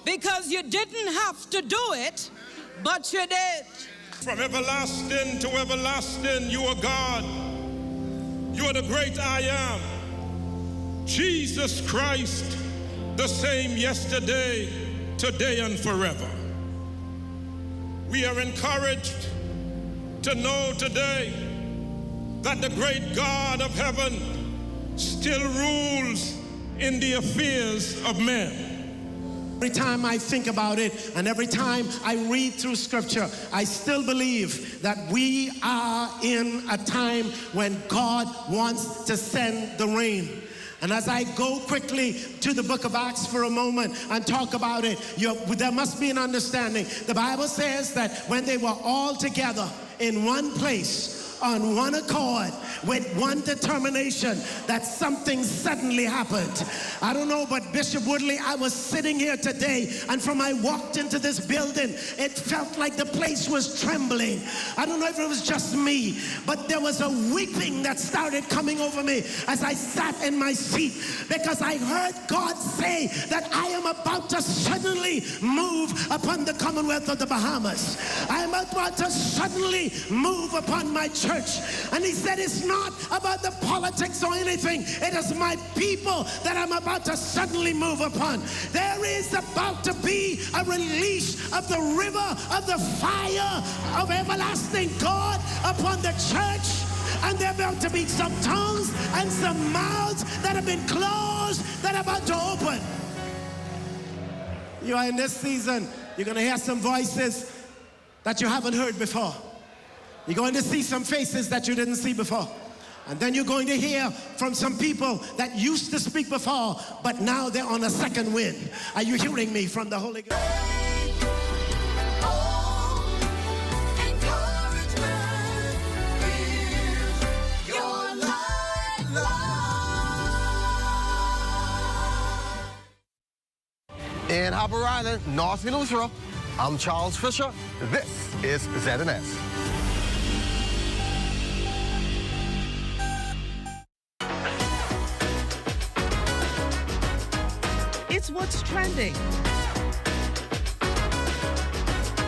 because you didn't have to do it, but you did. From everlasting to everlasting, you are God. You are the great I am. Jesus Christ, the same yesterday, today, and forever. We are encouraged to know today that the great God of heaven still rules in the affairs of men. Every time I think about it and every time I read through scripture, I still believe that we are in a time when God wants to send the rain. And as I go quickly to the book of Acts for a moment and talk about it, there must be an understanding. The Bible says that when they were all together in one place, on one accord, with one determination, that something suddenly happened. I don't know, but Bishop Woodley, I was sitting here today, and from I walked into this building, it felt like the place was trembling. I don't know if it was just me, but there was a weeping that started coming over me as I sat in my seat, because I heard God say that I am about to suddenly move upon the Commonwealth of the Bahamas. I am about to suddenly move upon my church. And he said, it's not about the politics or anything. It is my people that I'm about to suddenly move upon. There is about to be a release of the river of the fire of everlasting God upon the church. And there are about to be some tongues and some mouths that have been closed that are about to open. You are in this season, you're going to hear some voices that you haven't heard before. You're going to see some faces that you didn't see before. And then you're going to hear from some people that used to speak before, but now they're on a second wind. Are you hearing me from the Holy Ghost? In Harbor Island, North Eleuthera, I'm Charles Fisher. This is ZNS. It's What's Trending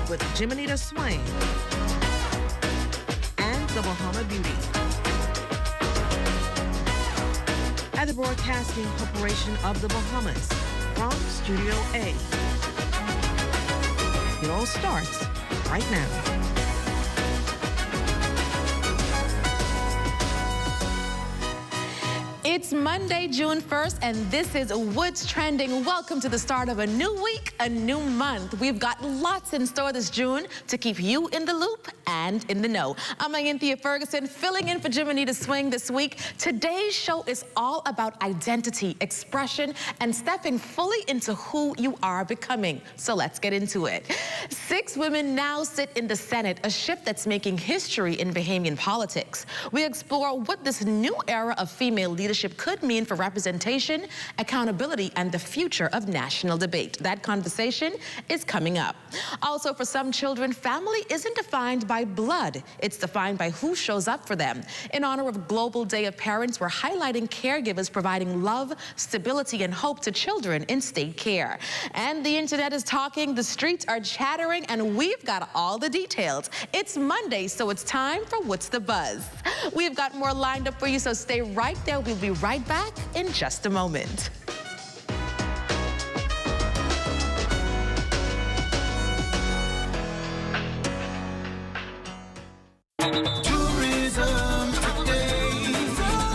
with Jiminita Swain and the Bahama Beauty at the Broadcasting Corporation of the Bahamas from Studio A. It all starts right now. It's Monday, June 1st, and this is What's Trending. Welcome to the start of a new week, a new month. We've got lots in store this June to keep you in the loop and in the know. I'm Anthea Ferguson, filling in for Jiminita Swing this week. Today's show is all about identity, expression, and stepping fully into who you are becoming. So let's get into it. 6 women now sit in the Senate, a shift that's making history in Bahamian politics. We explore what this new era of female leadership could mean for representation, accountability, and the future of national debate. That conversation is coming up. Also, for some children, family isn't defined by blood. It's defined by who shows up for them. In honor of Global Day of Parents, we're highlighting caregivers providing love, stability, and hope to children in state care. And the internet is talking, the streets are chattering, and we've got all the details. It's Monday, so it's time for What's the Buzz? We've got more lined up for you, so stay right there. We'll be right back in just a moment. Tourism today,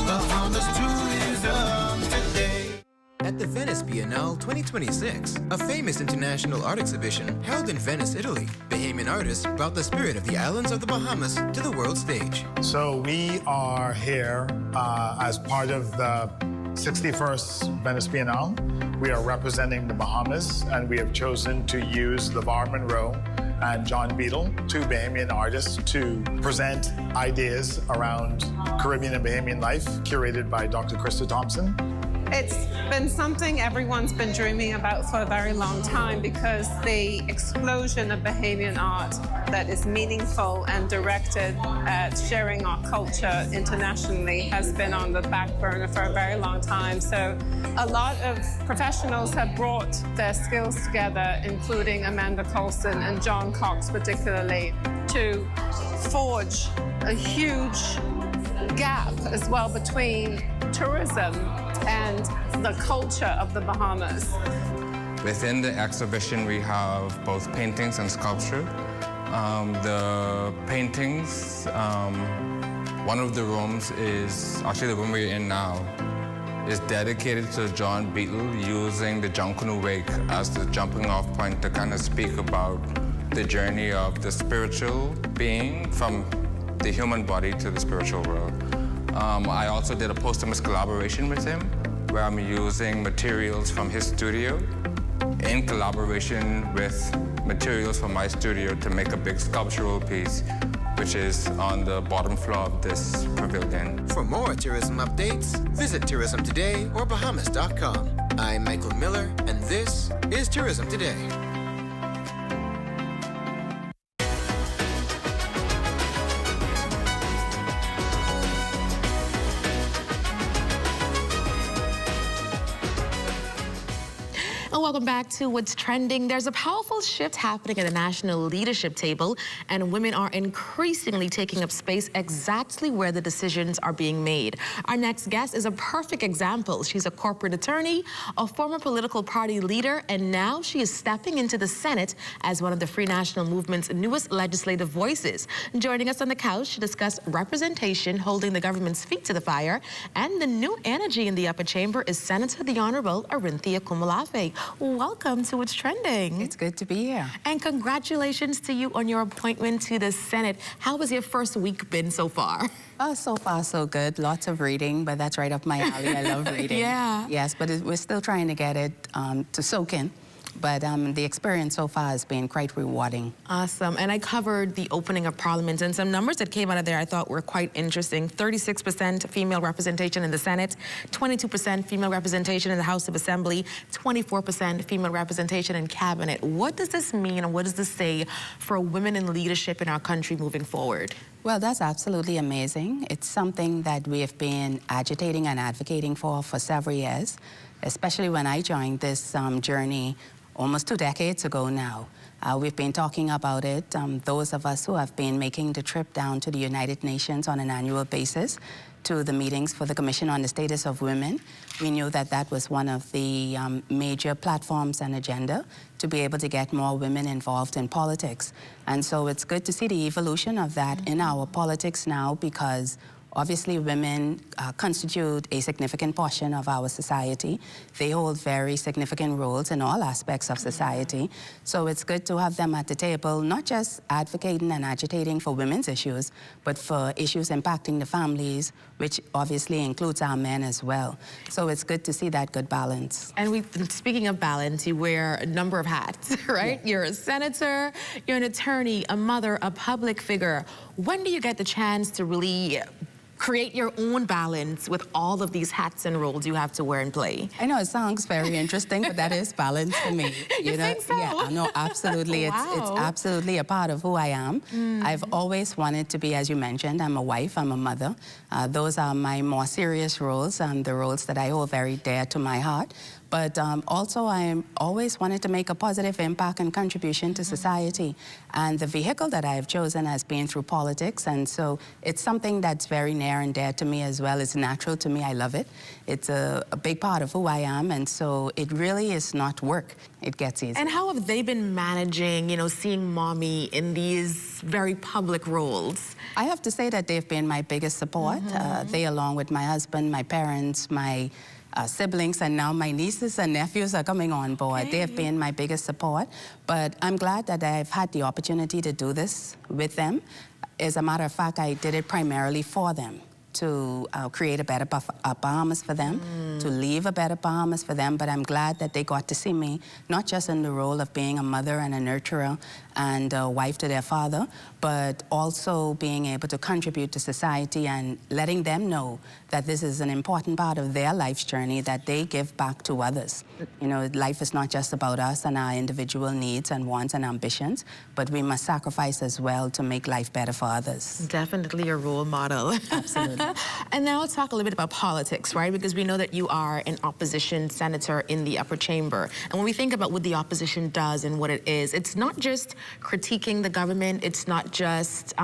Bahamas tourism today. At the Venice Biennale 2026, a famous international art exhibition held in Venice, Italy, Bahamian artists brought the spirit of the islands of the Bahamas to the world stage. So we are here as part of the 61st Venice Biennale. We are representing the Bahamas, and we have chosen to use LeVar Monroe and John Beadle, 2 Bahamian artists, to present ideas around Caribbean and Bahamian life, curated by Dr. Krista Thompson. It's been something everyone's been dreaming about for a very long time because the explosion of Bahamian art that is meaningful and directed at sharing our culture internationally has been on the back burner for a very long time. So a lot of professionals have brought their skills together, including Amanda Colson and John Cox particularly, to forge a huge gap as well between tourism and the culture of the Bahamas. Within the exhibition, we have both paintings and sculpture. The paintings, one of the rooms is, actually the room we're in now, is dedicated to John Beetle, using the Junkanoo Wake as the jumping off point to kind of speak about the journey of the spiritual being from the human body to the spiritual world. I also did a posthumous collaboration with him, where I'm using materials from his studio in collaboration with materials from my studio to make a big sculptural piece, which is on the bottom floor of this pavilion. For more tourism updates, visit Tourism Today or Bahamas.com. I'm Michael Miller, and this is Tourism Today. Welcome back to What's Trending. There's a powerful shift happening at the national leadership table, and women are increasingly taking up space exactly where the decisions are being made. Our next guest is a perfect example. She's a corporate attorney, a former political party leader, and now she is stepping into the Senate as one of the Free National Movement's newest legislative voices. Joining us on the couch to discuss representation, holding the government's feet to the fire, and the new energy in the upper chamber is Senator the Honorable Arinthia Kumalafe. Welcome to What's Trending. It's good to be here. And congratulations to you on your appointment to the Senate. How has your first week been so far? So far, so good. Lots of reading, but that's right up my alley. I love reading. Yeah. Yes, but we're still trying to get it to soak in. But the experience so far has been quite rewarding. Awesome. And I covered the opening of Parliament, and some numbers that came out of there I thought were quite interesting. 36% female representation in the Senate, 22% female representation in the House of Assembly, 24% female representation in Cabinet. What does this mean, and what does this say for women in leadership in our country moving forward? Well, that's absolutely amazing. It's something that we have been agitating and advocating for several years, especially when I joined this journey almost 2 decades ago now. We've been talking about it. Those of us who have been making the trip down to the United Nations on an annual basis to the meetings for the Commission on the Status of Women, we knew that that was one of the major platforms and agenda to be able to get more women involved in politics. And so it's good to see the evolution of that in our politics now, because obviously, women constitute a significant portion of our society. They hold very significant roles in all aspects of society. So it's good to have them at the table, not just advocating and agitating for women's issues, but for issues impacting the families, which obviously includes our men as well. So it's good to see that good balance. And speaking of balance, you wear a number of hats, right? Yeah. You're a senator, you're an attorney, a mother, a public figure. When do you get the chance to really create your own balance with all of these hats and roles you have to wear and play? I know it sounds very interesting, but that is balance for me. You know? Think so? Yeah, no, absolutely. Wow. It's absolutely a part of who I am. I've always wanted to be, as you mentioned, I'm a wife, I'm a mother. Those are my more serious roles, the roles that I hold very dear to my heart. But also, I always wanted to make a positive impact and contribution to society. And the vehicle that I've chosen has been through politics. And so it's something that's very near and dear to me as well. It's natural to me. I love it. It's a big part of who I am. And so it really is not work. It gets easier. And how have they been managing, you know, seeing mommy in these very public roles? I have to say that they've been my biggest support. They, along with my husband, my parents, my siblings, and now my nieces and nephews are coming on board. Okay. They have been my biggest support, but I'm glad that I've had the opportunity to do this with them. As a matter of fact, I did it primarily for them, to create a better Bahamas for them, to leave a better Bahamas for them, but I'm glad that they got to see me, not just in the role of being a mother and a nurturer and a wife to their father, but also being able to contribute to society and letting them know that this is an important part of their life's journey, that they give back to others. You know, life is not just about us and our individual needs and wants and ambitions, but we must sacrifice as well to make life better for others. Definitely a role model. Absolutely. And now let's talk a little bit about politics, right? Because we know that you are an opposition senator in the upper chamber. And when we think about what the opposition does and what it is, it's not just critiquing the government, it's not just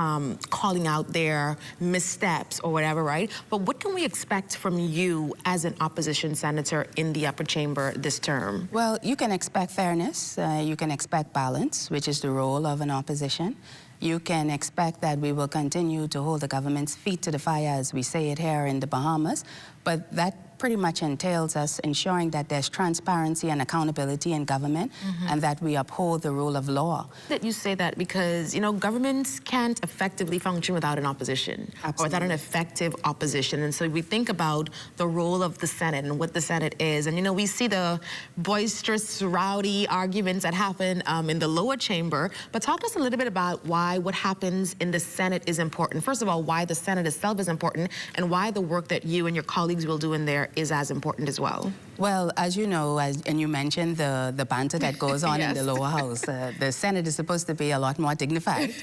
calling out their missteps or whatever, right? But what can we expect from you as an opposition senator in the upper chamber this term? Well, you can expect fairness, you can expect balance, which is the role of an opposition. You can expect that we will continue to hold the government's feet to the fire, as we say it here in the Bahamas, but that pretty much entails us ensuring that there's transparency and accountability in government and that we uphold the rule of law. That you say that because, you know, governments can't effectively function without an opposition or without an effective opposition. And so we think about the role of the Senate and what the Senate is. And, you know, we see the boisterous, rowdy arguments that happen in the lower chamber. But talk to us a little bit about why what happens in the Senate is important. First of all, why the Senate itself is important and why the work that you and your colleagues will do in there is as important as well. Well, as you know, and you mentioned the banter that goes on in the lower house, the Senate is supposed to be a lot more dignified.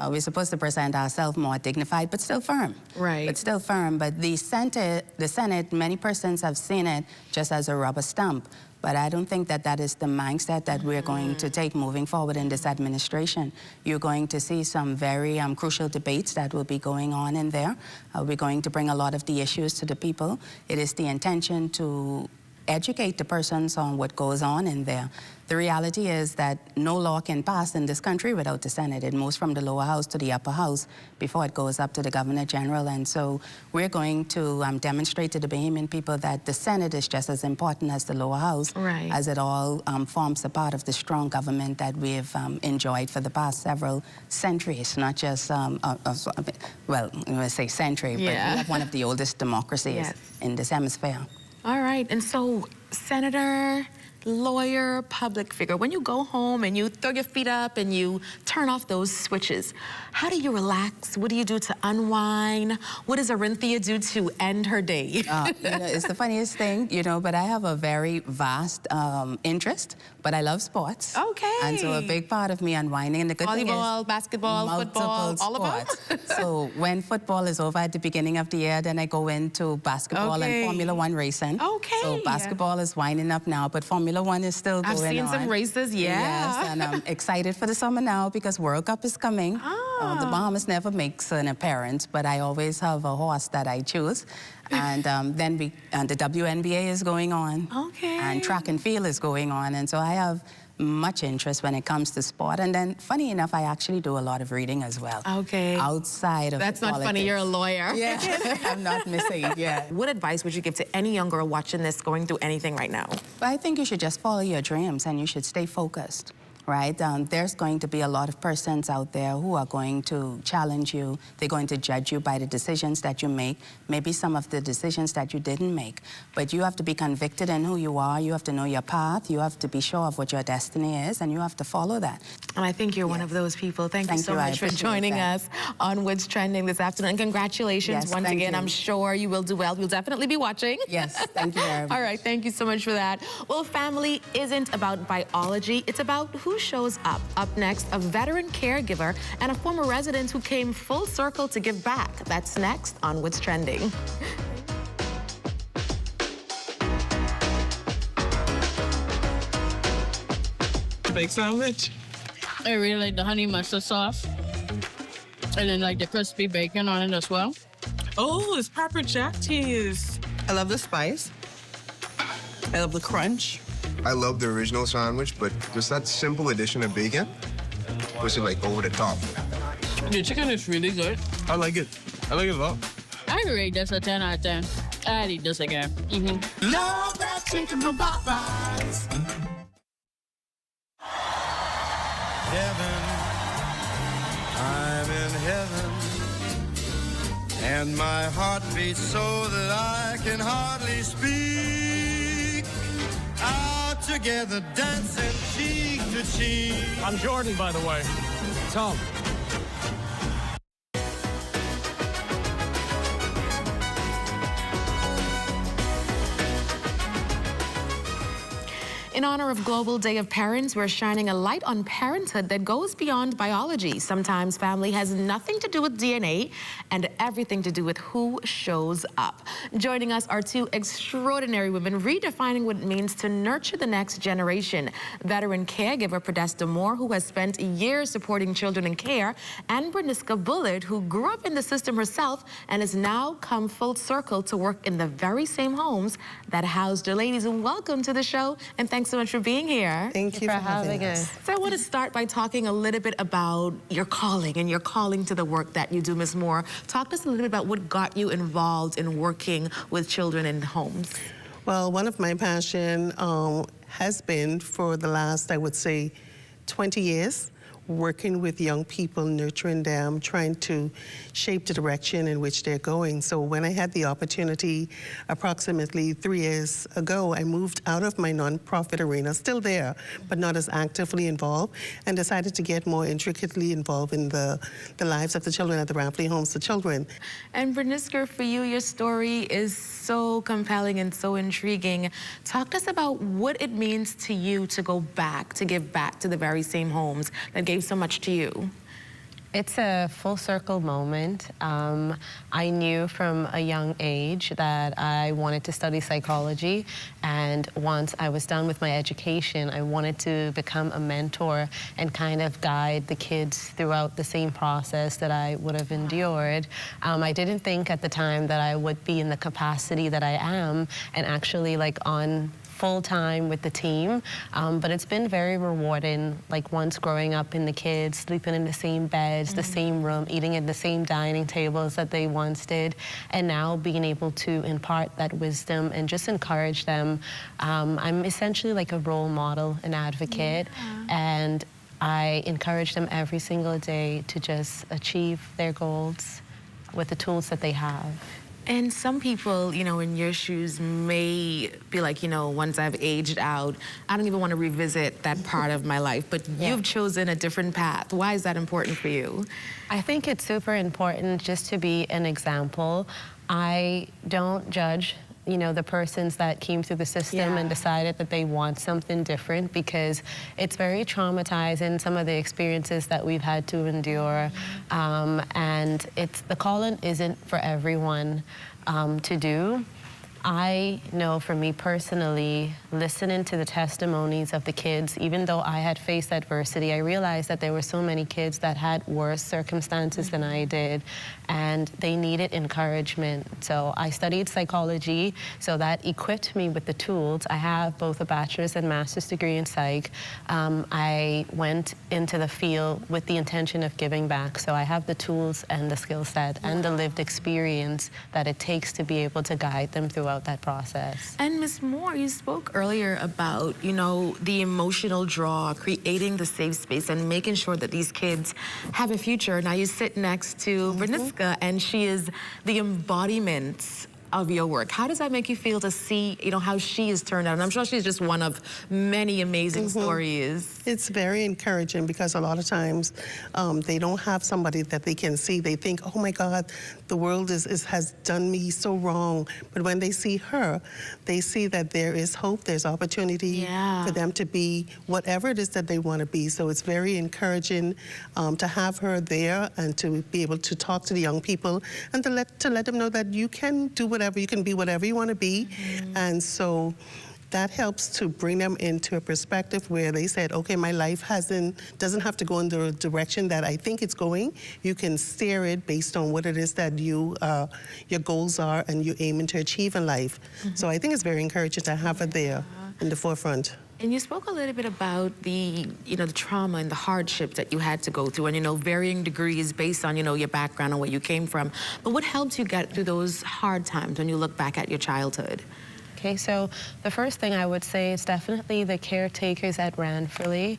We're supposed to present ourselves more dignified, but still firm. Right. But still firm. But the Senate, many persons have seen it just as a rubber stamp. But I don't think that that is the mindset that we're going to take moving forward in this administration. You're going to see some very crucial debates that will be going on in there. We're going to bring a lot of the issues to the people. It is the intention to educate the persons on what goes on in there. The reality is that no law can pass in this country without the Senate. It moves from the lower house to the upper house before it goes up to the Governor General. And so we're going to demonstrate to the Bahamian people that the Senate is just as important as the lower house, as it all forms a part of the strong government that we've enjoyed for the past several centuries, not just, well, I say century, but we have one of the oldest democracies in this hemisphere. All right, and so senator, lawyer, public figure, when you go home and you throw your feet up and you turn off those switches, how do you relax? What do you do to unwind? What does Arinthia do to end her day? You know, it's the funniest thing, you know, but I have a very vast interest, but I love sports. Okay. And so a big part of me unwinding, and the good thing is volleyball, basketball, football, all of them? So when football is over at the beginning of the year, then I go into basketball and Formula One racing. Okay. So basketball is winding up now, but Formula One is still going on. I've seen some races, Yes, and I'm excited for the summer now because World Cup is coming. The Bahamas never makes an appearance, but I always have a horse that I choose. And then the WNBA is going on. Okay. And track and field is going on. And so I have much interest when it comes to sport. And then, funny enough, I actually do a lot of reading as well. Okay. Outside of That's not politics. funny, you're a lawyer. Yeah, I'm not missing it, yeah. What advice would you give to any young girl watching this, going through anything right now? But I think you should just follow your dreams and you should stay focused. Right? There's going to be a lot of persons out there who are going to challenge you. They're going to judge you by the decisions that you make, maybe some of the decisions that you didn't make. But you have to be convicted in who you are. You have to know your path. You have to be sure of what your destiny is, and you have to follow that. And I think you're one of those people. Thank you so much for joining us on What's Trending this afternoon. And congratulations once again. I'm sure you will do well. We'll definitely be watching. Yes, thank you very much. All right, thank you so much for that. Well, family isn't about biology. It's about who shows up. Up next, a veteran caregiver and a former resident who came full circle to give back. That's next on What's Trending. Big sandwich. I really like the honey mustard sauce. And then like the crispy bacon on it as well. Oh, it's pepper jack cheese. I love the spice. I love the crunch. I love the original sandwich, but just that simple addition of bacon was like over the top. The chicken is really good. I like it. I like it a lot. I rate this a 10 out of 10. I'd eat this again. Love that chicken from Popeyes. Heaven, I'm in heaven, and my heart beats so that I can hardly speak. Out together, dancing cheek to cheek. I'm Jordan, by the way. Tom. In honor of Global Day of Parents, we're shining a light on parenthood that goes beyond biology. Sometimes family has nothing to do with DNA and everything to do with who shows up. Joining us are two extraordinary women redefining what it means to nurture the next generation. Veteran caregiver Podesta Moore, who has spent years supporting children in care, and Berniska Bullard, who grew up in the system herself and has now come full circle to work in the very same homes that housed her. Ladies, welcome to the show, and thanks so much for being here. Thank you for having us. So I want to start by talking a little bit about your calling and your calling to the work that you do, Ms. Moore. Talk to us a little bit about what got you involved in working with children in homes. Well, one of my passion has been for the last, I would say, 20 years, working with young people, nurturing them, trying to shape the direction in which they're going. So when I had the opportunity approximately 3 years ago, I moved out of my nonprofit arena, still there, but not as actively involved, and decided to get more intricately involved in the lives of the children at the Rampley Homes for Children. And Berniska, for you, your story is so compelling and so intriguing. Talk to us about what it means to you to go back, to give back to the very same homes that gave so much to you. It's a full circle moment. I knew from a young age that I wanted to study psychology, and once I was done with my education, I wanted to become a mentor and kind of guide the kids throughout the same process that I would have endured. I didn't think at the time that I would be in the capacity that I am and actually like on full-time with the team, but it's been very rewarding, like once growing up in the kids, sleeping in the same beds, the same room, eating at the same dining tables that they once did, and now being able to impart that wisdom and just encourage them. I'm essentially like a role model, an advocate, and I encourage them every single day to just achieve their goals with the tools that they have. And some people, you know, in your shoes may be like, you know, once I've aged out, I don't even want to revisit that part of my life. But you've chosen a different path. Why is that important for you? I think it's super important just to be an example. I don't judge, you know, the persons that came through the system and decided that they want something different, because it's very traumatizing, some of the experiences that we've had to endure. And the calling isn't for everyone to do. I know for me personally, listening to the testimonies of the kids, even though I had faced adversity, I realized that there were so many kids that had worse circumstances than I did, and they needed encouragement. So I studied psychology, so that equipped me with the tools. I have both a bachelor's and master's degree in psych. I went into the field with the intention of giving back, so I have the tools and the skill set and the lived experience that it takes to be able to guide them throughout that process. And Ms. Moore, you spoke earlier about, you know, the emotional draw, creating the safe space and making sure that these kids have a future. Now you sit next to Berniska, and she is the embodiment of your work. How does that make you feel to see, you know, how she has turned out? And I'm sure she's just one of many amazing stories. It's very encouraging, because a lot of times they don't have somebody that they can see. They think, oh my God, the world has done me so wrong. But when they see her, they see that there is hope, there's opportunity for them to be whatever it is that they want to be. So it's very encouraging to have her there and to be able to talk to the young people and to let them know that you can do whatever, you can be whatever you want to be. And so that helps to bring them into a perspective where they said, okay, my life doesn't have to go in the direction that I think it's going. You can steer it based on what it is that your goals are and you're aiming to achieve in life. So I think it's very encouraging to have her there in the forefront. And you spoke a little bit about the, you know, the trauma and the hardships that you had to go through, and, you know, varying degrees based on, you know, your background and where you came from. But what helped you get through those hard times when you look back at your childhood? Okay, so the first thing I would say is definitely the caretakers at Ranfurly.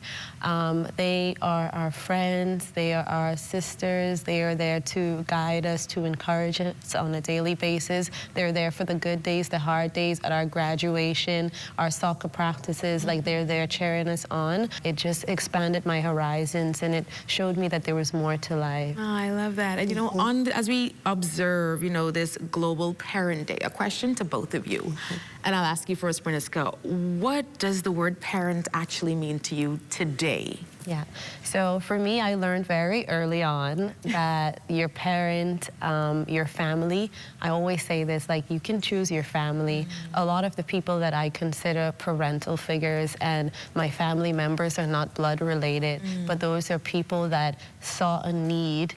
They are our friends, they are our sisters, they are there to guide us, to encourage us on a daily basis. They're there for the good days, the hard days, at our graduation, our soccer practices, like they're there cheering us on. It just expanded my horizons and it showed me that there was more to life. Oh, I love that. And you know, as we observe, you know, this Global Parent Day, a question to both of you. And I'll ask you first, Bruniska, what does the word parent actually mean to you today? Yeah, so for me, I learned very early on that your parent, your family, I always say this, like you can choose your family. A lot of the people that I consider parental figures and my family members are not blood related, but those are people that saw a need,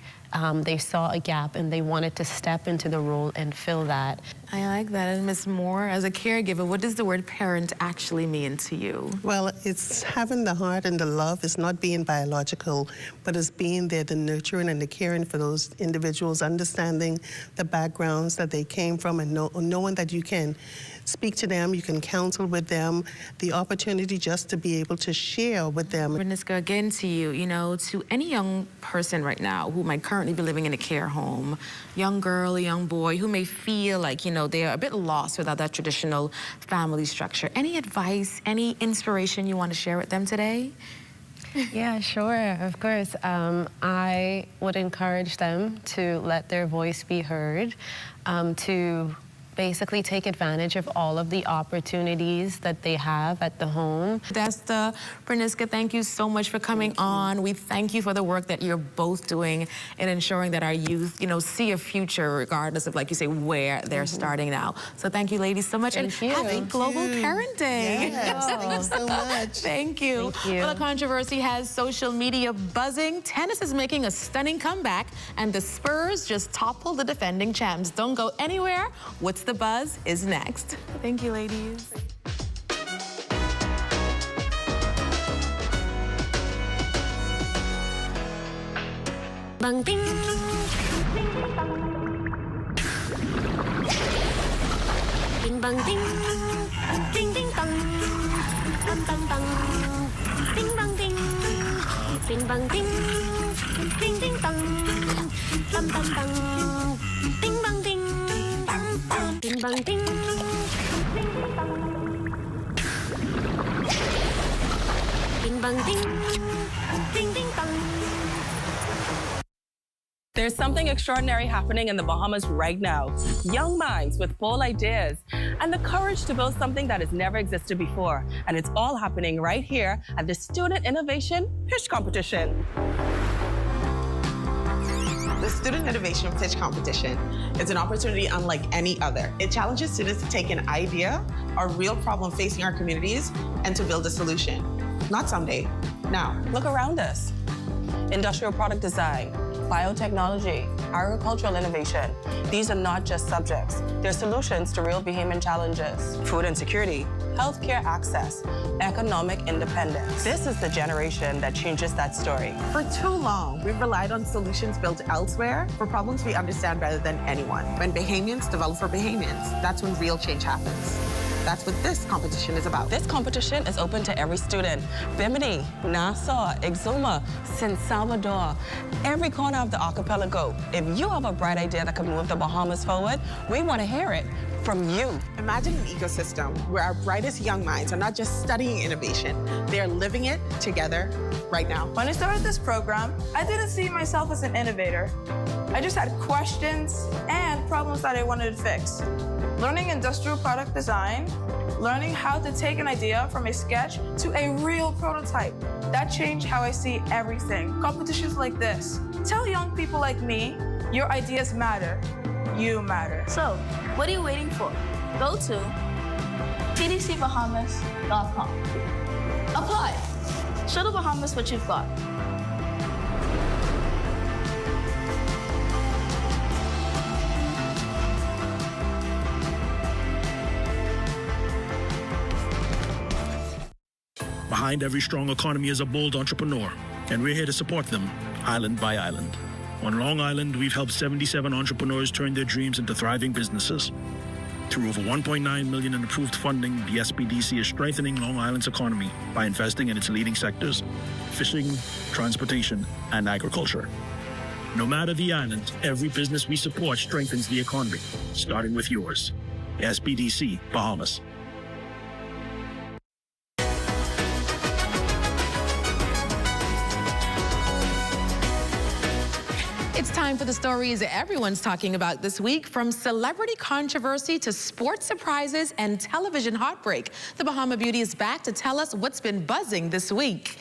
they saw a gap and they wanted to step into the role and fill that. I like that. And Ms. Moore, as a caregiver, what does the word parent actually mean to you? Well, it's having the heart and the love. It's not being biological, but it's being there, the nurturing and the caring for those individuals, understanding the backgrounds that they came from and knowing that you can speak to them, you can counsel with them, the opportunity just to be able to share with them. Bruniska, again to you, you know, to any young person right now who might currently be living in a care home, young girl, a young boy, who may feel like, you know, they are a bit lost without that traditional family structure. Any advice, any inspiration you want to share with them today? Yeah, sure, of course. I would encourage them to let their voice be heard, to basically take advantage of all of the opportunities that they have at the home. Desta, Bruniska, thank you so much for coming on. We thank you for the work that you're both doing in ensuring that our youth, you know, see a future regardless of, like you say, where they're starting now. So thank you, ladies, so much. Thank you. Happy Global Parent Day. Yes, thank you so much. Thank you. Thank you. Well, the controversy has social media buzzing. Tennis is making a stunning comeback, and the Spurs just toppled the defending champs. Don't go anywhere. What's the buzz is next. Thank you, ladies. Bang ding. Ding bang ding. Ding ding bang. Bang bang bang. Ding bang ding. Ding bang ding. Ding ding bang. Bang bang bang. Ding bang ding. Ding bang ding. Ding bang ding. Ding ding bang. There's something extraordinary happening in the Bahamas right now. Young minds with bold ideas and the courage to build something that has never existed before. And it's all happening right here at the Student Innovation Pitch Competition. The Student Innovation Pitch Competition is an opportunity unlike any other. It challenges students to take an idea or real problem facing our communities and to build a solution. Not someday, now. Look around us. Industrial product design, biotechnology, agricultural innovation. These are not just subjects. They're solutions to real Bahamian challenges. Food insecurity, healthcare access, economic independence. This is the generation that changes that story. For too long, we've relied on solutions built elsewhere for problems we understand better than anyone. When Bahamians develop for Bahamians, that's when real change happens. That's what this competition is about. This competition is open to every student. Bimini, Nassau, Exuma, San Salvador, every corner of the archipelago. If you have a bright idea that can move the Bahamas forward, we want to hear it from you. Imagine an ecosystem where our brightest young minds are not just studying innovation, they're living it together right now. When I started this program, I didn't see myself as an innovator. I just had questions and problems that I wanted to fix. Learning industrial product design, learning how to take an idea from a sketch to a real prototype. That changed how I see everything. Competitions like this tell young people like me, your ideas matter. You matter. So, what are you waiting for? Go to tdcbahamas.com. Apply. Show the Bahamas what you've got. Behind every strong economy is a bold entrepreneur, and we're here to support them, island by island. On Long Island, we've helped 77 entrepreneurs turn their dreams into thriving businesses. Through over $1.9 million in approved funding, the SPDC is strengthening Long Island's economy by investing in its leading sectors: fishing, transportation, and agriculture. No matter the island, every business we support strengthens the economy, starting with yours. SPDC, Bahamas. It's time for the stories everyone's talking about this week. From celebrity controversy to sports surprises and television heartbreak, the Bahama Beauty is back to tell us what's been buzzing this week.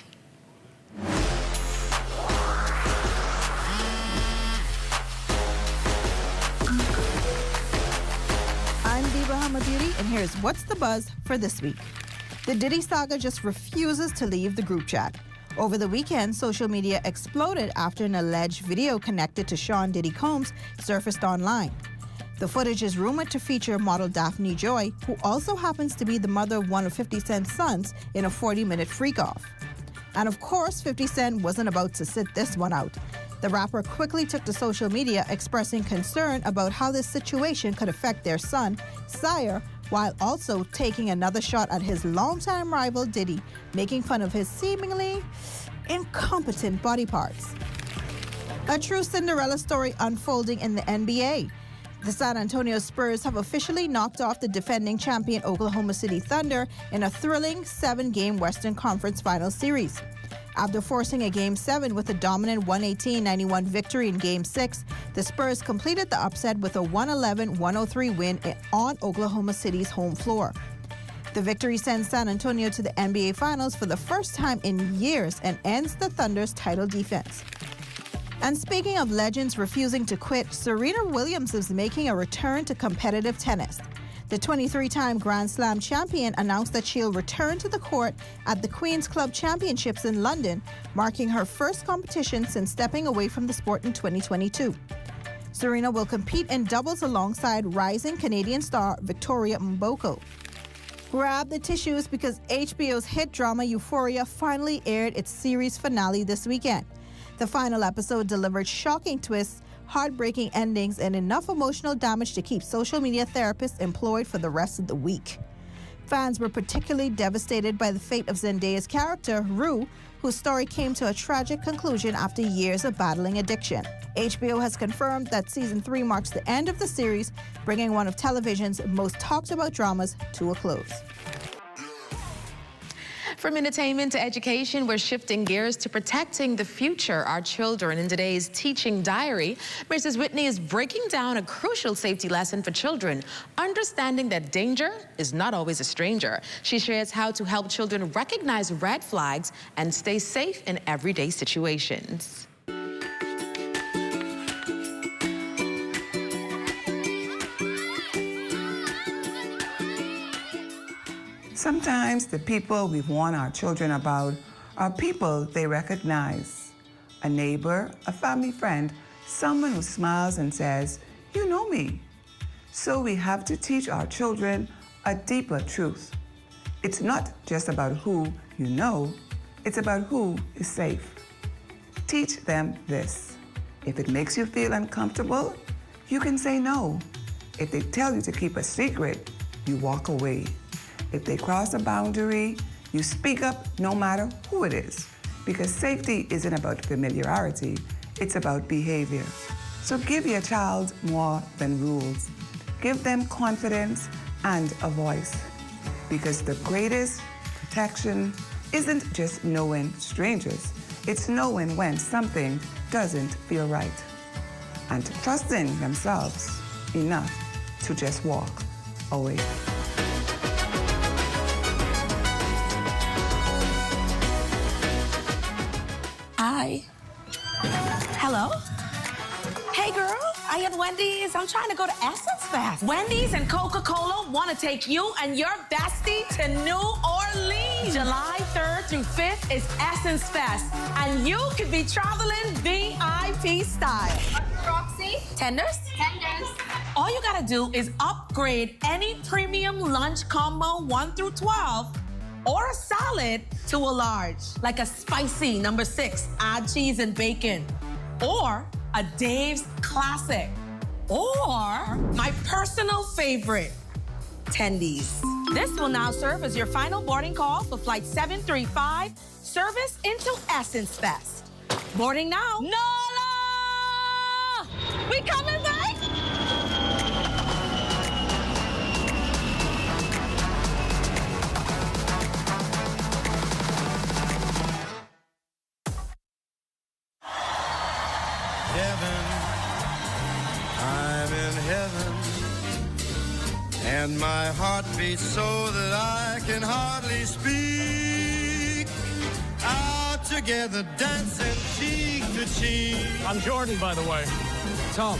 I'm the Bahama Beauty, and here's what's the buzz for this week. The Diddy saga just refuses to leave the group chat. Over the weekend, social media exploded after an alleged video connected to Sean Diddy Combs surfaced online. The footage is rumored to feature model Daphne Joy, who also happens to be the mother of one of 50 Cent's sons, in a 40-minute freak-off. And of course, 50 Cent wasn't about to sit this one out. The rapper quickly took to social media expressing concern about how this situation could affect their son, Sire, while also taking another shot at his longtime rival Diddy, making fun of his seemingly incompetent body parts. A true Cinderella story unfolding in the NBA. The San Antonio Spurs have officially knocked off the defending champion Oklahoma City Thunder in a thrilling 7-game Western Conference Finals series. After forcing a Game 7 with a dominant 118-91 victory in Game 6, the Spurs completed the upset with a 111-103 win on Oklahoma City's home floor. The victory sends San Antonio to the NBA Finals for the first time in years and ends the Thunder's title defense. And speaking of legends refusing to quit, Serena Williams is making a return to competitive tennis. The 23-time Grand Slam champion announced that she'll return to the court at the Queen's Club Championships in London, marking her first competition since stepping away from the sport in 2022. Serena will compete in doubles alongside rising Canadian star Victoria Mboko. Grab the tissues because HBO's hit drama Euphoria finally aired its series finale this weekend. The final episode delivered shocking twists, heartbreaking endings, and enough emotional damage to keep social media therapists employed for the rest of the week. Fans were particularly devastated by the fate of Zendaya's character, Rue, whose story came to a tragic conclusion after years of battling addiction. HBO has confirmed that Season 3 marks the end of the series, bringing one of television's most talked about dramas to a close. From entertainment to education, we're shifting gears to protecting the future, our children. In today's teaching diary, Mrs. Whitney is breaking down a crucial safety lesson for children, understanding that danger is not always a stranger. She shares how to help children recognize red flags and stay safe in everyday situations. Sometimes the people we warn our children about are people they recognize. A neighbor, a family friend, someone who smiles and says, "You know me." So we have to teach our children a deeper truth. It's not just about who you know, it's about who is safe. Teach them this. If it makes you feel uncomfortable, you can say no. If they tell you to keep a secret, you walk away. If they cross a boundary, you speak up no matter who it is, because safety isn't about familiarity, it's about behavior. So give your child more than rules. Give them confidence and a voice, because the greatest protection isn't just knowing strangers, it's knowing when something doesn't feel right, and trusting themselves enough to just walk away. Hi. Hello? Hey girl, I at Wendy's. I'm trying to go to Essence Fest. Wendy's and Coca-Cola want to take you and your bestie to New Orleans. July 3rd through 5th is Essence Fest, and you could be traveling VIP style. Roxy? Tenders? Tenders. All you gotta do is upgrade any premium lunch combo 1 through 12 or a salad to a large, like a spicy number 6, add cheese and bacon, or a Dave's Classic, or my personal favorite, attendees. This will now serve as your final boarding call for Flight 735, service into Essence Fest. Boarding now. Nola! We coming back? I'm in heaven, and my heart beats so that I can hardly speak. Out together, dancing cheek to cheek. I'm Jordan, by the way. Tom.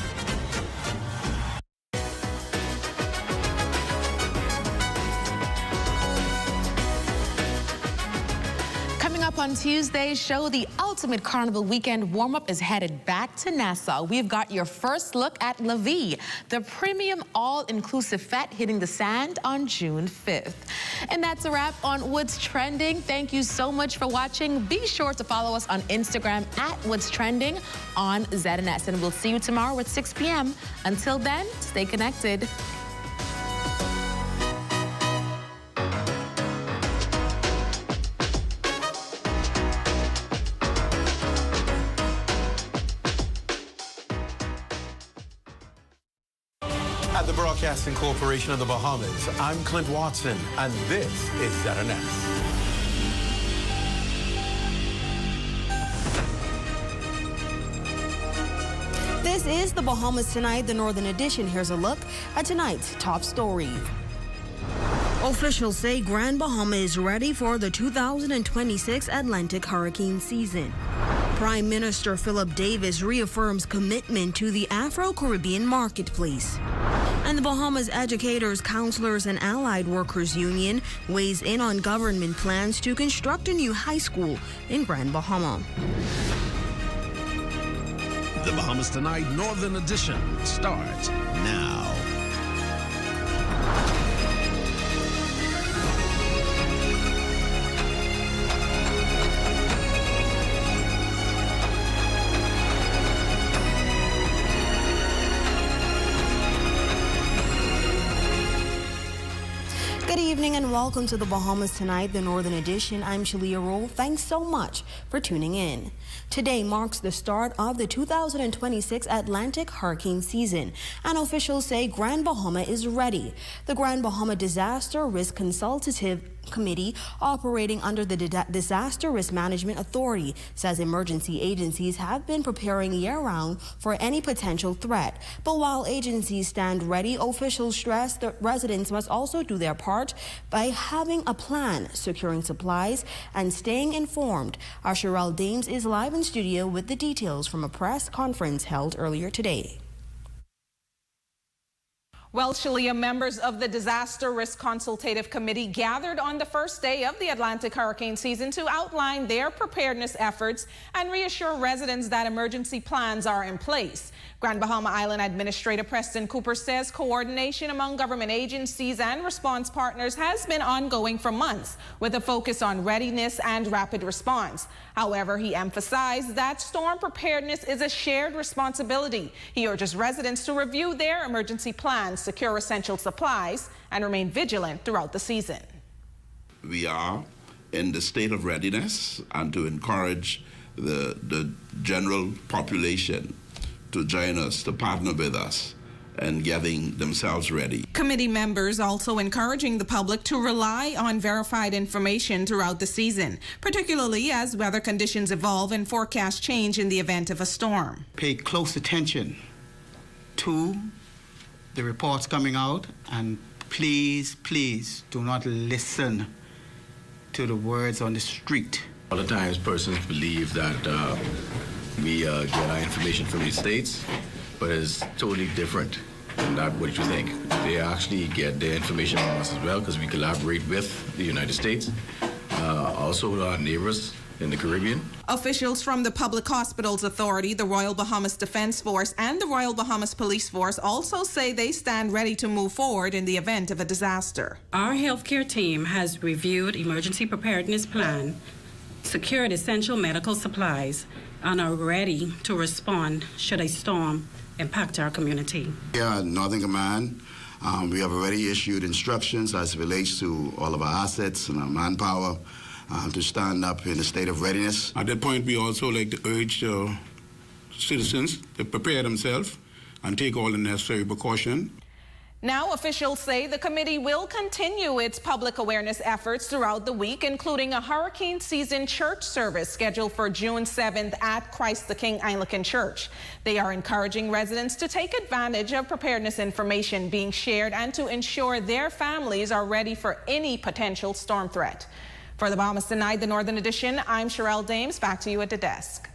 Coming up on Tuesday's show, the ultimate carnival weekend warm-up is headed back to Nassau. We've got your first look at La Vie, the premium all-inclusive fete hitting the sand on June 5th. And that's a wrap on What's Trending. Thank you so much for watching. Be sure to follow us on Instagram at What's Trending on ZNS. And we'll see you tomorrow at 6 p.m. Until then, stay connected. At the Broadcasting Corporation of the Bahamas, I'm Clint Watson, and this is ZNS. This is the Bahamas Tonight, the Northern Edition. Here's a look at tonight's top story. Officials say Grand Bahama is ready for the 2026 Atlantic hurricane season. Prime Minister Philip Davis reaffirms commitment to the Afro-Caribbean marketplace. And the Bahamas Educators, Counselors, and Allied Workers Union weighs in on government plans to construct a new high school in Grand Bahama. The Bahamas Tonight Northern Edition starts now. Good evening and welcome to the Bahamas Tonight, the Northern Edition. I'm Shalia Roll. Thanks so much for tuning in. Today marks the start of the 2026 Atlantic hurricane season, and officials say Grand Bahama is ready. The Grand Bahama Disaster Risk Consultative Committee, operating under the Disaster Risk Management Authority, says emergency agencies have been preparing year-round for any potential threat. But while agencies stand ready, officials stress that residents must also do their part by having a plan, securing supplies, and staying informed. Our Sherelle Dames is live in studio with the details from a press conference held earlier today. Well, Shalia, members of the Disaster Risk Consultative Committee gathered on the first day of the Atlantic hurricane season to outline their preparedness efforts and reassure residents that emergency plans are in place. Grand Bahama Island Administrator Preston Cooper says coordination among government agencies and response partners has been ongoing for months, with a focus on readiness and rapid response. However, he emphasized that storm preparedness is a shared responsibility. He urges residents to review their emergency plans, secure essential supplies, and remain vigilant throughout the season. We are in the state of readiness and to encourage the general population to join us, to partner with us and getting themselves ready. Committee members also encouraging the public to rely on verified information throughout the season, particularly as weather conditions evolve and forecasts change in the event of a storm. Pay close attention to the reports coming out, and please do not listen to the words on the street. A lot of times persons believe that we get our information from the States, but it's totally different than that what you think. They actually get their information from us as well, because we collaborate with the United States, also our neighbors in the Caribbean. Officials from the Public Hospitals Authority, the Royal Bahamas Defense Force, and the Royal Bahamas Police Force also say they stand ready to move forward in the event of a disaster. Our healthcare team has reviewed emergency preparedness plan, secured essential medical supplies, and are ready to respond should a storm impact our community. Here at Northern Command, We have already issued instructions as it relates to all of our assets and our manpower to stand up in a state of readiness. At that point, we also like to urge citizens to prepare themselves and take all the necessary precaution. Now, officials say the committee will continue its public awareness efforts throughout the week, including a hurricane season church service scheduled for June 7th at Christ the King Anglican Church. They are encouraging residents to take advantage of preparedness information being shared and to ensure their families are ready for any potential storm threat. For the Bahamas Tonight, the Northern Edition, I'm Sherelle Dames. Back to you at the desk.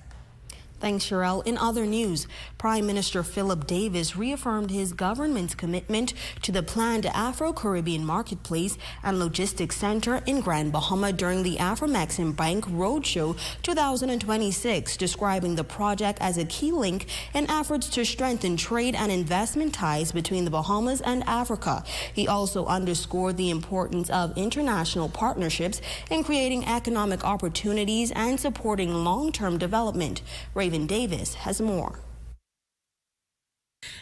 Thanks, Sherelle. In other news, Prime Minister Philip Davis reaffirmed his government's commitment to the planned Afro-Caribbean Marketplace and Logistics Center in Grand Bahama during the Afro-Mexican Bank Roadshow 2026, describing the project as a key link in efforts to strengthen trade and investment ties between the Bahamas and Africa. He also underscored the importance of international partnerships in creating economic opportunities and supporting long-term development. Raven Davis has more.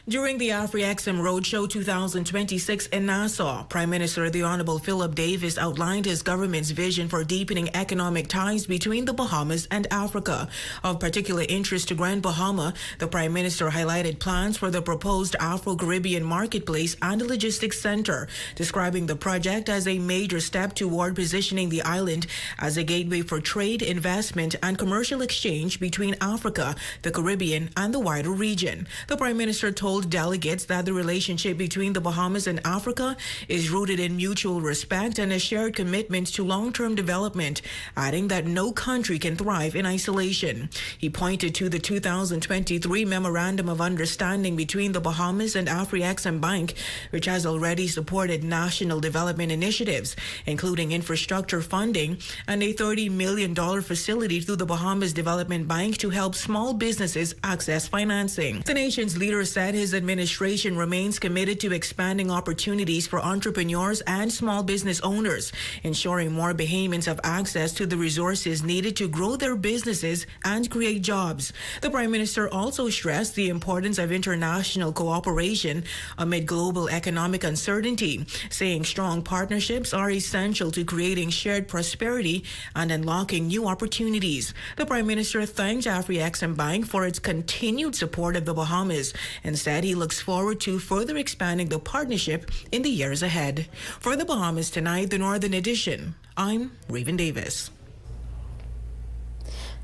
During the AfriExim Roadshow 2026 in Nassau, Prime Minister the Honorable Philip Davis outlined his government's vision for deepening economic ties between the Bahamas and Africa. Of particular interest to Grand Bahama, the Prime Minister highlighted plans for the proposed Afro-Caribbean Marketplace and Logistics Center, describing the project as a major step toward positioning the island as a gateway for trade, investment, and commercial exchange between Africa, the Caribbean, and the wider region. The Prime Minister told delegates that the relationship between the Bahamas and Africa is rooted in mutual respect and a shared commitment to long-term development, adding that no country can thrive in isolation. He pointed to the 2023 Memorandum of Understanding between the Bahamas and AfriExim Bank, which has already supported national development initiatives, including infrastructure funding and a $30 million facility through the Bahamas Development Bank to help small businesses access financing. The nation's leader said his administration remains committed to expanding opportunities for entrepreneurs and small business owners, ensuring more Bahamians have access to the resources needed to grow their businesses and create jobs. The Prime Minister also stressed the importance of international cooperation amid global economic uncertainty, saying strong partnerships are essential to creating shared prosperity and unlocking new opportunities. The Prime Minister thanked AfriExim Bank for its continued support of the Bahamas and said he looks forward to further expanding the partnership in the years ahead. For the Bahamas Tonight, the Northern Edition, I'm Raven Davis.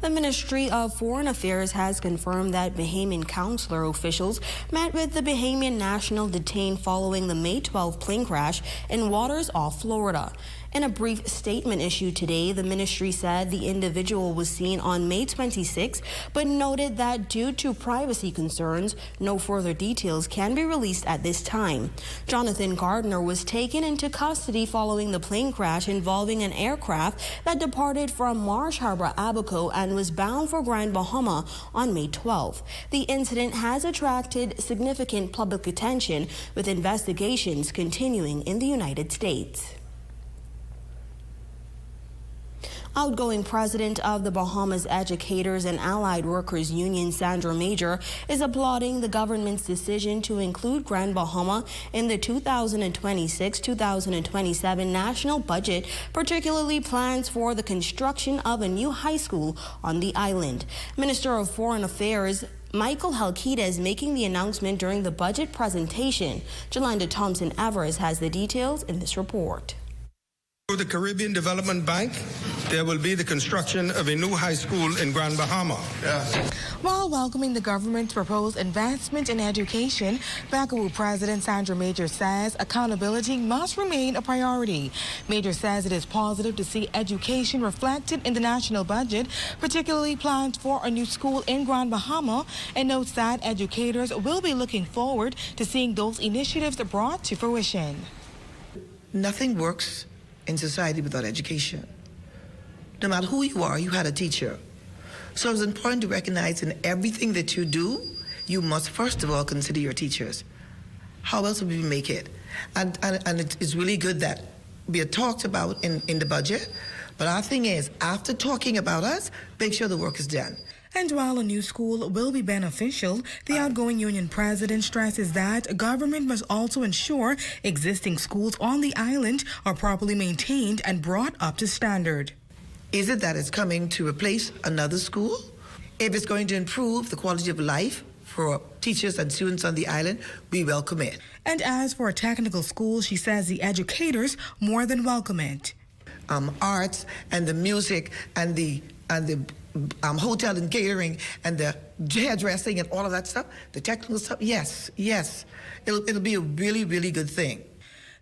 The Ministry of Foreign Affairs has confirmed that Bahamian consular officials met with the Bahamian national detained following the May 12 plane crash in waters off Florida. In a brief statement issued today, the ministry said the individual was seen on May 26, but noted that due to privacy concerns, no further details can be released at this time. Jonathan Gardner was taken into custody following the plane crash involving an aircraft that departed from Marsh Harbor, Abaco, and was bound for Grand Bahama on May 12. The incident has attracted significant public attention, with investigations continuing in the United States. Outgoing president of the Bahamas Educators and Allied Workers Union, Sandra Major, is applauding the government's decision to include Grand Bahama in the 2026-2027 national budget, particularly plans for the construction of a new high school on the island. Minister of Foreign Affairs Michael Halkides making the announcement during the budget presentation. Jolanda Thompson-Evers has the details in this report. Through the Caribbean Development Bank, there will be the construction of a new high school in Grand Bahama. While welcoming the government's proposed advancement in education, Bacaboo President Sandra Major says accountability must remain a priority. Major says it is positive to see education reflected in the national budget, particularly plans for a new school in Grand Bahama, and notes that educators will be looking forward to seeing those initiatives brought to fruition. Nothing works in society without education. No matter who you are, you had a teacher. So it's important to recognize in everything that you do, you must first of all consider your teachers. How else would we make it? And it's really good that we are talked about in the budget, But our thing is, after talking about us, make sure the work is done. And while a new school will be beneficial, the outgoing union president stresses that government must also ensure existing schools on the island are properly maintained and brought up to standard. Is it that it's coming to replace another school? If it's going to improve the quality of life for teachers and students on the island, we welcome it. And as for a technical school, she says the educators more than welcome it. Arts and the music and the hotel and catering and the hairdressing and all of that stuff, the technical stuff, yes. It'll be a really, really good thing.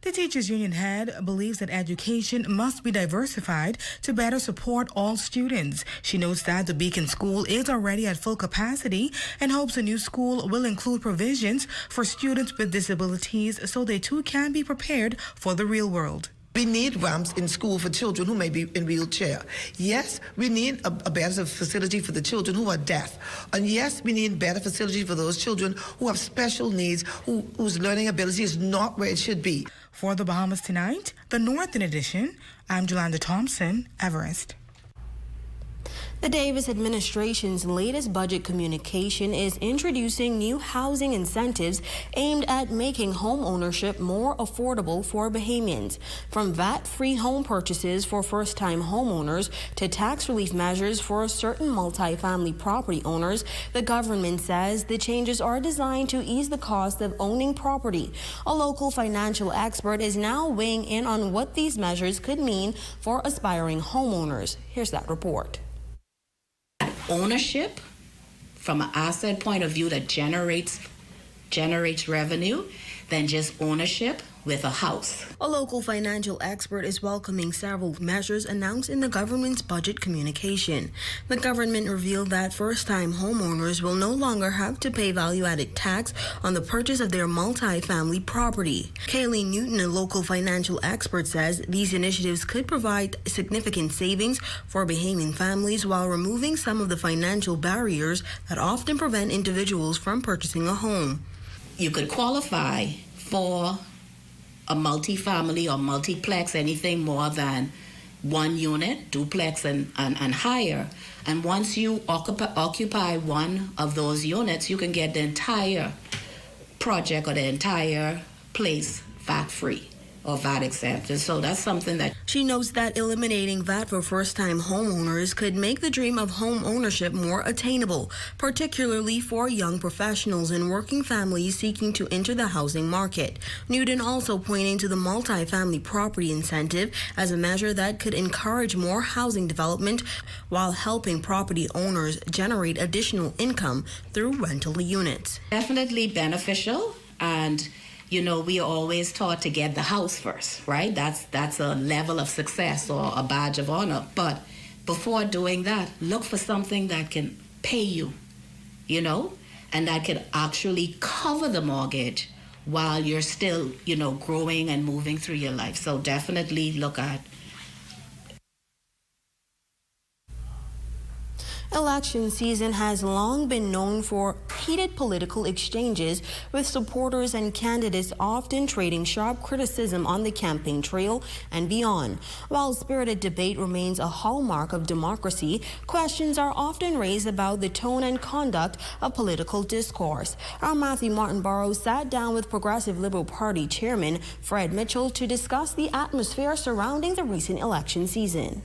The teachers union head believes that education must be diversified to better support all students. She notes that the Beacon School is already at full capacity and hopes a new school will include provisions for students with disabilities so they too can be prepared for the real world. We need ramps in school for children who may be in wheelchair. Yes, we need a better facility for the children who are deaf. And yes, we need better facility for those children who have special needs, whose learning ability is not where it should be. For the Bahamas Tonight, the Northern Edition, I'm Jolanda Thompson, Everest. The Davis administration's latest budget communication is introducing new housing incentives aimed at making home ownership more affordable for Bahamians. From VAT-free home purchases for first-time homeowners to tax relief measures for certain multifamily property owners, the government says the changes are designed to ease the cost of owning property. A local financial expert is now weighing in on what these measures could mean for aspiring homeowners. Here's that report. Ownership from an asset point of view that generates revenue than just ownership with a house. A local financial expert is welcoming several measures announced in the government's budget communication. The government revealed that first-time homeowners will no longer have to pay value-added tax on the purchase of their multi-family property. Kaylee Newton, a local financial expert, says these initiatives could provide significant savings for Bahamian families while removing some of the financial barriers that often prevent individuals from purchasing a home. You could qualify for a multi-family or multiplex, anything more than one unit, duplex and higher. And once you occupy one of those units, you can get the entire project or the entire place VAT-free or VAT exempt. So that's something that... She notes that eliminating VAT for first-time homeowners could make the dream of home ownership more attainable, particularly for young professionals and working families seeking to enter the housing market. Newton also pointing to the multi-family property incentive as a measure that could encourage more housing development while helping property owners generate additional income through rental units. Definitely beneficial, and you know, we are always taught to get the house first, right? That's a level of success or a badge of honor. But before doing that, look for something that can pay you, you know, and that can actually cover the mortgage while you're still, you know, growing and moving through your life. So definitely look at. Election season has long been known for heated political exchanges, with supporters and candidates often trading sharp criticism on the campaign trail and beyond. While spirited debate remains a hallmark of democracy, questions are often raised about the tone and conduct of political discourse. Our Matthew Martin Burrows sat down with Progressive Liberal Party Chairman Fred Mitchell to discuss the atmosphere surrounding the recent election season.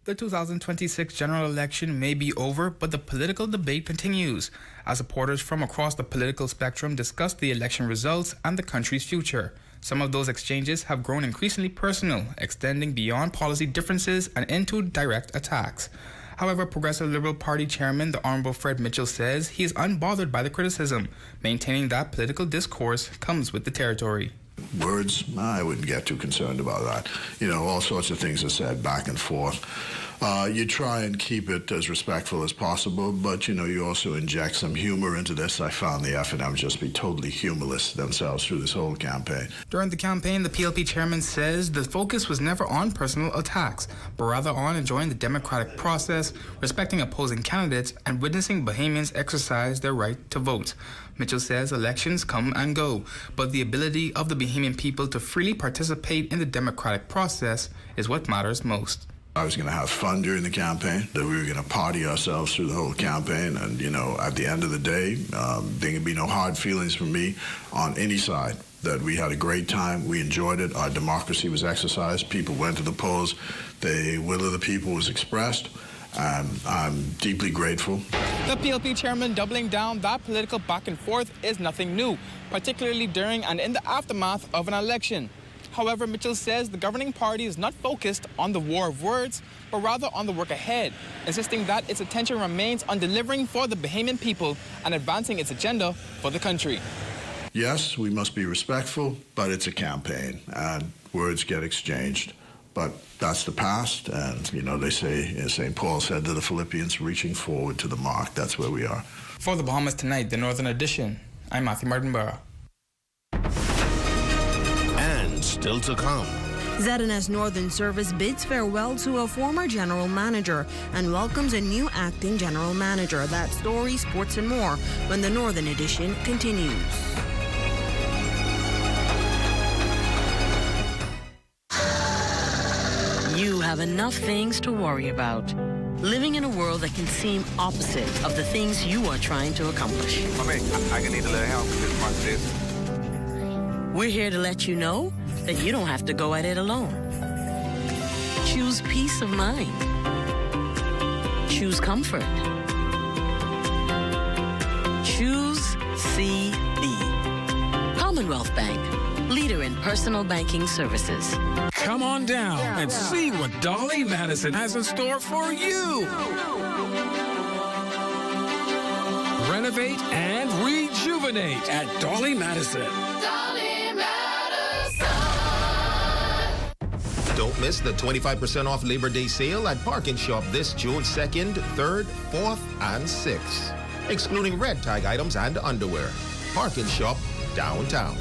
The 2026 general election may be over, but the political debate continues as supporters from across the political spectrum discuss the election results and the country's future. Some of those exchanges have grown increasingly personal, extending beyond policy differences and into direct attacks. However, Progressive Liberal Party Chairman, the Honorable Fred Mitchell, says he is unbothered by the criticism, maintaining that political discourse comes with the territory. Words, I wouldn't get too concerned about that. You know, all sorts of things are said back and forth. You try and keep it as respectful as possible, but, you also inject some humor into this. I found the FNM just be totally humorless themselves through this whole campaign. During the campaign, the PLP chairman says the focus was never on personal attacks, but rather on enjoying the democratic process, respecting opposing candidates, and witnessing Bahamians exercise their right to vote. Mitchell says elections come and go, but the ability of the Bahamian people to freely participate in the democratic process is what matters most. I was going to have fun during the campaign, that we were going to party ourselves through the whole campaign, and, at the end of the day, there can be no hard feelings from me on any side. That we had a great time, we enjoyed it, our democracy was exercised, people went to the polls, the will of the people was expressed, and I'm deeply grateful. The PLP chairman doubling down that political back and forth is nothing new, particularly during and in the aftermath of an election. However, Mitchell says the governing party is not focused on the war of words, but rather on the work ahead, insisting that its attention remains on delivering for the Bahamian people and advancing its agenda for the country. Yes, we must be respectful, but it's a campaign, and words get exchanged. But that's the past, and, they say, St. Paul said to the Philippians, reaching forward to the mark. That's where we are. For the Bahamas Tonight, the Northern Edition, I'm Matthew Martinborough. And still to come. ZNS Northern Service bids farewell to a former general manager and welcomes a new acting general manager. That story, sports, and more when the Northern Edition continues. You have enough things to worry about. Living in a world that can seem opposite of the things you are trying to accomplish. I can need a little help with this. We're here to let you know that you don't have to go at it alone. Choose peace of mind. Choose comfort. Choose CB. Commonwealth Bank, leader in personal banking services. Come on down and see what Dolly Madison has in store for you. Renovate and rejuvenate at Dolly Madison. Don't miss the 25% off Labor Day sale at Park & Shop this June 2nd, 3rd, 4th, and 6th, excluding red tag items and underwear. Park & Shop, downtown.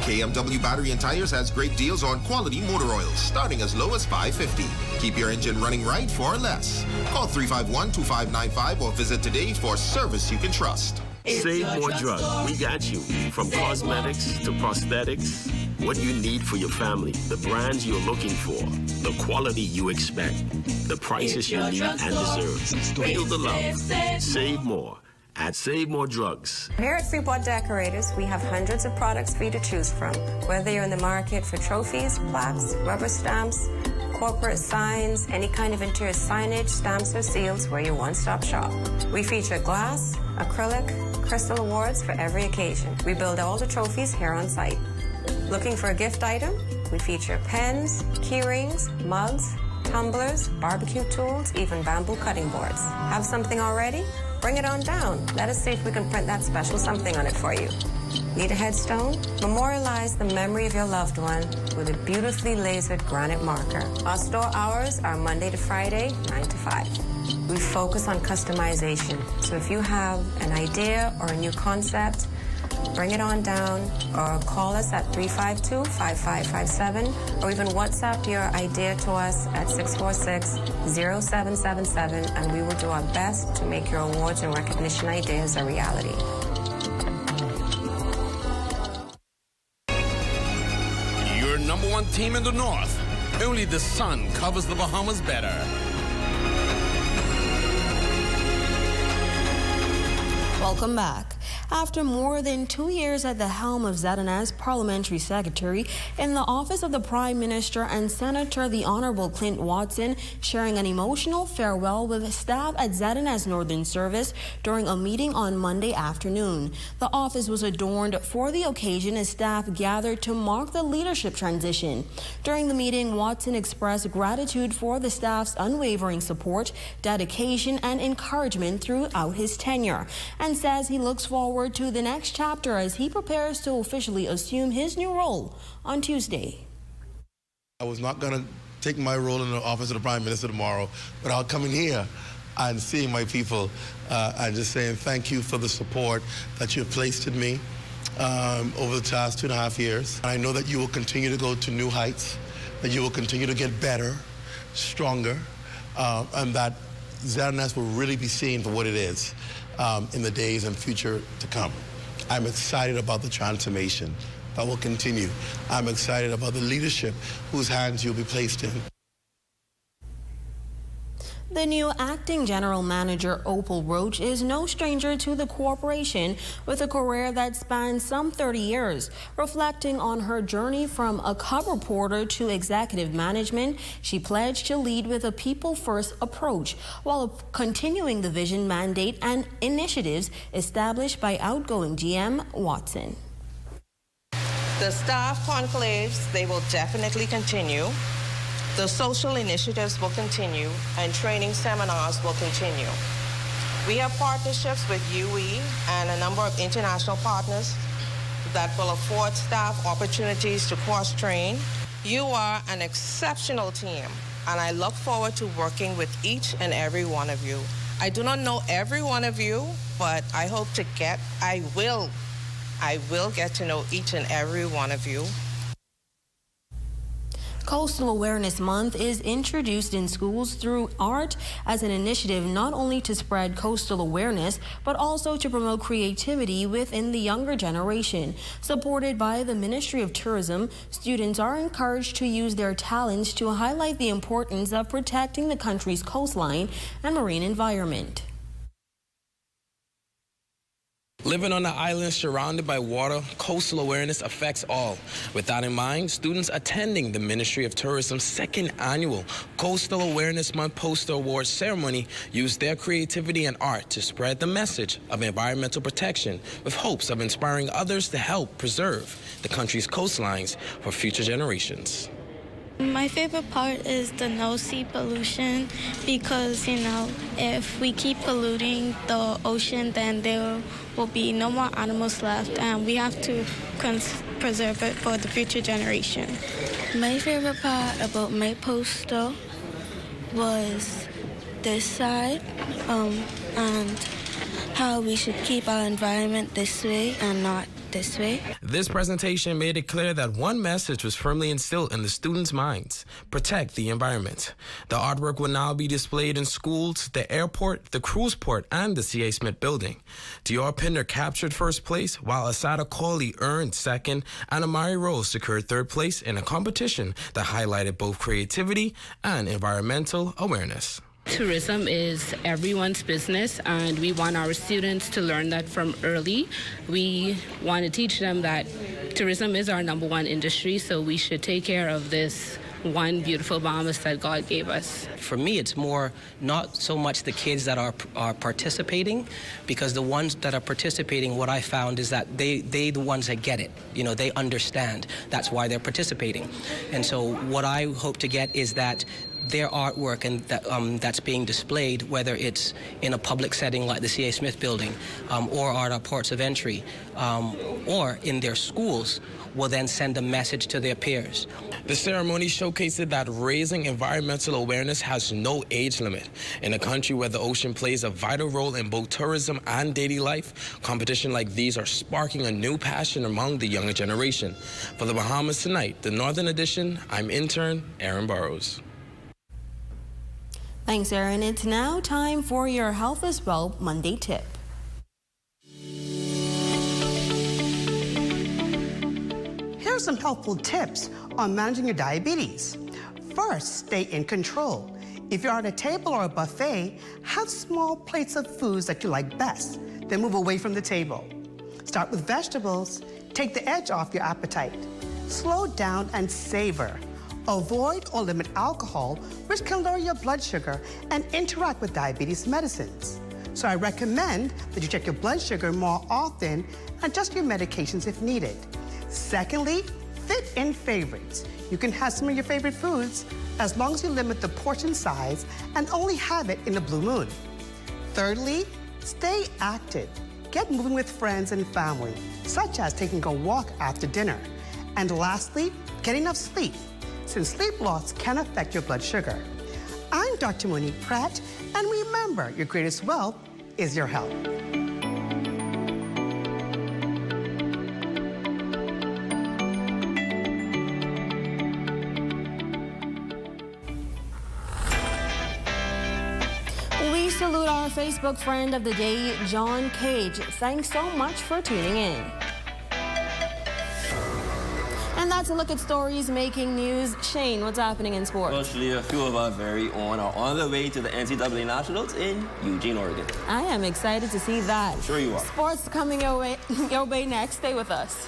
KMW Battery and Tires has great deals on quality motor oils, starting as low as $5.50. Keep your engine running right for less. Call 351-2595 or visit today for service you can trust. Save more drugs. We got you. From cosmetics to prosthetics, what you need for your family, the brands you're looking for, the quality you expect, the prices you need and deserve. Feel the love. Save more at Save More Drugs. Here at Freeport Decorators, we have hundreds of products for you to choose from. Whether you're in the market for trophies, plaques, rubber stamps, corporate signs, any kind of interior signage, stamps, or seals, we're your one-stop shop. We feature glass, acrylic, crystal awards for every occasion. We build all the trophies here on site. Looking for a gift item? We feature pens, key rings, mugs, tumblers, barbecue tools, even bamboo cutting boards. Have something already? Bring it on down. Let us see if we can print that special something on it for you. Need a headstone? Memorialize the memory of your loved one with a beautifully lasered granite marker. Our store hours are Monday to Friday, 9 to 5. We focus on customization. So if you have an idea or a new concept, bring it on down or call us at 352-5557 or even WhatsApp your idea to us at 646-0777 and we will do our best to make your awards and recognition ideas a reality. Your number one team in the North. Only the sun covers the Bahamas better. Welcome back. After more than 2 years at the helm of ZNS Parliamentary Secretary in the office of the Prime Minister and Senator the Honorable Clint Watson sharing an emotional farewell with staff at ZNS Northern Service during a meeting on Monday afternoon. The office was adorned for the occasion as staff gathered to mark the leadership transition. During the meeting, Watson expressed gratitude for the staff's unwavering support, dedication, and encouragement throughout his tenure, and says he looks forward to the next chapter as he prepares to officially assume his new role on Tuesday. I was not going to take my role in the office of the Prime Minister tomorrow without coming here and seeing my people and just saying thank you for the support that you've placed in me over the past 2.5 years. And I know that you will continue to go to new heights, that you will continue to get better, stronger, and that ZNS will really be seen for what it is in the days and future to come. I'm excited about the transformation that will continue. I'm excited about the leadership whose hands you'll be placed in. The new acting general manager, Opal Roach, is no stranger to the corporation with a career that spans some 30 years. Reflecting on her journey from a cub reporter to executive management, she pledged to lead with a people-first approach while continuing the vision, mandate, and initiatives established by outgoing GM Watson. The staff conclaves, they will definitely continue. The social initiatives will continue, and training seminars will continue. We have partnerships with UE and a number of international partners that will afford staff opportunities to cross-train. You are an exceptional team, and I look forward to working with each and every one of you. I do not know every one of you, but I will get to know each and every one of you. Coastal Awareness Month is introduced in schools through art as an initiative not only to spread coastal awareness, but also to promote creativity within the younger generation. Supported by the Ministry of Tourism, students are encouraged to use their talents to highlight the importance of protecting the country's coastline and marine environment. Living on an island surrounded by water, coastal awareness affects all. With that in mind, students attending the Ministry of Tourism's second annual Coastal Awareness Month Poster Awards ceremony used their creativity and art to spread the message of environmental protection with hopes of inspiring others to help preserve the country's coastlines for future generations. My favorite part is the no-sea pollution because, if we keep polluting the ocean, then there will be no more animals left, and we have to preserve it for the future generation. My favorite part about my poster was this side and how we should keep our environment this way and not this way. This presentation made it clear that one message was firmly instilled in the students' minds: protect the environment. The artwork will now be displayed in schools, the airport, the cruise port, and the C.A. Smith building. Dior Pinder captured first place, while Asada Kohli earned second, and Amari Rose secured third place in a competition that highlighted both creativity and environmental awareness. Tourism is everyone's business, and we want our students to learn that from early. We want to teach them that tourism is our #1 industry, so we should take care of this one beautiful Bahamas that God gave us. For me, it's more not so much the kids that are participating, because the ones that are participating, what I found is that they the ones that get it. They understand. That's why they're participating. And so what I hope to get is that their artwork and that's being displayed, whether it's in a public setting like the C.A. Smith building or at our ports of entry or in their schools, will then send a message to their peers. The ceremony showcased that raising environmental awareness has no age limit. In a country where the ocean plays a vital role in both tourism and daily life, competition like these are sparking a new passion among the younger generation. For the Bahamas Tonight, the Northern Edition, I'm intern Aaron Burrows. Thanks, Aaron. It's now time for your Health is Well Monday tip. Here are some helpful tips on managing your diabetes. First, stay in control. If you're at a table or a buffet, have small plates of foods that you like best, then move away from the table. Start with vegetables. Take the edge off your appetite. Slow down and savor. Avoid or limit alcohol, which can lower your blood sugar and interact with diabetes medicines. So I recommend that you check your blood sugar more often and adjust your medications if needed. Secondly, fit in favorites. You can have some of your favorite foods as long as you limit the portion size and only have it in a blue moon. Thirdly, stay active. Get moving with friends and family, such as taking a walk after dinner. And lastly, get enough sleep. since sleep loss can affect your blood sugar. I'm Dr. Monique Pratt, and remember, your greatest wealth is your health. We salute our Facebook friend of the day, John Cage. Thanks so much for tuning in. And that's a look at stories making news. Shane, what's happening in sports? Well, actually, a few of our very own are on their way to the NCAA Nationals in Eugene, Oregon. I am excited to see that. I'm sure you are. Sports coming your way next. Stay with us.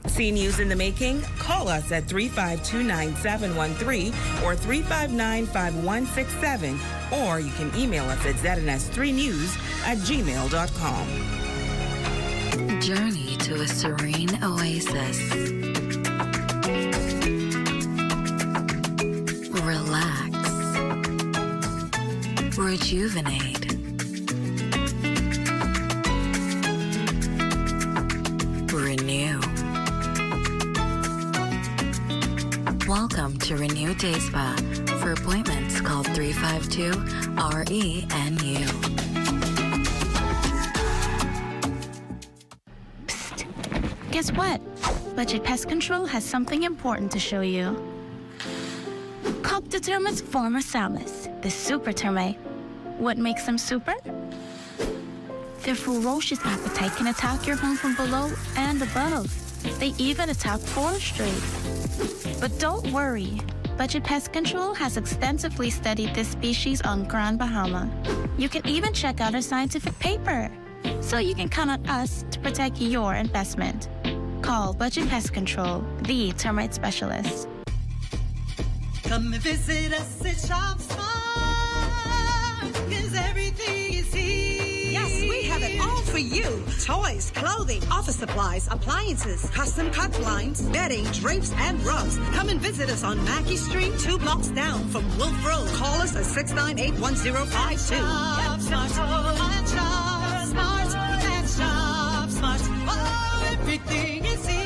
See news in the making? Call us at 352-9713 or 359-5167, or you can email us at ZNS3news@gmail.com. Journey to a serene oasis. Relax. Rejuvenate. Renew. Welcome to Renew Day Spa. For appointments, call 352-RENU. Psst. Guess what? Budget Pest Control has something important to show you. Cocta termites forma salis, the super termite. What makes them super? Their ferocious appetite can attack your home from below and above. They even attack forestry. But don't worry. Budget Pest Control has extensively studied this species on Grand Bahama. You can even check out our scientific paper. So you can count on us to protect your investment. Call Budget Pest Control, the termite specialist. Come and visit us at Shop Smart, 'cause everything is here. Yes, we have it all for you. Toys, clothing, office supplies, appliances, custom cut blinds, bedding, drapes, and rugs. Come and visit us on Mackey Street, 2 blocks down from Wolf Road. Call us at 698-1052. Shop Smart, and Shop Smart, and Shop Smart. Oh, everything is here.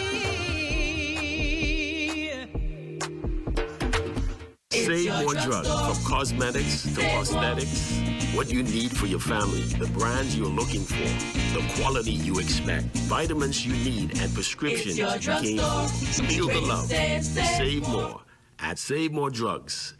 Save more drugs, from cosmetics to prosthetics. What you need for your family, the brands you're looking for, the quality you expect, vitamins you need, and prescriptions you came for. Feel the love. Save more at Save More Drugs.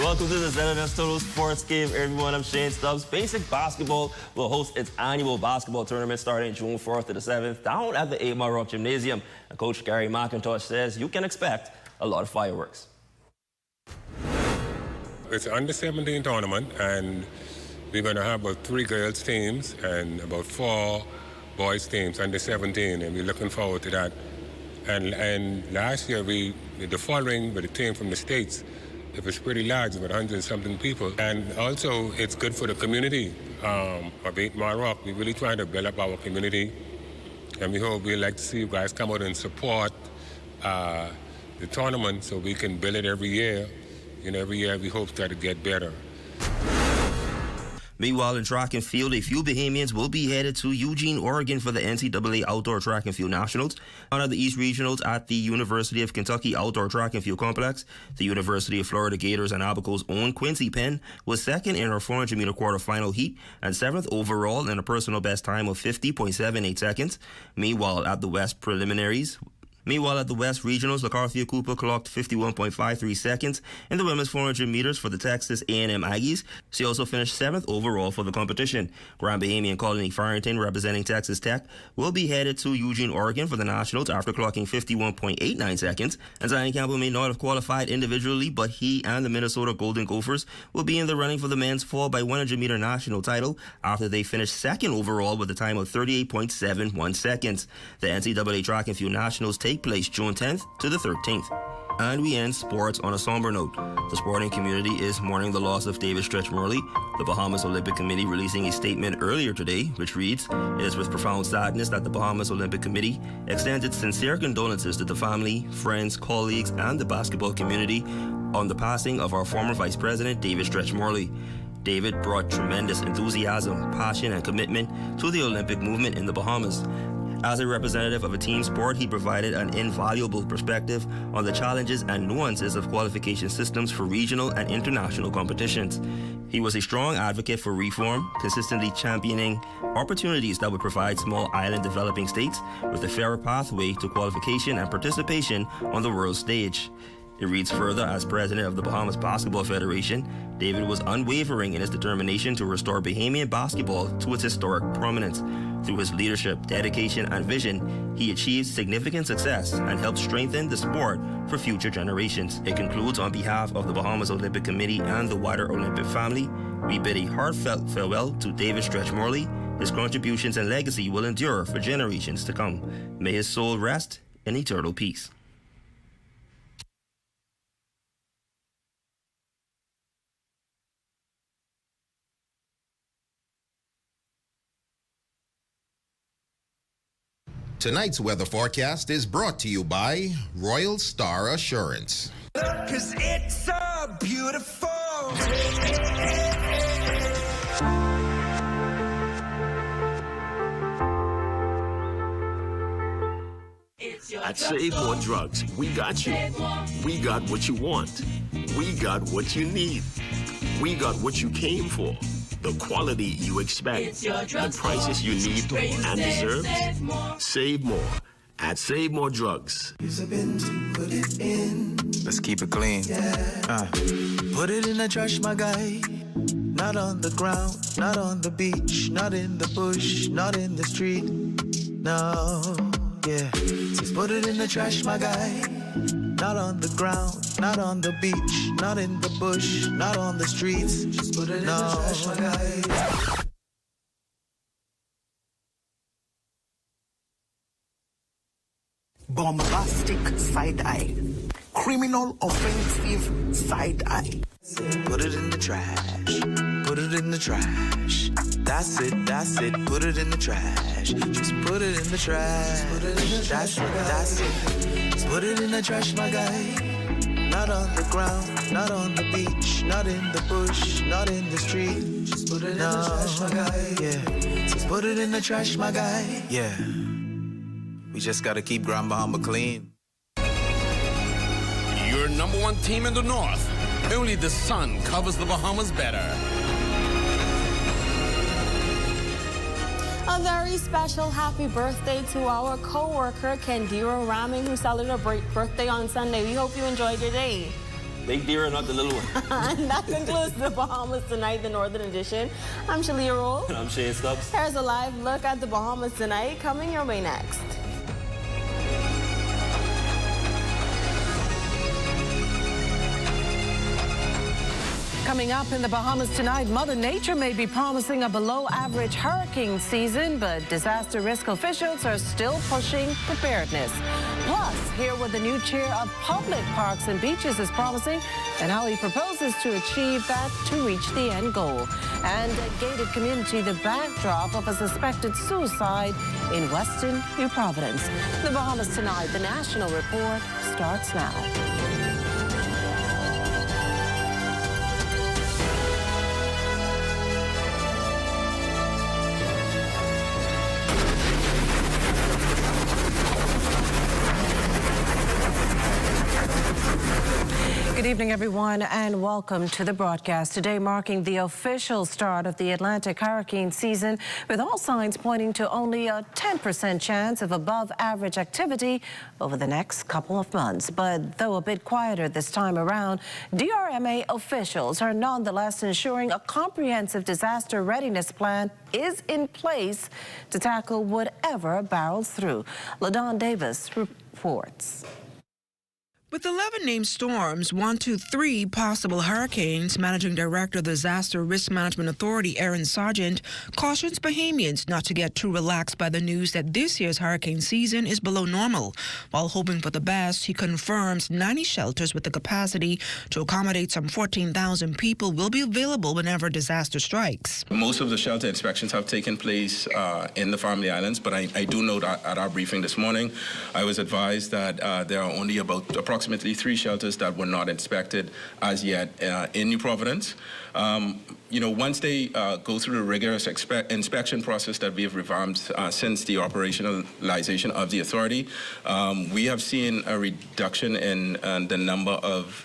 Welcome to the ZNS Total Sports Game, everyone. I'm Shane Stubbs. Basic Basketball will host its annual basketball tournament starting June 4th to the 7th down at the 8 Mile Rock Gymnasium. And Coach Gary McIntosh says you can expect a lot of fireworks. It's an under-17 tournament, and we're going to have about 3 girls teams and about 4 boys teams under 17, and we're looking forward to that. And last year, the following with a team from the States, it was pretty large, about 100-something people. And also, it's good for the community of 8 Mile Rock. We're really trying to build up our community. And we'd like to see you guys come out and support the tournament so we can build it every year. You know, every year we hope that it get better. Meanwhile, in track and field, a few Bahamians will be headed to Eugene, Oregon for the NCAA Outdoor Track and Field Nationals. One of the East Regionals at the University of Kentucky Outdoor Track and Field Complex. The University of Florida Gators and Abaco's own Quincy Penn was second in her 400-meter quarterfinal heat and 7th overall in a personal best time of 50.78 seconds. Meanwhile, at the West preliminaries, Meanwhile, at the West Regionals, LaCarthia Cooper clocked 51.53 seconds in the women's 400 meters for the Texas A&M Aggies. She also finished 7th overall for the competition. Grand Bahamian Colony Farrington, representing Texas Tech, will be headed to Eugene, Oregon for the Nationals after clocking 51.89 seconds. And Zion Campbell may not have qualified individually, but he and the Minnesota Golden Gophers will be in the running for the men's 4x100-meter national title after they finished 2nd overall with a time of 38.71 seconds. The NCAA Track and Field Nationals take place June 10th to the 13th. And we end sports on a somber note. The sporting community is mourning the loss of David Stretch Morley. The Bahamas Olympic Committee releasing a statement earlier today, which reads, "It is with profound sadness that the Bahamas Olympic Committee extends its sincere condolences to the family, friends, colleagues, and the basketball community on the passing of our former Vice President, David Stretch Morley. David brought tremendous enthusiasm, passion, and commitment to the Olympic movement in the Bahamas. As a representative of a team sport, he provided an invaluable perspective on the challenges and nuances of qualification systems for regional and international competitions. He was a strong advocate for reform, consistently championing opportunities that would provide small island developing states with a fairer pathway to qualification and participation on the world stage." It reads further, as president of the Bahamas Basketball Federation, David was unwavering in his determination to restore Bahamian basketball to its historic prominence. Through his leadership, dedication, and vision, he achieved significant success and helped strengthen the sport for future generations. It concludes, on behalf of the Bahamas Olympic Committee and the wider Olympic family, we bid a heartfelt farewell to David Stretch Morley. His contributions and legacy will endure for generations to come. May his soul rest in eternal peace. Tonight's weather forecast is brought to you by Royal Star Assurance. 'Cause it's so beautiful. At Save More Drugs, we got you. We got what you want. We got what you need. We got what you came for. The quality you expect. The prices you need and deserve. Save more at Save More Drugs. Let's keep it clean. Put it in the trash, my guy. Not on the ground, not on the beach, not in the bush, not in the street. No, yeah. Just put it in the trash, my guy. Not on the ground, not on the beach, not in the bush, not on the streets. Just put it in the trash, my guy. Bombastic side eye. Criminal offensive side eye. Put it in the trash. Put it in the trash. That's it, that's it. Put it in the trash. Just put it in the trash. Put it in the trash. That's it. Just put it in the trash, my guy. Not on the ground, not on the beach, not in the bush, not in the street. Just put it in the trash, my guy. Yeah. Just put it in the trash, my guy. Yeah. We just gotta keep Grand Bahama clean. Your number one team in the North. Only the sun covers the Bahamas better. A very special happy birthday to our co-worker, Kendira Raming, who celebrated her birthday on Sunday. We hope you enjoyed your day. Big deer, not the little one. And that concludes the Bahamas Tonight, the Northern Edition. I'm Shalia Roll. And I'm Shane Stubbs. Here's a live look at the Bahamas Tonight, coming your way next. Coming up in the Bahamas tonight, Mother Nature may be promising a below-average hurricane season, but disaster risk officials are still pushing preparedness. Plus, hear what the new chair of public parks and beaches is promising and how he proposes to achieve that to reach the end goal. And a gated community, the backdrop of a suspected suicide in Western New Providence. The Bahamas Tonight, the National Report, starts now. Good evening, everyone, and welcome to the broadcast. Today marking the official start of the Atlantic hurricane season, with all signs pointing to only a 10% chance of above-average activity over the next couple of months. But though a bit quieter this time around, DRMA officials are nonetheless ensuring a comprehensive disaster readiness plan is in place to tackle whatever barrels through. LaDon Davis reports. With 11 named storms, 1 to 3 possible hurricanes, Managing Director of the Disaster Risk Management Authority, Aaron Sargent, cautions Bahamians not to get too relaxed by the news that this year's hurricane season is below normal. While hoping for the best, he confirms 90 shelters with the capacity to accommodate some 14,000 people will be available whenever disaster strikes. Most of the shelter inspections have taken place in the Family Islands, but I do note at our briefing this morning, I was advised that there are only about approximately 3 shelters that were not inspected as yet in New Providence. Once they go through the rigorous inspection process that we have revamped since the operationalization of the authority, we have seen a reduction in the number of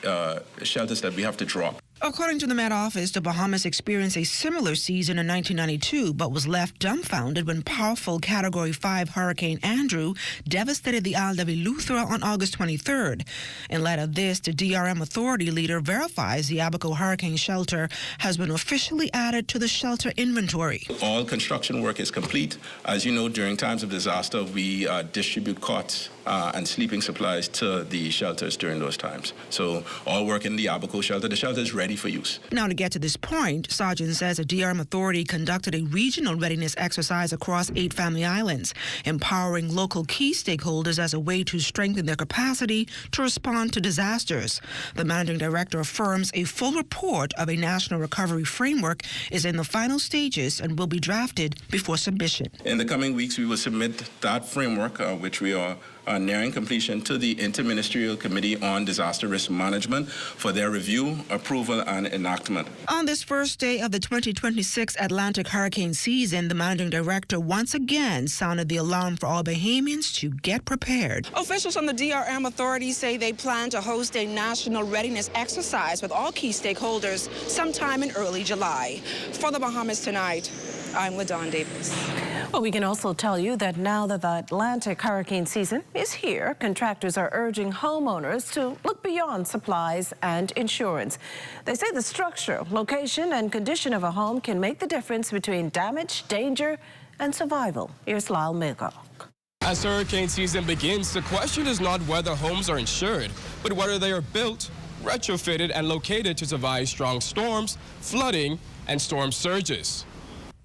shelters that we have to drop. According to the Met Office, the Bahamas experienced a similar season in 1992, but was left dumbfounded when powerful Category 5 Hurricane Andrew devastated the Isle of Eleuthera on August 23rd. In light of this, the DRM authority leader verifies the Abaco Hurricane Shelter has been officially added to the shelter inventory. All construction work is complete. As you know, during times of disaster, we distribute cots and sleeping supplies to the shelters during those times. So all work in the Abaco shelter. The shelter is ready for use. Now, to get to this point, Sargent says the DRM authority conducted a regional readiness exercise across 8 Family Islands, empowering local key stakeholders as a way to strengthen their capacity to respond to disasters. The managing director affirms a full report of a national recovery framework is in the final stages and will be drafted before submission. In the coming weeks, we will submit that framework, which we are nearing completion, to the Interministerial Committee on Disaster Risk Management for their review, approval, and enactment. On this first day of the 2026 Atlantic hurricane season, the managing director once again sounded the alarm for all Bahamians to get prepared. Officials from the DRM authority say they plan to host a national readiness exercise with all key stakeholders sometime in early July. For the Bahamas Tonight, I'm LaDawn Davis. Well, we can also tell you that now that the Atlantic hurricane season is here, contractors are urging homeowners to look beyond supplies and insurance. They say the structure, location, and condition of a home can make the difference between damage, danger, and survival. Here's Lyle Maycock. As hurricane season begins, the question is not whether homes are insured, but whether they are built, retrofitted, and located to survive strong storms, flooding, and storm surges.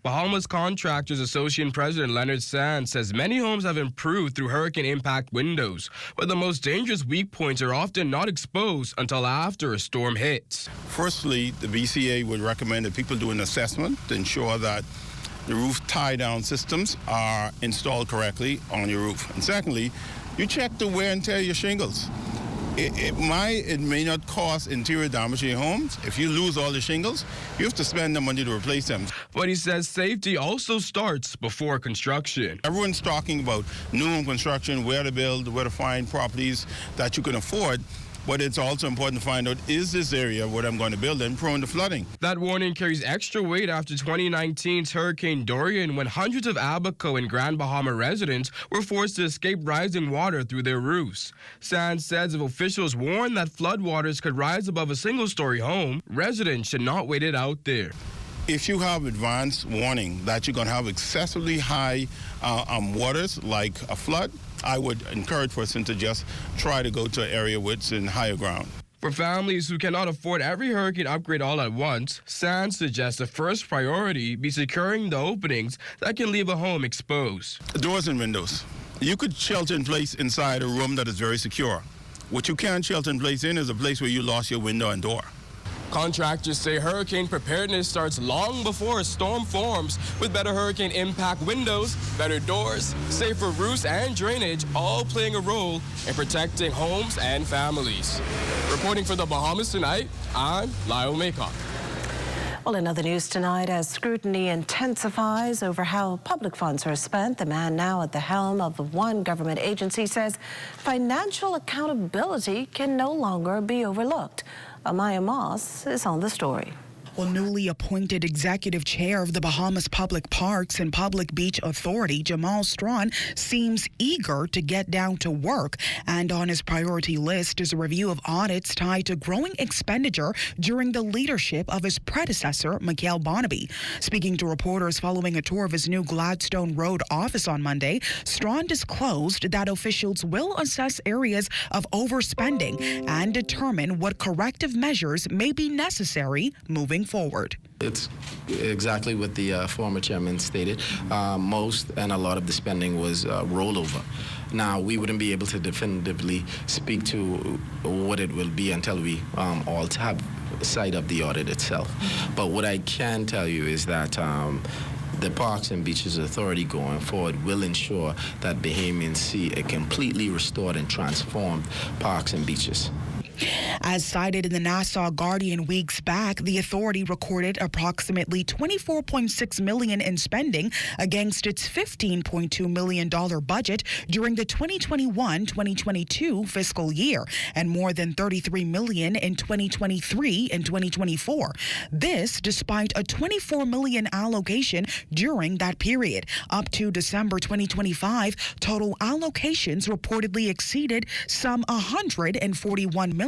Bahamas Contractors Association President Leonard Sands says many homes have improved through hurricane impact windows, but the most dangerous weak points are often not exposed until after a storm hits. Firstly, the BCA would recommend that people do an assessment to ensure that the roof tie-down systems are installed correctly on your roof. And secondly, you check the wear and tear of your shingles. It may not cause interior damage to your homes. If you lose all the shingles, you have to spend the money to replace them. But he says safety also starts before construction. Everyone's talking about new home construction, where to build, where to find properties that you can afford. But it's also important to find out, is this area where I'm going to build in prone to flooding? That warning carries extra weight after 2019's Hurricane Dorian, when hundreds of Abaco and Grand Bahama residents were forced to escape rising water through their roofs. Sands says if officials warn that floodwaters could rise above a single-story home, residents should not wait it out there. If you have advance warning that you're going to have excessively high waters, like a flood, I would encourage person to just try to go to an area where it's in higher ground. For families who cannot afford every hurricane upgrade all at once, Sands suggests the first priority be securing the openings that can leave a home exposed. Doors and windows. You could shelter in place inside a room that is very secure. What you can't shelter in place in is a place where you lost your window and door. Contractors say hurricane preparedness starts long before a storm forms, with better hurricane impact windows, better doors, safer roofs, and drainage all playing a role in protecting homes and families. Reporting for the Bahamas Tonight, I'm Lyle Maycock. Well, in other news tonight, as scrutiny intensifies over how public funds are spent, the man now at the helm of the one government agency says financial accountability can no longer be overlooked. Amaya Moss is on the story. Well, newly appointed executive chair of the Bahamas Public Parks and Public Beach Authority, Jamal Strawn, seems eager to get down to work. And on his priority list is a review of audits tied to growing expenditure during the leadership of his predecessor, Mikhail Barnaby. Speaking to reporters following a tour of his new Gladstone Road office on Monday, Strawn disclosed that officials will assess areas of overspending and determine what corrective measures may be necessary moving forward. It's exactly what the former chairman stated. Most and a lot of the spending was rollover. Now, we wouldn't be able to definitively speak to what it will be until we all have sight of the audit itself. But what I can tell you is that the Parks and Beaches Authority going forward will ensure that Bahamians see a completely restored and transformed parks and beaches. As cited in the Nassau Guardian weeks back, the authority recorded approximately $24.6 million in spending against its $15.2 million budget during the 2021-2022 fiscal year, and more than $33 million in 2023 and 2024. This despite a $24 million allocation during that period. Up to December 2025, total allocations reportedly exceeded some $141 million.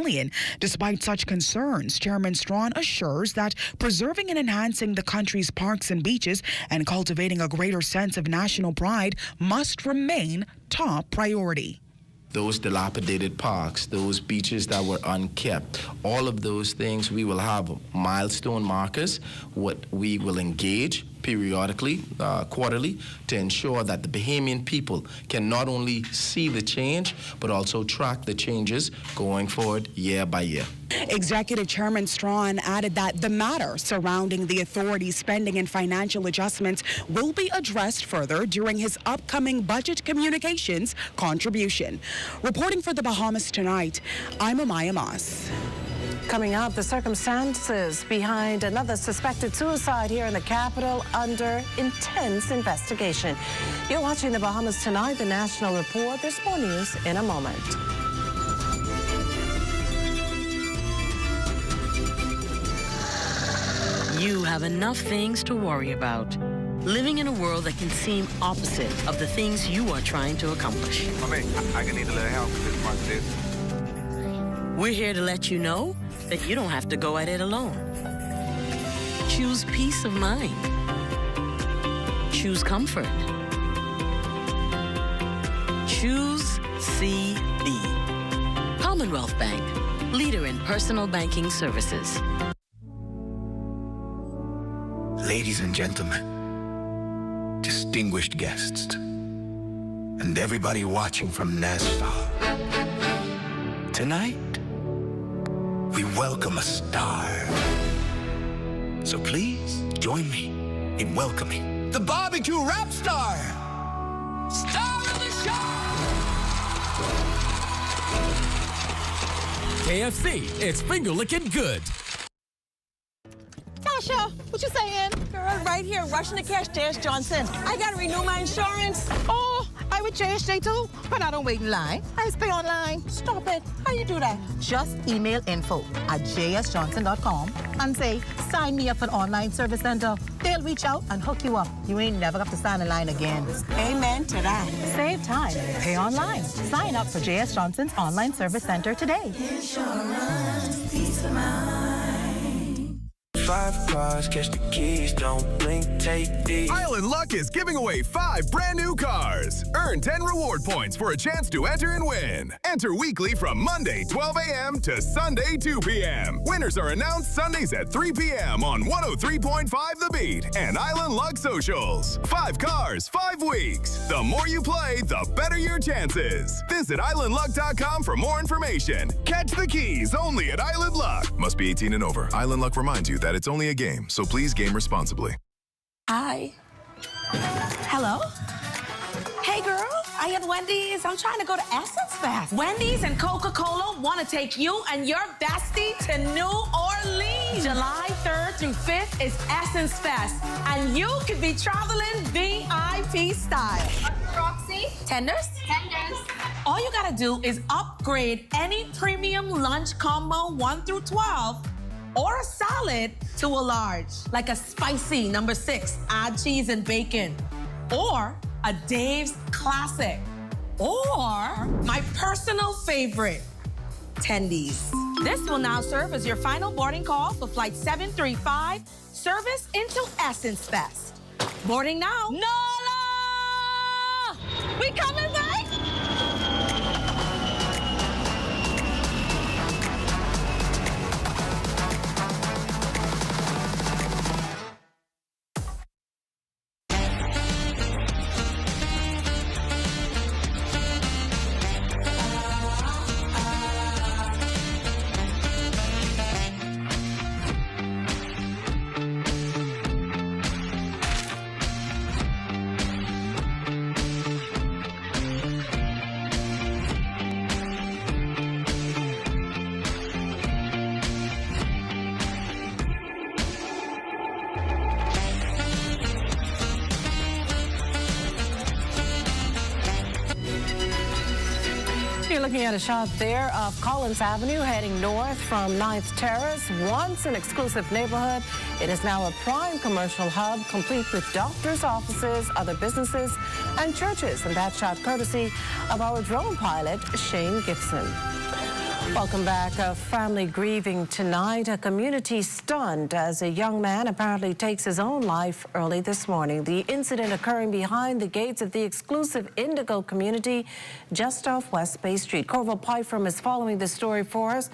Despite such concerns, Chairman Strawn assures that preserving and enhancing the country's parks and beaches and cultivating a greater sense of national pride must remain top priority. Those dilapidated parks, those beaches that were unkept, all of those things, we will have milestone markers, what we will engage periodically, quarterly, to ensure that the Bahamian people can not only see the change, but also track the changes going forward year by year. Executive Chairman Strawn added that the matter surrounding the authority's spending and financial adjustments will be addressed further during his upcoming budget communications contribution. Reporting for the Bahamas Tonight, I'm Amaya Moss. Coming up, the circumstances behind another suspected suicide here in the capital under intense investigation. You're watching the Bahamas Tonight, the National Report. There's more news in a moment. You have enough things to worry about. Living in a world that can seem opposite of the things you are trying to accomplish. I can need a little help with this month, sis. We're here to let you know that you don't have to go at it alone. Choose peace of mind. Choose comfort. Choose CB. Commonwealth Bank, leader in personal banking services. Ladies and gentlemen, distinguished guests, and everybody watching from Nassau. Tonight, we welcome a star. So please join me in welcoming the barbecue rap star, star of the show! KFC, it's finger licking good. Tasha, what you saying? Girl, right here, rushing to catch J.S. Johnson. I gotta renew my insurance. Oh, I with JSJ too, but I don't wait in line. I just pay online. Stop it. How you do that? Just email info@jsjohnson.com and say, sign me up for an online service center. They'll reach out and hook you up. You ain't never have to stand in line again. Amen to that. Save time. Pay online. Sign up for J.S. Johnson's online service center today. Insurance, peace of mind. 5 cars, catch the keys, don't blink, take these. Island Luck is giving away 5 brand new cars. Earn 10 reward points for a chance to enter and win. Enter weekly from Monday 12 a.m. to Sunday 2 p.m. Winners are announced Sundays at 3 p.m. on 103.5 The Beat and Island Luck Socials. 5 cars, 5 weeks. The more you play, the better your chances. Visit islandluck.com for more information. Catch the keys only at Island Luck. Must be 18 and over. Island Luck reminds you that it's only a game, so please game responsibly. Hi. Hello? Hey, girl. I am Wendy's. I'm trying to go to Essence Fest. Wendy's and Coca-Cola want to take you and your bestie to New Orleans. July 3rd through 5th is Essence Fest, and you could be traveling VIP style. Roxy? Tenders? Tenders. All you gotta do is upgrade any premium lunch combo 1 through 12 or a salad to a large, like a spicy number 6, add cheese and bacon, or a Dave's classic, or my personal favorite, tendies. This will now serve as your final boarding call for Flight 735, service into Essence Fest. Boarding now. Nola! We coming back? You're looking at a shot there of Collins Avenue heading north from 9th Terrace. Once an exclusive neighborhood, it is now a prime commercial hub, complete with doctors' offices, other businesses, and churches. And that shot courtesy of our drone pilot, Shane Gibson. Welcome back. A family grieving tonight. A community stunned as a young man apparently takes his own life early this morning. The incident occurring behind the gates of the exclusive Indigo community just off West Bay Street. Corval Pyfrom is following this story for us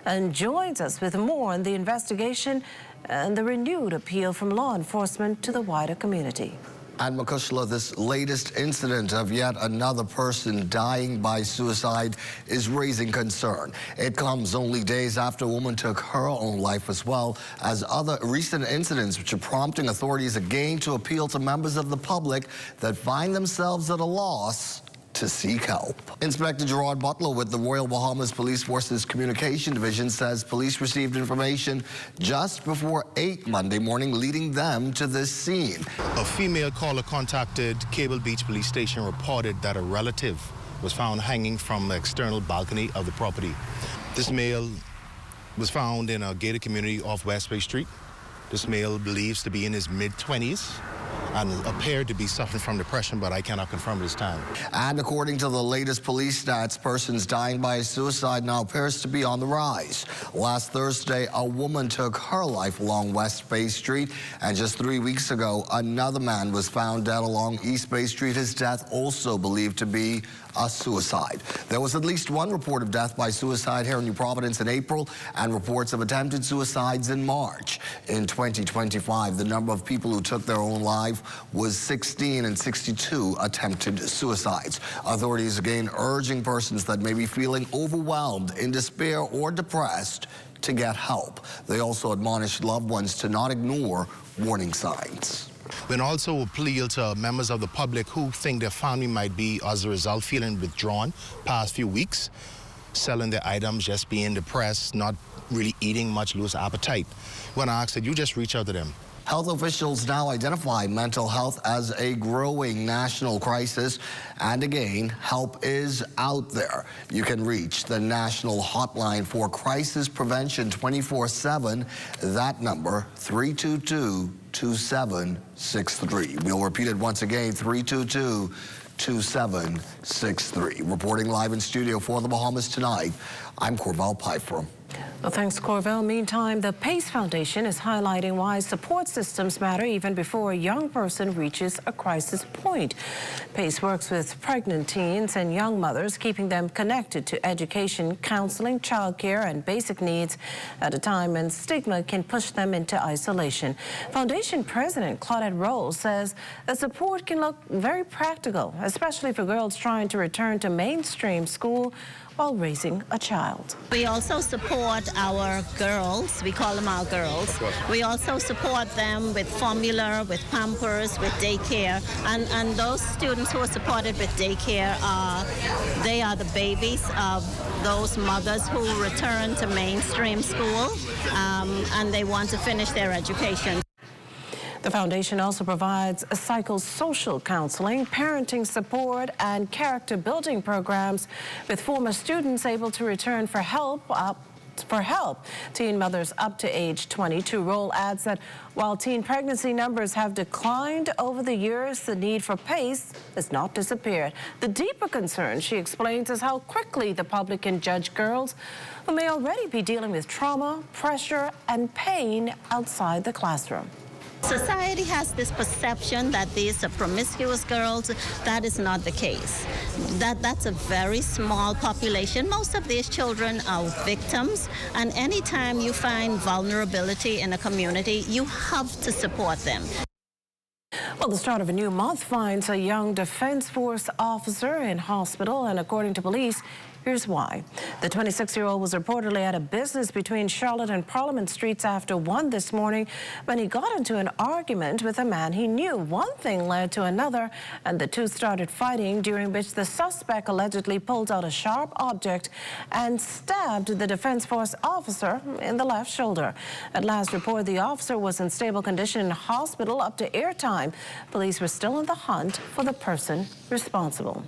and joins us with more on the investigation and the renewed appeal from law enforcement to the wider community. And Makushla, this latest incident of yet another person dying by suicide is raising concern. It comes only days after a woman took her own life, as well as other recent incidents, which are prompting authorities again to appeal to members of the public that find themselves at a loss to seek help. Inspector Gerard Butler with the Royal Bahamas Police Force's Communication Division says police received information just before 8 Monday morning, leading them to this scene. A female caller contacted Cable Beach Police Station, reported that a relative was found hanging from the external balcony of the property. This male was found in a gated community off West Bay Street. This male believes to be in his mid-20s and appeared to be suffering from depression, but I cannot confirm this time. And according to the latest police stats, persons dying by suicide now appears to be on the rise. Last Thursday, a woman took her life along West Bay Street, and just 3 weeks ago, another man was found dead along East Bay Street. His death also believed to be a suicide. There was at least one report of death by suicide here in New Providence in April, and reports of attempted suicides in March. In 2025, the number of people who took their own life was 16 and 62 attempted suicides. Authorities again urging persons that may be feeling overwhelmed, in despair, or depressed to get help. They also admonished loved ones to not ignore warning signs. We also appeal to members of the public who think their family might be, as a result, feeling withdrawn past few weeks, selling their items, just being depressed, not really eating much, lose appetite. We want to ask that you just reach out to them. Health officials now identify mental health as a growing national crisis. And again, help is out there. You can reach the national hotline for crisis prevention 24/7. That number, 322-2763. We'll repeat it once again, 322-2763. Reporting live in studio for the Bahamas Tonight, I'm Corval Pyfrom. Well, thanks, Corval. Meantime, the PACE Foundation is highlighting why support systems matter even before a young person reaches a crisis point. PACE works with pregnant teens and young mothers, keeping them connected to education, counseling, childcare, and basic needs at a time when stigma can push them into isolation. Foundation President Claudette Rolls says that support can look very practical, especially for girls trying to return to mainstream school while raising a child. We also support our girls, we call them our girls. We also support them with formula, with Pampers, with daycare. And those students who are supported with daycare, they are the babies of those mothers who return to mainstream school and they want to finish their education. The foundation also provides psychosocial counseling, parenting support, and character building programs, with former students able to return for help for help. Teen mothers up to age 22. Roll adds that while teen pregnancy numbers have declined over the years, the need for PACE has not disappeared. The deeper concern, she explains, is how quickly the public can judge girls who may already be dealing with trauma, pressure, and pain outside the classroom. Society has this perception that these are promiscuous girls. That is not the case. That's a very small population. Most of these children are victims, and anytime you find vulnerability in a community, you have to support them. Well, the start of a new month finds a young Defense Force officer in hospital, and according to police, here's why. The 26-year-old was reportedly at a business between Charlotte and Parliament Streets after 1 this morning when he got into an argument with a man he knew. One thing led to another, and the two started fighting, during which the suspect allegedly pulled out a sharp object and stabbed the Defense Force officer in the left shoulder. At last report, the officer was in stable condition in hospital up to airtime. Police were still on the hunt for the person responsible.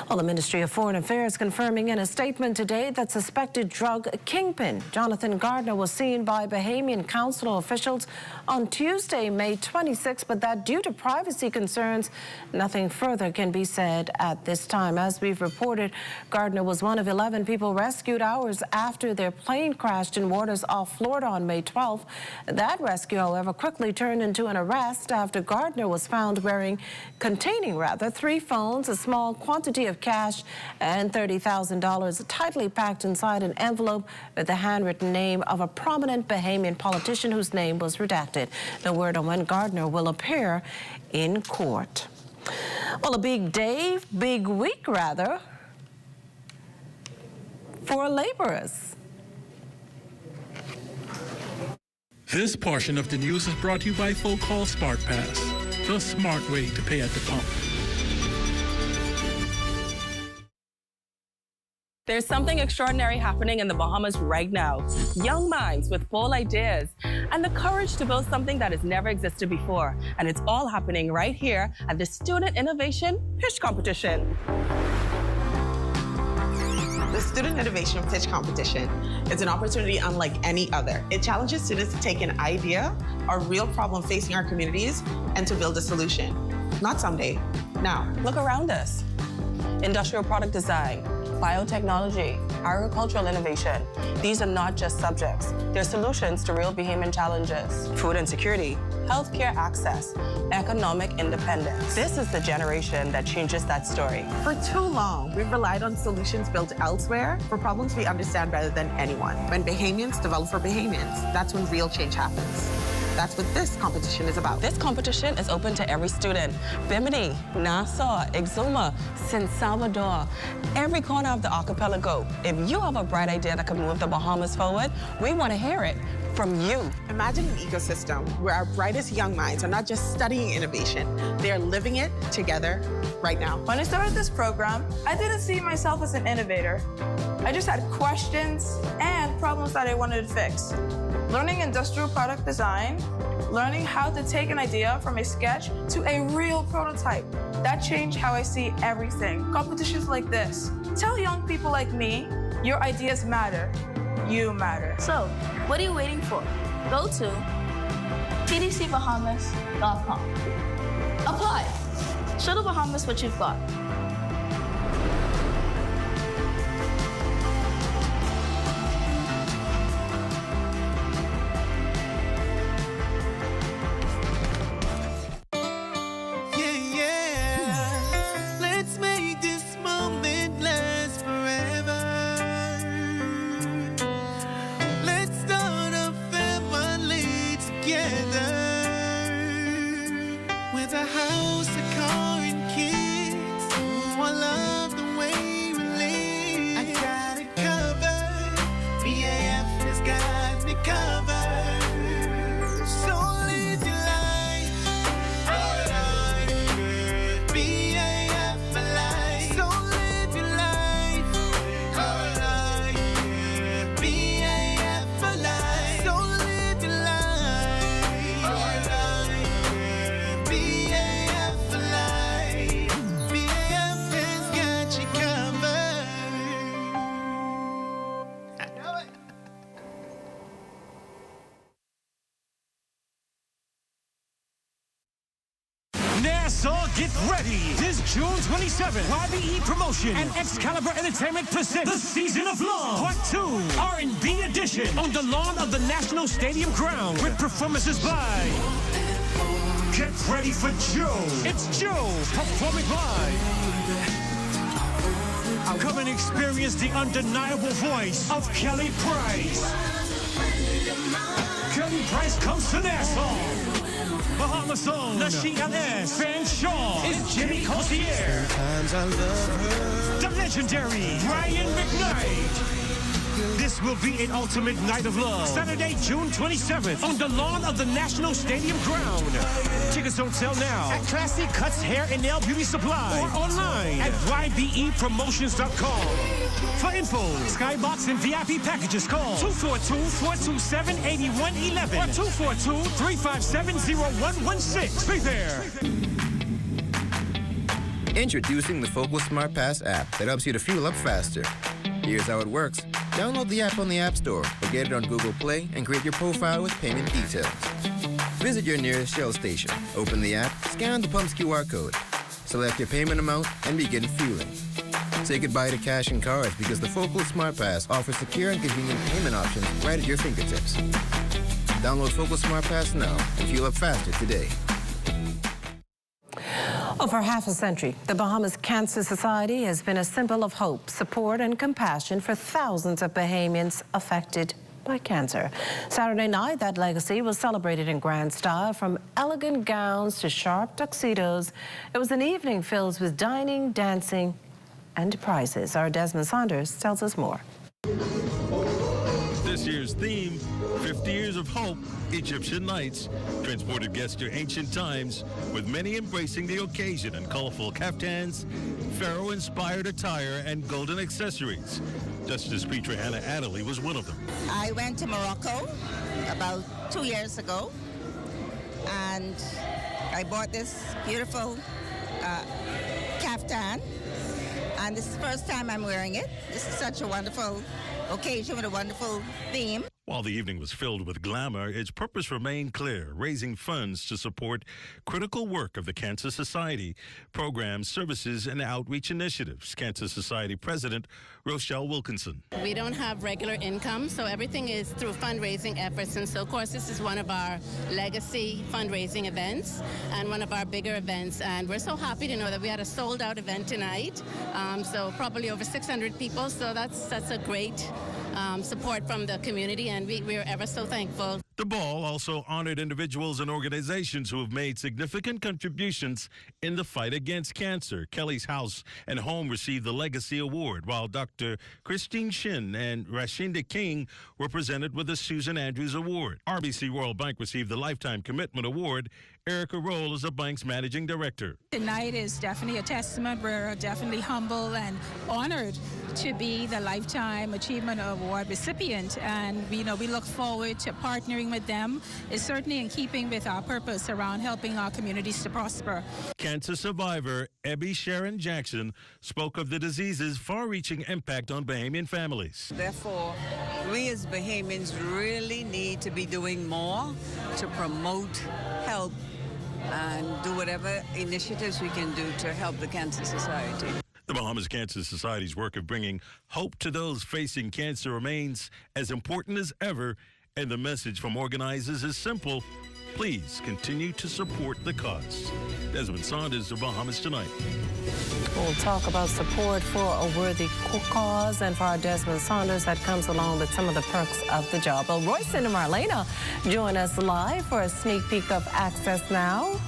Well, the Ministry of Foreign Affairs confirming in a statement today that suspected drug kingpin Jonathan Gardner was seen by Bahamian council officials on Tuesday, May 26, but that due to privacy concerns, nothing further can be said at this time. As we've reported, Gardner was one of 11 people rescued hours after their plane crashed in waters off Florida on May 12. That rescue, however, quickly turned into an arrest after Gardner was found containing 3 phones, a small quantity of cash, and $30,000 tightly packed inside an envelope with the handwritten name of a prominent Bahamian politician whose name was redacted. No word on when Gardner will appear in court. Well, a big day, big week rather, for laborers. This portion of the news is brought to you by Folk Call Smart Pass, the smart way to pay at the pump. There's something extraordinary happening in the Bahamas right now. Young minds with bold ideas and the courage to build something that has never existed before. And it's all happening right here at the Student Innovation Pitch Competition. The Student Innovation Pitch Competition is an opportunity unlike any other. It challenges students to take an idea or real problem facing our communities and to build a solution. Not someday, now. Look around us. Industrial product design, biotechnology, agricultural innovation. These are not just subjects. They're solutions to real Bahamian challenges. Food insecurity, healthcare access, economic independence. This is the generation that changes that story. For too long, we've relied on solutions built elsewhere for problems we understand better than anyone. When Bahamians develop for Bahamians, that's when real change happens. That's what this competition is about. This competition is open to every student. Bimini, Nassau, Exuma, San Salvador, every corner of the archipelago. If you have a bright idea that can move the Bahamas forward, we want to hear it from you. Imagine an ecosystem where our brightest young minds are not just studying innovation, they are living it together right now. When I started this program, I didn't see myself as an innovator. I just had questions and problems that I wanted to fix. Learning industrial product design, learning how to take an idea from a sketch to a real prototype. That changed how I see everything. Competitions like this tell young people like me, your ideas matter. You matter. So, what are you waiting for? Go to pdcbahamas.com. Apply. Show the Bahamas what you've got. Nassau, get ready. This June 27th, YBE Promotion and Excalibur Entertainment present The Season of Love, Part 2, R&B Edition, on the lawn of the National Stadium ground, with performances by... Get ready for Joe. It's Joe performing live. Come and experience the undeniable voice of Kelly Price. Kelly Price comes to Nassau. Bahamas own, the ZNS, Fan Shaw, is Jimmy Cossier. Sometimes I love her. The legendary Brian McKnight. This will be an ultimate night of love. Saturday, June 27th, on the lawn of the National Stadium ground. Tickets on sale now at Classy Cuts Hair and Nail Beauty Supply or online at ybepromotions.com. For info, Skybox and VIP packages, call 242-427-8111 or 242-357-0116. Be there. Introducing the Focal Smart Pass app that helps you to fuel up faster. Here's how it works. Download the app on the App Store or get it on Google Play and create your profile with payment details. Visit your nearest Shell station. Open the app, scan the pump's QR code, select your payment amount, and begin fueling. Say goodbye to cash and cards because the Focal Smart Pass offers secure and convenient payment options right at your fingertips. Download Focal Smart Pass now and fuel up faster today. For half a century, the Bahamas Cancer Society has been a symbol of hope, support, and compassion for thousands of Bahamians affected by cancer. Saturday night, that legacy was celebrated in grand style, from elegant gowns to sharp tuxedos. It was an evening filled with dining, dancing, and prizes. Our Desmond Saunders tells us more. This year's theme, 50 Years of Hope, Egyptian Nights, transported guests to ancient times, with many embracing the occasion in colorful kaftans, pharaoh-inspired attire, and golden accessories. Justice Petra Hannah Adderley was one of them. I went to Morocco about 2 years ago, and I bought this beautiful kaftan, and this is the first time I'm wearing it. This is such a wonderful occasion with a wonderful theme. While the evening was filled with glamour, its purpose remained clear: raising funds to support critical work of the Cancer Society, programs, services, and outreach initiatives. Cancer Society President Rochelle Wilkinson. We don't have regular income, so everything is through fundraising efforts. And so, of course, this is one of our legacy fundraising events and one of our bigger events. And we're so happy to know that we had a sold-out event tonight. So probably over 600 people. So that's a great support from the community, and we're ever so thankful. The ball also honored individuals and organizations who have made significant contributions in the fight against cancer. Kelly's House and Home received the Legacy Award, while Dr. Christine Shin and Rashinda King were presented with the Susan Andrews Award. RBC Royal Bank received the Lifetime Commitment Award. Erica Roll is the bank's managing director. Tonight is definitely a testament. We're definitely humble and honored to be the Lifetime Achievement Award recipient, and we look forward to partnering with them. It's certainly in keeping with our purpose around helping our communities to prosper. Cancer survivor Ebby Sharon Jackson spoke of the disease's far-reaching impact on Bahamian families. Therefore, we as Bahamians really need to be doing more to promote, help, and do whatever initiatives we can do to help the Cancer Society. The Bahamas Cancer Society's work of bringing hope to those facing cancer remains as important as ever, and the message from organizers is simple: please continue to support the cause. Desmond Saunders, The Bahamas Tonight. We'll talk about support for a worthy cause, and for our Desmond Saunders, that comes along with some of the perks of the job. Well, Royston and Marlena join us live for a sneak peek of Access Now.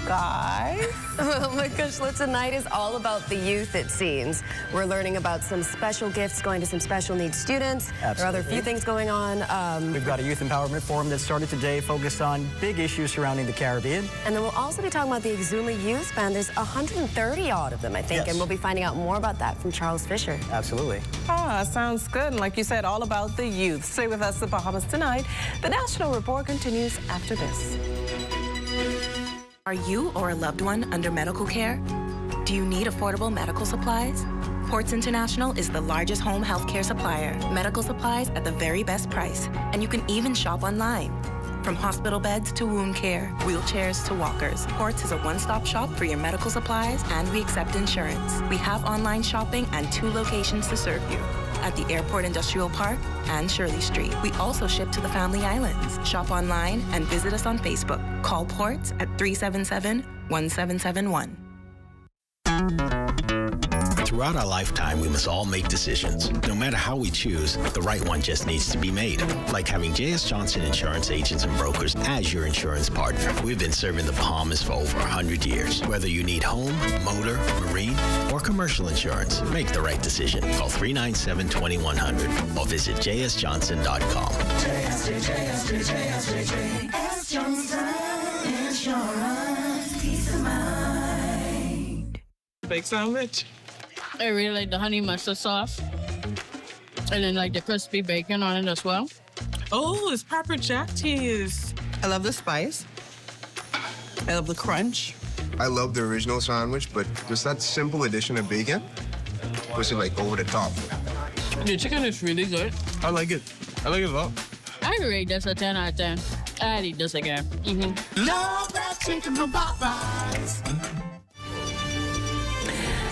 Guys. Well, Makushla, tonight is all about the youth, it seems. We're learning about some special gifts going to some special needs students. Absolutely. There are other few things going on. We've got a youth empowerment forum that started today, focused on big issues surrounding the Caribbean. And then we'll also be talking about the Exuma Youth Band. There's 130 odd of them, I think, yes. And we'll be finding out more about that from Charles Fisher. Absolutely. Sounds good. And like you said, all about the youth. Stay with us, The Bahamas Tonight. The National Report continues after this. Are you or a loved one under medical care? Do you need affordable medical supplies? Ports International is the largest home health care supplier. Medical supplies at the very best price. And you can even shop online. From hospital beds to wound care, wheelchairs to walkers, Ports is a one-stop shop for your medical supplies, and we accept insurance. We have online shopping and 2 locations to serve you, at the Airport Industrial Park and Shirley Street. We also ship to the Family Islands. Shop online and visit us on Facebook. Call Ports at 377-1771. Throughout our lifetime, we must all make decisions. No matter how we choose, the right one just needs to be made. Like having J.S. Johnson Insurance Agents and Brokers as your insurance partner. We've been serving the Bahamas for over 100 years. Whether you need home, motor, marine, or commercial insurance, make the right decision. Call 397-2100 or visit jsjohnson.com. JS Johnson Insurance. Peace of mind. Bake sandwich? I really like the honey mustard sauce. And then like the crispy bacon on it as well. Oh, it's pepper jack cheese. I love the spice. I love the crunch. I love the original sandwich, but just that simple addition of bacon was like over the top. The chicken is really good. I like it. I like it a lot. I rate this a 10 out of 10. I'd eat this again. Love that chicken from Popeyes.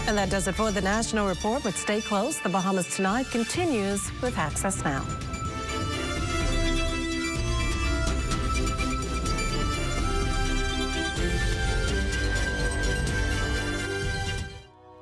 And that does it for the National Report. But stay close. The Bahamas Tonight continues with Access Now.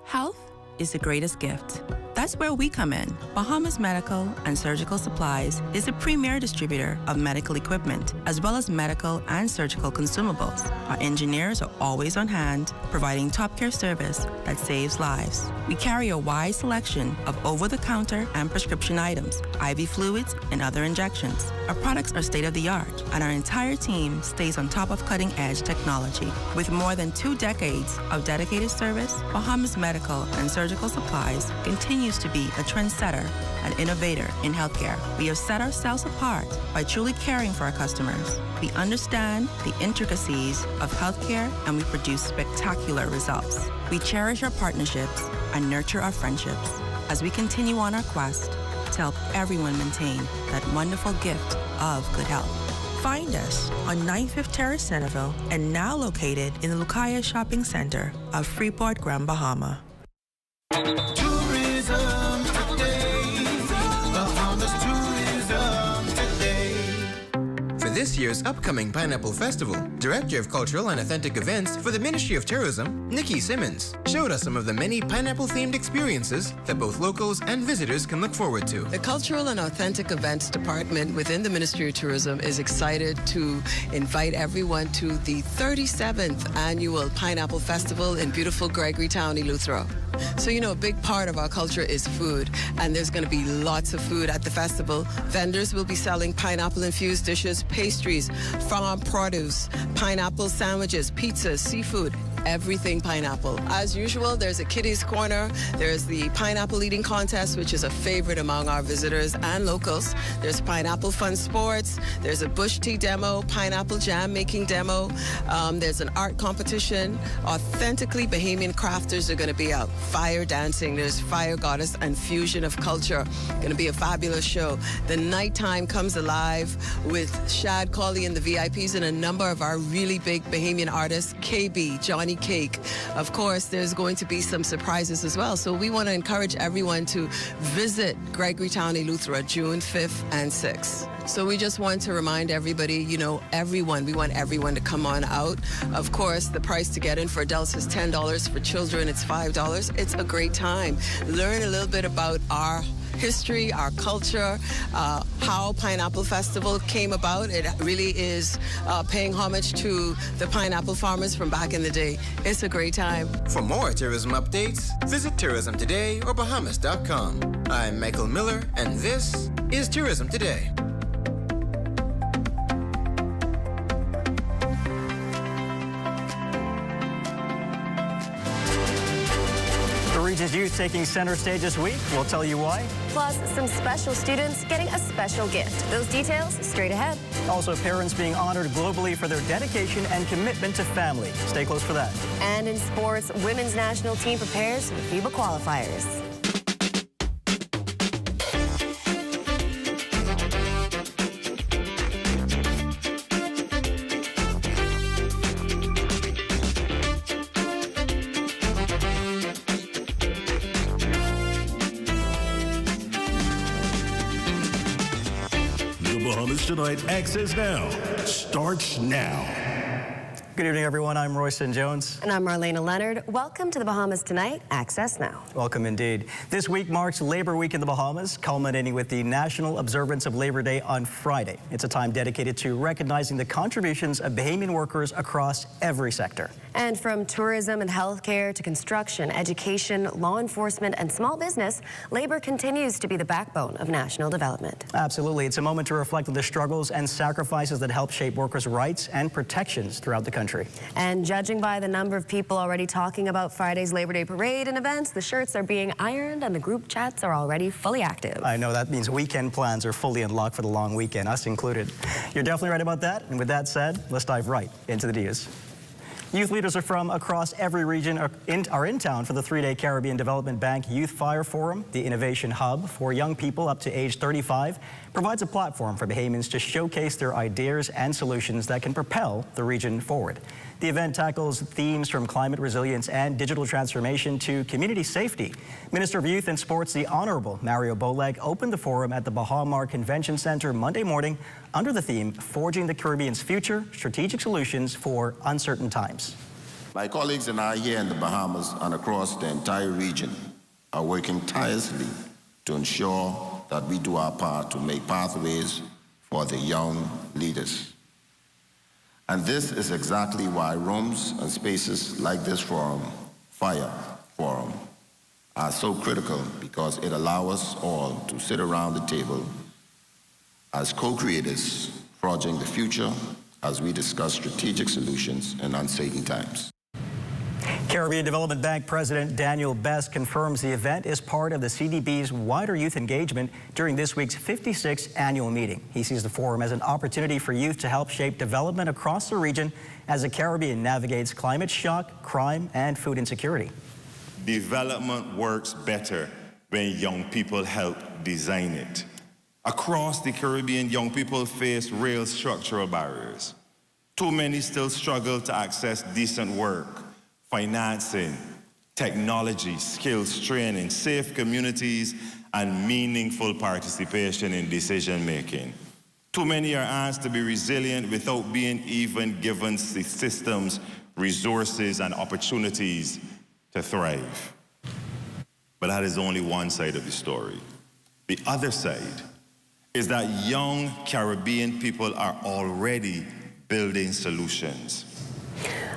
Health is the greatest gift. That's where we come in. Bahamas Medical and Surgical Supplies is a premier distributor of medical equipment, as well as medical and surgical consumables. Our engineers are always on hand, providing top care service that saves lives. We carry a wide selection of over-the-counter and prescription items, IV fluids, and other injections. Our products are state-of-the-art, and our entire team stays on top of cutting-edge technology. With more than 2 decades of dedicated service, Bahamas Medical and Surgical Supplies continues to be a trendsetter and innovator in healthcare. We have set ourselves apart by truly caring for our customers. We understand the intricacies of healthcare, and we produce spectacular results. We cherish our partnerships and nurture our friendships as we continue on our quest to help everyone maintain that wonderful gift of good health. Find us on 95th Terrace, Centerville, and now located in the Lucaya Shopping Center of Freeport, Grand Bahama. Tourism today. Bahamas tourism today. For this year's upcoming Pineapple Festival, Director of Cultural and Authentic Events for the Ministry of Tourism, Nikki Simmons, showed us some of the many pineapple-themed experiences that both locals and visitors can look forward to. The Cultural and Authentic Events Department within the Ministry of Tourism is excited to invite everyone to the 37th Annual Pineapple Festival in beautiful Gregory Town, Eleuthero. So, you know, a big part of our culture is food, and there's going to be lots of food at the festival. Vendors will be selling pineapple-infused dishes, pastries, farm produce, pineapple sandwiches, pizzas, seafood, everything pineapple. As usual, there's a kiddies corner. There's the pineapple eating contest, which is a favorite among our visitors and locals. There's pineapple fun sports. There's a bush tea demo, pineapple jam making demo. There's an art competition. Authentically Bahamian crafters are going to be out. Fire dancing. There's fire goddess and fusion of culture. Going to be a fabulous show. The nighttime comes alive with Shad Colley and the VIPs and a number of our really big Bahamian artists, KB, Johnny Cake. Of course, there's going to be some surprises as well. So we want to encourage everyone to visit Gregory Town, Eleuthero, June 5th and 6th. So we just want to remind everybody, you know, we want everyone to come on out. Of course, the price to get in for adults is $10. For children, it's $5. It's a great time. Learn a little bit about our history, our culture, how Pineapple Festival came about. It really is paying homage to the pineapple farmers from back in the day. It's a great time. For more tourism updates, visit Tourism Today or Bahamas.com. I'm Michael Miller, and this is Tourism Today. The region's youth taking center stage this week. We'll tell you why. Plus, some special students getting a special gift. Those details straight ahead. Also, parents being honored globally for their dedication and commitment to family. Stay close for that. And in sports, women's national team prepares for FIBA qualifiers. Bahamas Tonight Access Now starts now. Good evening, everyone. I'm Royston Jones. And I'm Marlena Leonard. Welcome to the Bahamas Tonight Access Now. Welcome indeed. This week marks Labor Week in the Bahamas, culminating with the National Observance of Labor Day on Friday. It's a time dedicated to recognizing the contributions of Bahamian workers across every sector. And from tourism and healthcare to construction, education, law enforcement, and small business, labor continues to be the backbone of national development. Absolutely. It's a moment to reflect on the struggles and sacrifices that help shape workers' rights and protections throughout the country. And judging by the number of people already talking about Friday's Labor Day parade and events, the shirts are being ironed and the group chats are already fully active. I know that means weekend plans are fully unlocked for the long weekend, us included. You're definitely right about that. And with that said, let's dive right into the news. Youth leaders are from across every region are in town for the 3-day Caribbean Development Bank Youth Fire Forum. The innovation hub for young people up to age 35 provides a platform for Bahamians to showcase their ideas and solutions that can propel the region forward. The event tackles themes from climate resilience and digital transformation to community safety. Minister of Youth and Sports, the Honorable Mario Boleg, opened the forum at the Bahamar Convention Center Monday morning under the theme, Forging the Caribbean's Future, Strategic Solutions for Uncertain Times. My colleagues and I here in the Bahamas and across the entire region are working tirelessly to ensure that we do our part to make pathways for the young leaders. And this is exactly why rooms and spaces like this forum, Fire Forum, are so critical, because it allows us all to sit around the table as co-creators, forging the future as we discuss strategic solutions in uncertain times. Caribbean Development Bank President Daniel Best confirms the event is part of the CDB's wider youth engagement during this week's 56th annual meeting. He sees the forum as an opportunity for youth to help shape development across the region as the Caribbean navigates climate shock, crime, and food insecurity. Development works better when young people help design it. Across the Caribbean, young people face real structural barriers. Too many still struggle to access decent work, financing, technology, skills training, safe communities, and meaningful participation in decision-making. Too many are asked to be resilient without being even given the systems, resources, and opportunities to thrive. But that is only one side of the story. The other side is that young Caribbean people are already building solutions.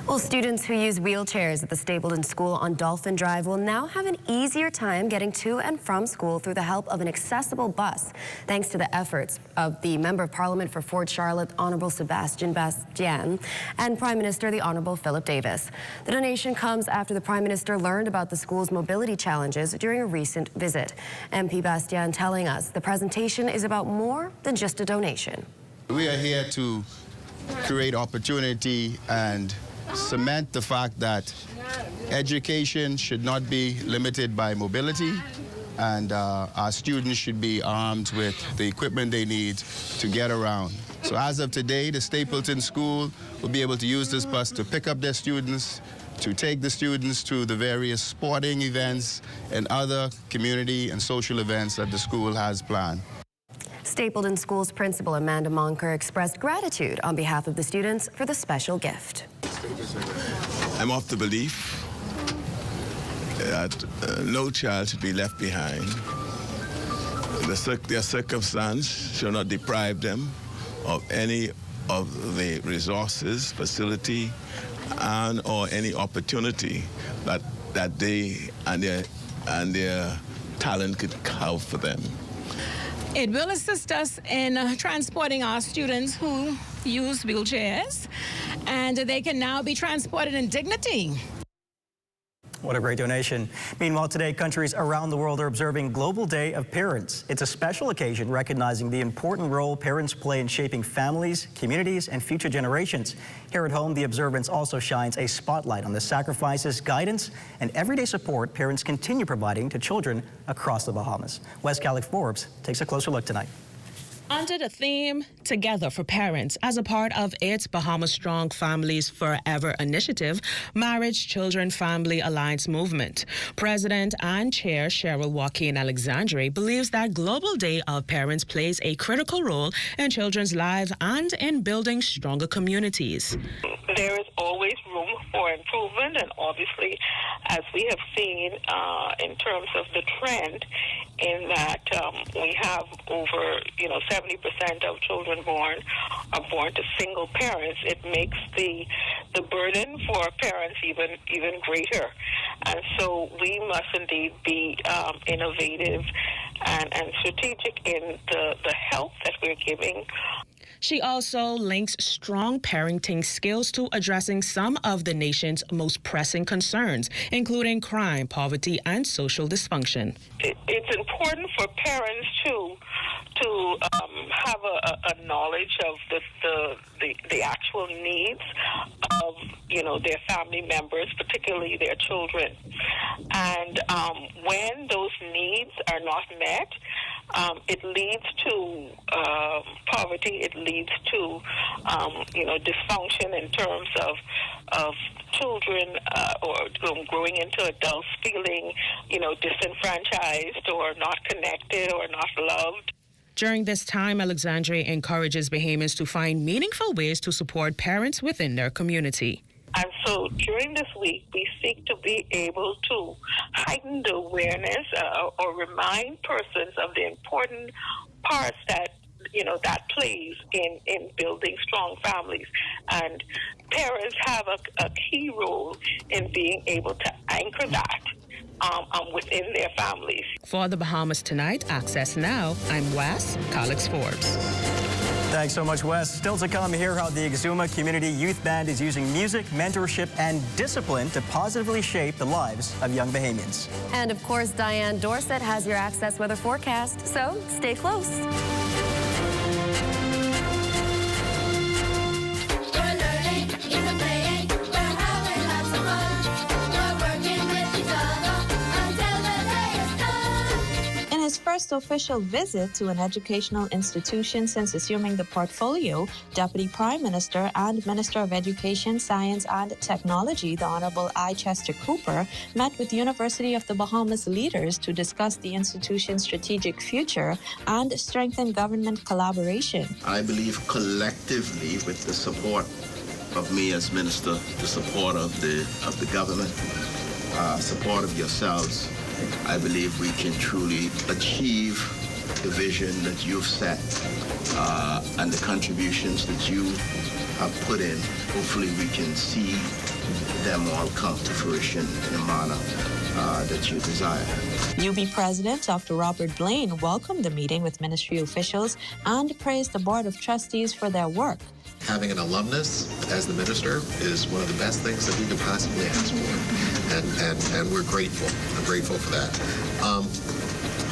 Well, students who use wheelchairs at the Stapleton School on Dolphin Drive will now have an easier time getting to and from school through the help of an accessible bus, thanks to the efforts of the Member of Parliament for Fort Charlotte, Honorable Sebastian Bastian, and Prime Minister, the Honorable Philip Davis. The donation comes after the Prime Minister learned about the school's mobility challenges during a recent visit. MP Bastian telling us the presentation is about more than just a donation. We are here to create opportunity and cement the fact that education should not be limited by mobility, and our students should be armed with the equipment they need to get around. So as of today, the Stapleton School will be able to use this bus to pick up their students, to take the students to the various sporting events and other community and social events that the school has planned. Stapleton School's principal, Amanda Monker, expressed gratitude on behalf of the students for the special gift. I'm of the belief that no child should be left behind. Their circumstance should not deprive them of any of the resources, facility, and or any opportunity that they and their talent could have for them. It will assist us in transporting our students who use wheelchairs, and they can now be transported in dignity. What a great donation. Meanwhile, today, countries around the world are observing Global Day of Parents. It's a special occasion recognizing the important role parents play in shaping families, communities, and future generations. Here at home, the observance also shines a spotlight on the sacrifices, guidance, and everyday support parents continue providing to children across the Bahamas. Wes Calix Forbes takes a closer look tonight. Under the theme Together for Parents, as a part of its Bahamas Strong Families Forever initiative, Marriage, Children, Family Alliance movement, President and Chair Cheryl Joaquin Alexandre believes that Global Day of Parents plays a critical role in children's lives and in building stronger communities. There is always room for improvement, and obviously, as we have seen in terms of the trend, in that we have over 70% of children born are born to single parents. It makes the burden for parents even greater, and so we must indeed be innovative and strategic in the help that we're giving. She also links strong parenting skills to addressing some of the nation's most pressing concerns, including crime, poverty, and social dysfunction. It's important for parents to have a knowledge of the actual needs of their family members, particularly their children, and when those needs are not met, it leads to poverty. It leads to dysfunction in terms of children or growing into adults feeling disenfranchised or not connected or not loved. During this time, Alexandre encourages Bahamians to find meaningful ways to support parents within their community. And so during this week, we seek to be able to heighten the awareness or remind persons of the important parts that plays in building strong families. And parents have a key role in being able to anchor that within their families. For the Bahamas Tonight, Access Now, I'm Wes Calix Forbes. Thanks so much, Wes. Still to come, hear how the Exuma Community Youth Band is using music, mentorship, and discipline to positively shape the lives of young Bahamians. And of course, Diane Dorset has your Access weather forecast, so stay close. His first official visit to an educational institution since assuming the portfolio, Deputy Prime Minister and Minister of Education, Science and Technology, the Honorable I. Chester Cooper, met with University of the Bahamas leaders to discuss the institution's strategic future and strengthen government collaboration. I believe collectively, with the support of me as Minister, the support of the government, support of yourselves, I believe we can truly achieve the vision that you've set and the contributions that you have put in. Hopefully we can see them all come to fruition in a manner that you desire. UB President Dr. Robert Blaine welcomed the meeting with ministry officials and praised the Board of Trustees for their work. Having an alumnus as the minister is one of the best things that we could possibly ask for, and we're grateful. I'm grateful for that.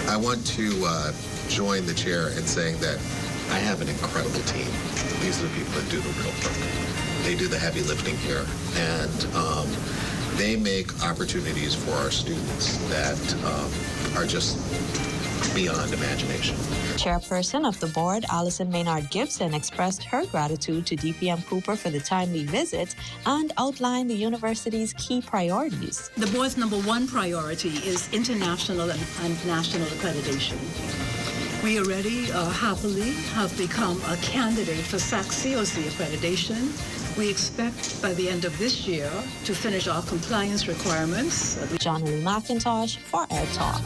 I want to join the chair in saying that I have an incredible team. These are the people that do the real work. They do the heavy lifting here, and they make opportunities for our students that are just beyond imagination. Chairperson of the board, Allison Maynard Gibson, expressed her gratitude to DPM Cooper for the timely visit and outlined the university's key priorities. The board's #1 priority is international and national accreditation. We already happily have become a candidate for SAC-COC accreditation. We expect by the end of this year to finish our compliance requirements. John Lee McIntosh for Air Talk.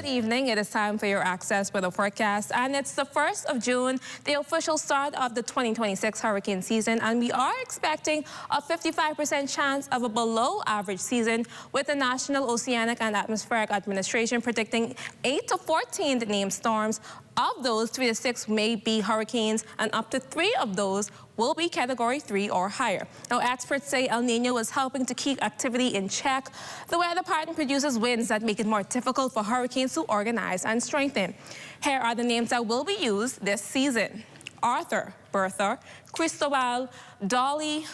Evening. It is time for your Access weather forecast, and it's the 1st of June, the official start of the 2026 hurricane season, and we are expecting a 55% chance of a below average season, with the National Oceanic and Atmospheric Administration predicting 8 to 14 named storms Of those, 3 to 6 may be hurricanes, and up to 3 of those will be Category 3 or higher. Now, experts say El Nino is helping to keep activity in check. The weather pattern produces winds that make it more difficult for hurricanes to organize and strengthen. Here are the names that will be used this season: Arthur, Bertha, Cristobal, Dolly,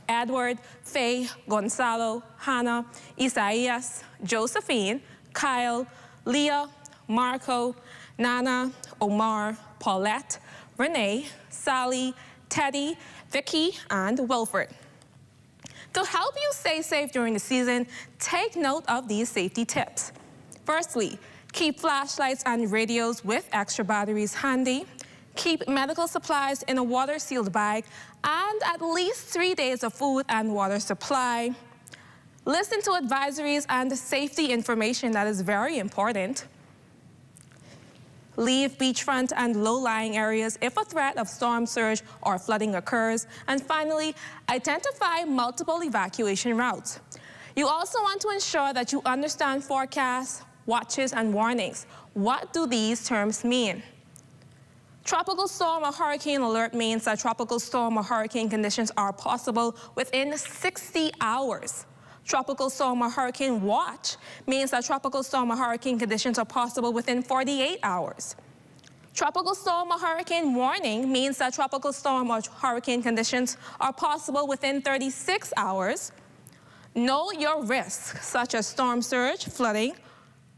Edward, Faye, Gonzalo, Hannah, Isaias, Josephine, Kyle, Leah, Marco, Nana, Omar, Paulette, Renee, Sally, Teddy, Vicky, and Wilfred. To help you stay safe during the season, take note of these safety tips. Firstly, keep flashlights and radios with extra batteries handy. Keep medical supplies in a water-sealed bag and at least 3 days of food and water supply. Listen to advisories and safety information that is very important. Leave beachfront and low-lying areas if a threat of storm surge or flooding occurs. And finally, identify multiple evacuation routes. You also want to ensure that you understand forecasts, watches, and warnings. What do these terms mean? Tropical storm or hurricane alert means that tropical storm or hurricane conditions are possible within 60 hours. Tropical storm or hurricane watch means that tropical storm or hurricane conditions are possible within 48 hours. Tropical storm or hurricane warning means that tropical storm or hurricane conditions are possible within 36 hours. Know your risks, such as storm surge, flooding,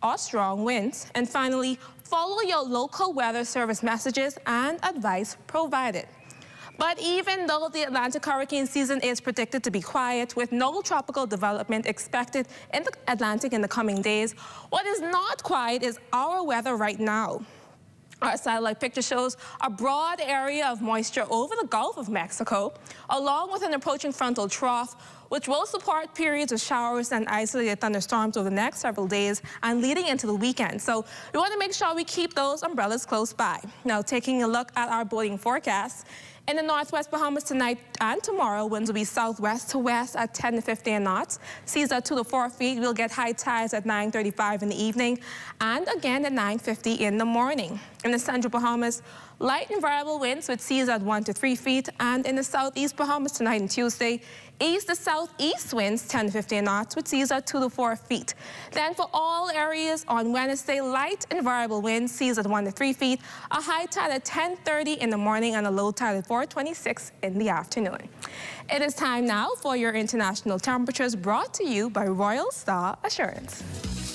or strong winds. And finally, follow your local weather service messages and advice provided. But even though the Atlantic hurricane season is predicted to be quiet, with no tropical development expected in the Atlantic in the coming days, what is not quiet is our weather right now. Our satellite picture shows a broad area of moisture over the Gulf of Mexico, along with an approaching frontal trough, which will support periods of showers and isolated thunderstorms over the next several days and leading into the weekend. So we want to make sure we keep those umbrellas close by. Now, taking a look at our boating forecast. In the northwest Bahamas tonight and tomorrow, winds will be southwest to west at 10 to 15 knots. Seas at 2 to 4 feet. We'll get high tides at 9:35 in the evening and again at 9:50 in the morning. In the central Bahamas, light and variable winds with seas at 1 to 3 feet. And in the southeast Bahamas tonight and Tuesday, east to southeast winds 10 to 15 knots with seas at 2 to 4 feet. Then for all areas on Wednesday, light and variable winds, seas at 1 to 3 feet, a high tide at 10:30 in the morning and a low tide at 4:26 in the afternoon. It is time now for your international temperatures, brought to you by Royal Star Assurance.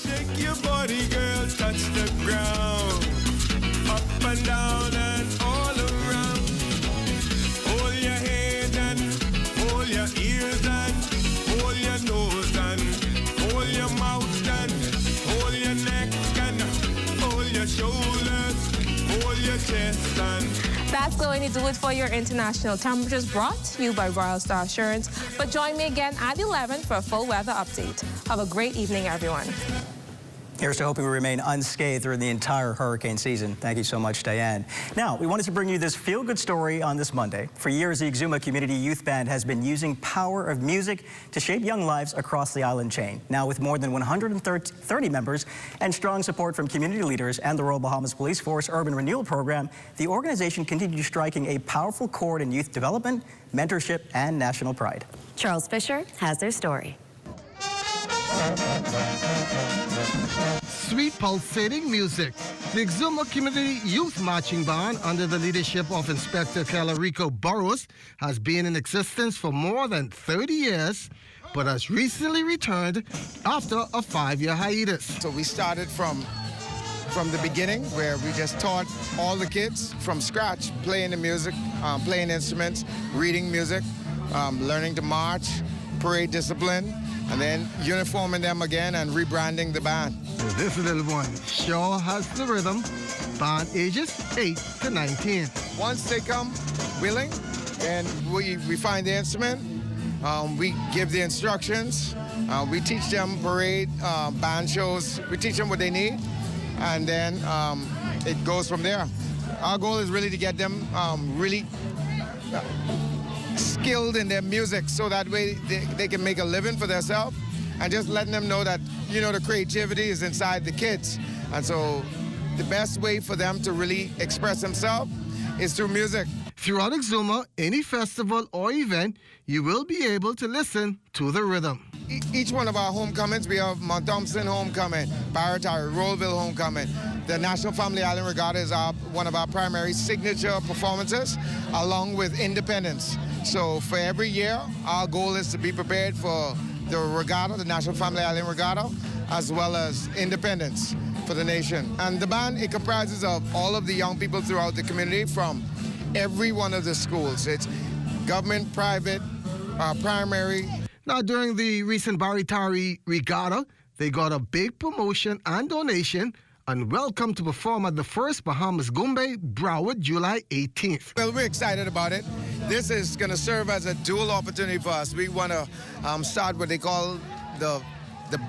Shake your body, girl, touch the ground. Up and down and all around. Hold your head and hold your ears and hold your nose and hold your mouth and hold your neck and hold your shoulders, hold your chest and... That's going to do it for your international temperatures, brought to you by Royal Star Assurance. But join me again at 11 for a full weather update. Have a great evening, everyone. Here's to hoping we remain unscathed through the entire hurricane season. Thank you so much, Diane. Now, we wanted to bring you this feel-good story on this Monday. For years, the Exuma Community Youth Band has been using power of music to shape young lives across the island chain. Now, with more than 130 members and strong support from community leaders and the Royal Bahamas Police Force Urban Renewal Program, the organization continues striking a powerful chord in youth development, mentorship, and national pride. Charles Fisher has their story. Sweet pulsating music. The Exuma Community Youth Marching Band, under the leadership of Inspector Calarico Burrows, has been in existence for more than 30 years, but has recently returned after a 5-year hiatus. So we started from the beginning, where we just taught all the kids from scratch, playing the music, playing instruments, reading music, learning to march, parade discipline, and then uniforming them again and rebranding the band. This little one sure has the rhythm. Band ages 8 to 19. Once they come willing, then we find the instrument, we give the instructions, we teach them parade, band shows, we teach them what they need, and then it goes from there. Our goal is really to get them really skilled in their music, so that way they can make a living for themselves, and just letting them know that, you know, the creativity is inside the kids. And so the best way for them to really express themselves is through music. Throughout Exuma, any festival or event, you will be able to listen to the rhythm. Each one of our homecomings, we have Mount Thompson homecoming, Barretari, Rollville homecoming. The National Family Island Regatta is one of our primary signature performances, along with Independence. So for every year, our goal is to be prepared for the regatta, the National Family Island Regatta, as well as Independence for the nation. And the band, it comprises of all of the young people throughout the community from every one of the schools. It's government, private, primary. Now, during the recent Barretari Regatta, they got a big promotion and donation and welcome to perform at the first Bahamas Gumbe, Broward, July 18th. Well, we're excited about it. This is going to serve as a dual opportunity for us. We want to start what they call the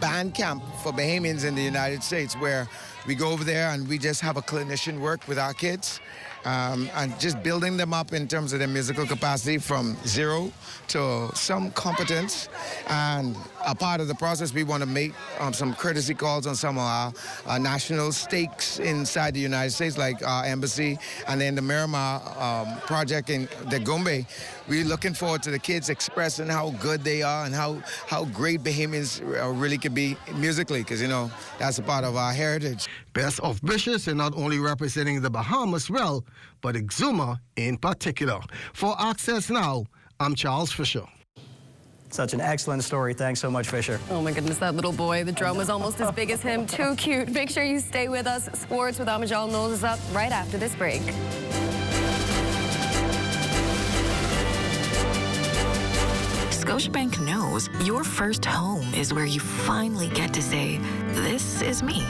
band camp for Bahamians in the United States, where we go over there and we just have a clinician work with our kids and just building them up in terms of their musical capacity from zero to some competence. And a part of the process, we want to make some courtesy calls on some of our national stakes inside the United States, like our embassy, and then the Miramar project in the Gombe. We're looking forward to the kids expressing how good they are and how great Bahamians really can be musically, because, you know, that's a part of our heritage. Best of wishes, and not only representing the Bahamas well, but Exuma in particular. For Access Now, I'm Charles Fisher. Such an excellent story. Thanks so much, Fisher. Oh my goodness, that little boy. The drum was almost as big as him. Too cute. Make sure you stay with us. Sports with Amajal Knowles is up right after this break. Scotiabank knows your first home is where you finally get to say, this is me.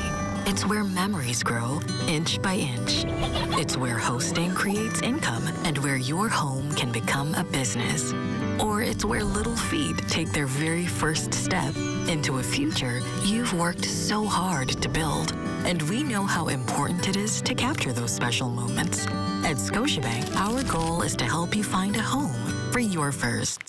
It's where memories grow inch by inch. It's where hosting creates income and where your home can become a business. Or it's where little feet take their very first step into a future you've worked so hard to build. And we know how important it is to capture those special moments. At Scotiabank, our goal is to help you find a home for your first.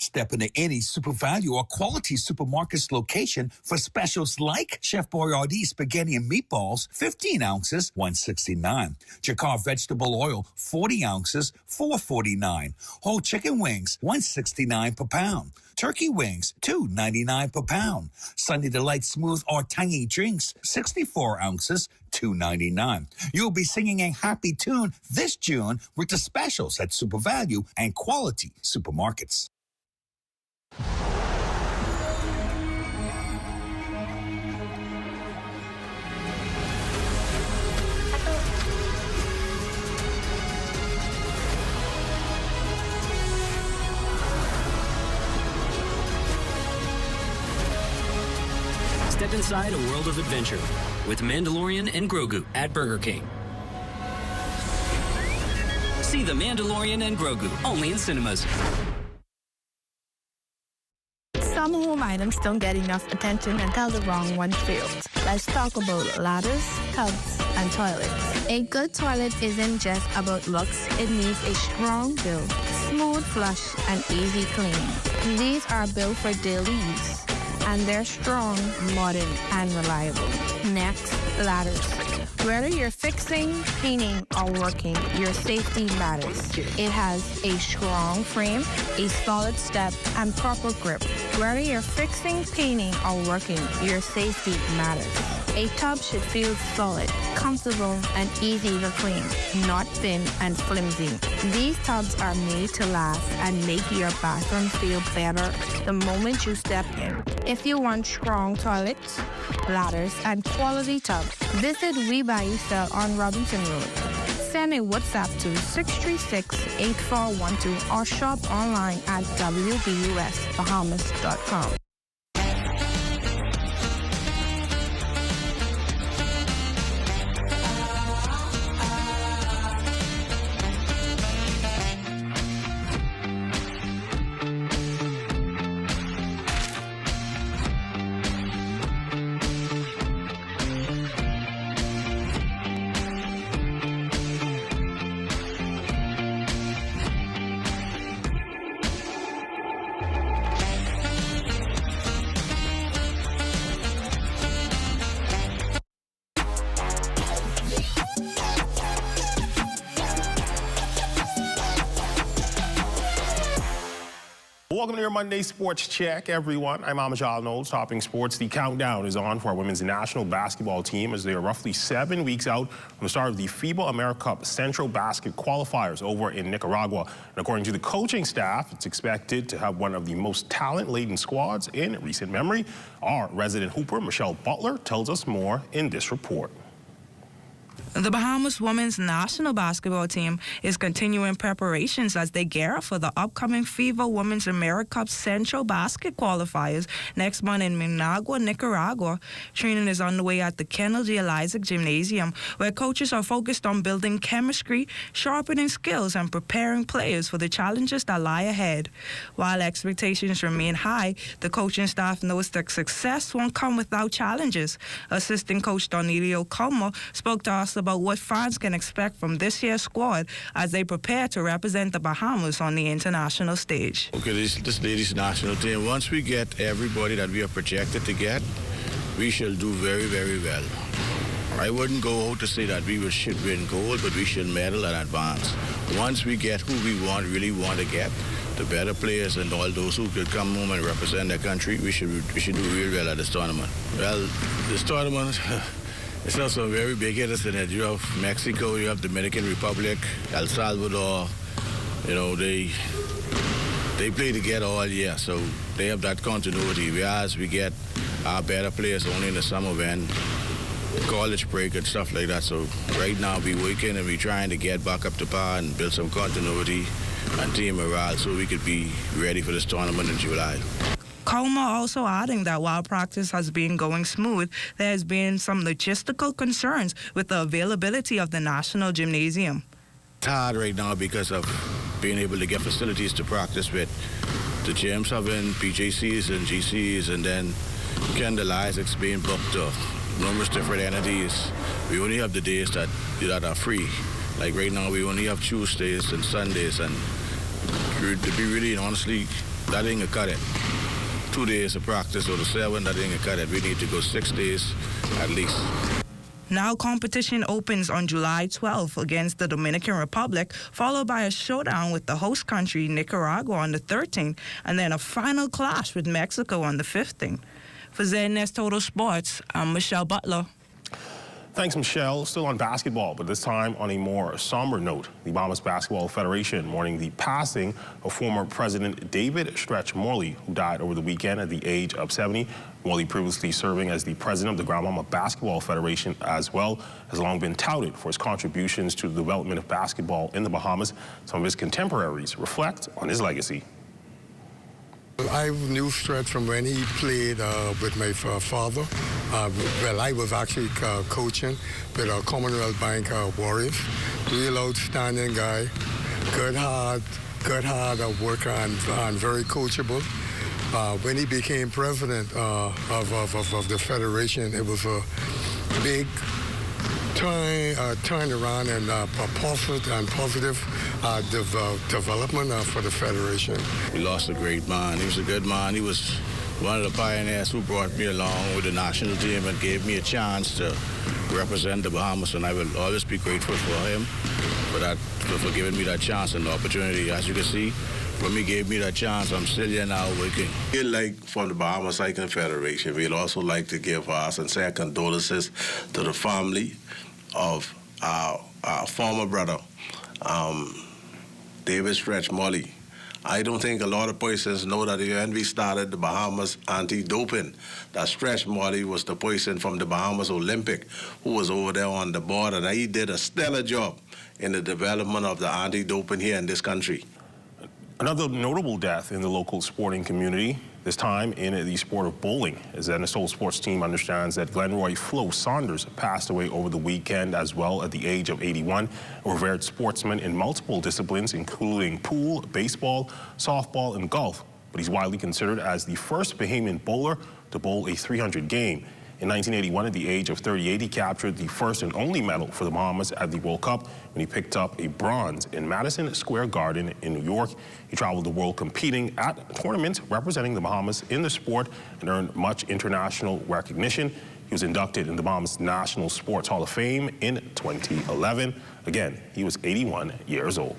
Step into any Super Value or Quality Supermarkets location for specials like Chef Boyardee spaghetti and meatballs, 15 ounces, $1.69. Jacquard vegetable oil, 40 ounces, $4.49. Whole chicken wings, $1.69 per pound. Turkey wings, $2.99 per pound. Sunday Delight smooth or tangy drinks, 64 ounces, $2.99. You'll be singing a happy tune this June with the specials at Super Value and Quality Supermarkets. Step inside a world of adventure with Mandalorian and Grogu at Burger King. See The Mandalorian and Grogu, only in cinemas. Some home items don't get enough attention until the wrong one fails. Let's talk about ladders, tubs, and toilets. A good toilet isn't just about looks, it needs a strong build, smooth flush, and easy clean. These are built for daily use, and they're strong, modern, and reliable. Next, ladders. Whether you're fixing, painting, or working, your safety matters. It has a strong frame, a solid step, and proper grip. Whether you're fixing, painting, or working, your safety matters. A tub should feel solid, comfortable, and easy to clean, not thin and flimsy. These tubs are made to last and make your bathroom feel better the moment you step in. If you want strong toilets, ladders, and quality tubs, visit We Buy You Sell on Robinson Road. Send a WhatsApp to 636-8412 or shop online at wbusbahamas.com. Welcome to your Monday Sports Check, everyone. I'm Amajal Knowles, topping sports. The countdown is on for our women's national basketball team as they are roughly 7 weeks out from the start of the FIBA AmeriCup Central Basket qualifiers over in Nicaragua. And according to the coaching staff, it's expected to have one of the most talent-laden squads in recent memory. Our resident hooper, Michelle Butler, tells us more in this report. The Bahamas women's national basketball team is continuing preparations as they gear up for the upcoming FIBA Women's AmeriCup Central Basket qualifiers next month in Managua, Nicaragua. Training is underway at the Kendall G. Elizic Gymnasium, where coaches are focused on building chemistry, sharpening skills, and preparing players for the challenges that lie ahead. While expectations remain high, the coaching staff knows that success won't come without challenges. Assistant coach Donelio Como spoke to us about what fans can expect from this year's squad as they prepare to represent the Bahamas on the international stage. Okay, this ladies' national team, once we get everybody that we are projected to get, we shall do very, very well. I wouldn't go out to say that we should win gold, but we should medal and advance. Once we get who we really want to get, the better players and all those who could come home and represent their country, we should do real well at this tournament. Well, this tournament, it's also very big hitters in it. You have Mexico, you have Dominican Republic, El Salvador. You know, they play together all year, so they have that continuity. Whereas we get our better players only in the summer when college break and stuff like that. So right now we're working and we're trying to get back up to par and build some continuity and team morale so we could be ready for this tournament in July. Como also adding that while practice has been going smooth, there has been some logistical concerns with the availability of the National Gymnasium. It's hard right now because of being able to get facilities to practice with. The gyms having PJCs and GCs, and then Kendall Isaacs being booked to numerous different entities. We only have the days that are free. Like right now, we only have Tuesdays and Sundays, and to be really and honestly, that ain't gonna cut it. 2 days of practice or the 7, that ain't gonna cut it. We need to go 6 days at least. Now competition opens on July 12th against the Dominican Republic, followed by a showdown with the host country, Nicaragua, on the 13th, and then a final clash with Mexico on the 15th. For ZNS Total Sports, I'm Michelle Butler. Thanks, Michelle. Still on basketball, but this time on a more somber note. The Bahamas Basketball Federation mourning the passing of former President David Stretch Morley, who died over the weekend at the age of 70. Morley, previously serving as the president of the Grand Bahama Basketball Federation as well, has long been touted for his contributions to the development of basketball in the Bahamas. Some of his contemporaries reflect on his legacy. I knew Stretch from when he played with my father. Well, I was actually coaching with Commonwealth Bank Warriors. Real outstanding guy, good hard worker and very coachable. When he became president of the federation, it was a big turn around and positive development for the federation. We lost a great man. He was a good man. He was one of the pioneers who brought me along with the national team and gave me a chance to represent the Bahamas, and I will always be grateful for him for giving me that chance and the opportunity. As you can see, when he gave me that chance, I'm still here now working. We'd like, from the Bahamas Cycling Federation, we'd also like to give our sincere condolences to the family of our former brother, David Stretch Morley. I don't think a lot of persons know that when we started the Bahamas anti-doping, that Stretch Morley was the person from the Bahamas Olympic who was over there on the board, and he did a stellar job in the development of the anti-doping here in this country. Another notable death in the local sporting community, this time in the sport of bowling, as the ZNS sports team understands that Glenroy Flo Saunders passed away over the weekend as well at the age of 81, a revered sportsman in multiple disciplines, including pool, baseball, softball, and golf. But he's widely considered as the first Bahamian bowler to bowl a 300 game. In 1981, at the age of 38, he captured the first and only medal for the Bahamas at the World Cup when he picked up a bronze in Madison Square Garden in New York. He traveled the world competing at tournaments representing the Bahamas in the sport and earned much international recognition. He was inducted in the Bahamas National Sports Hall of Fame in 2011. Again, he was 81 years old.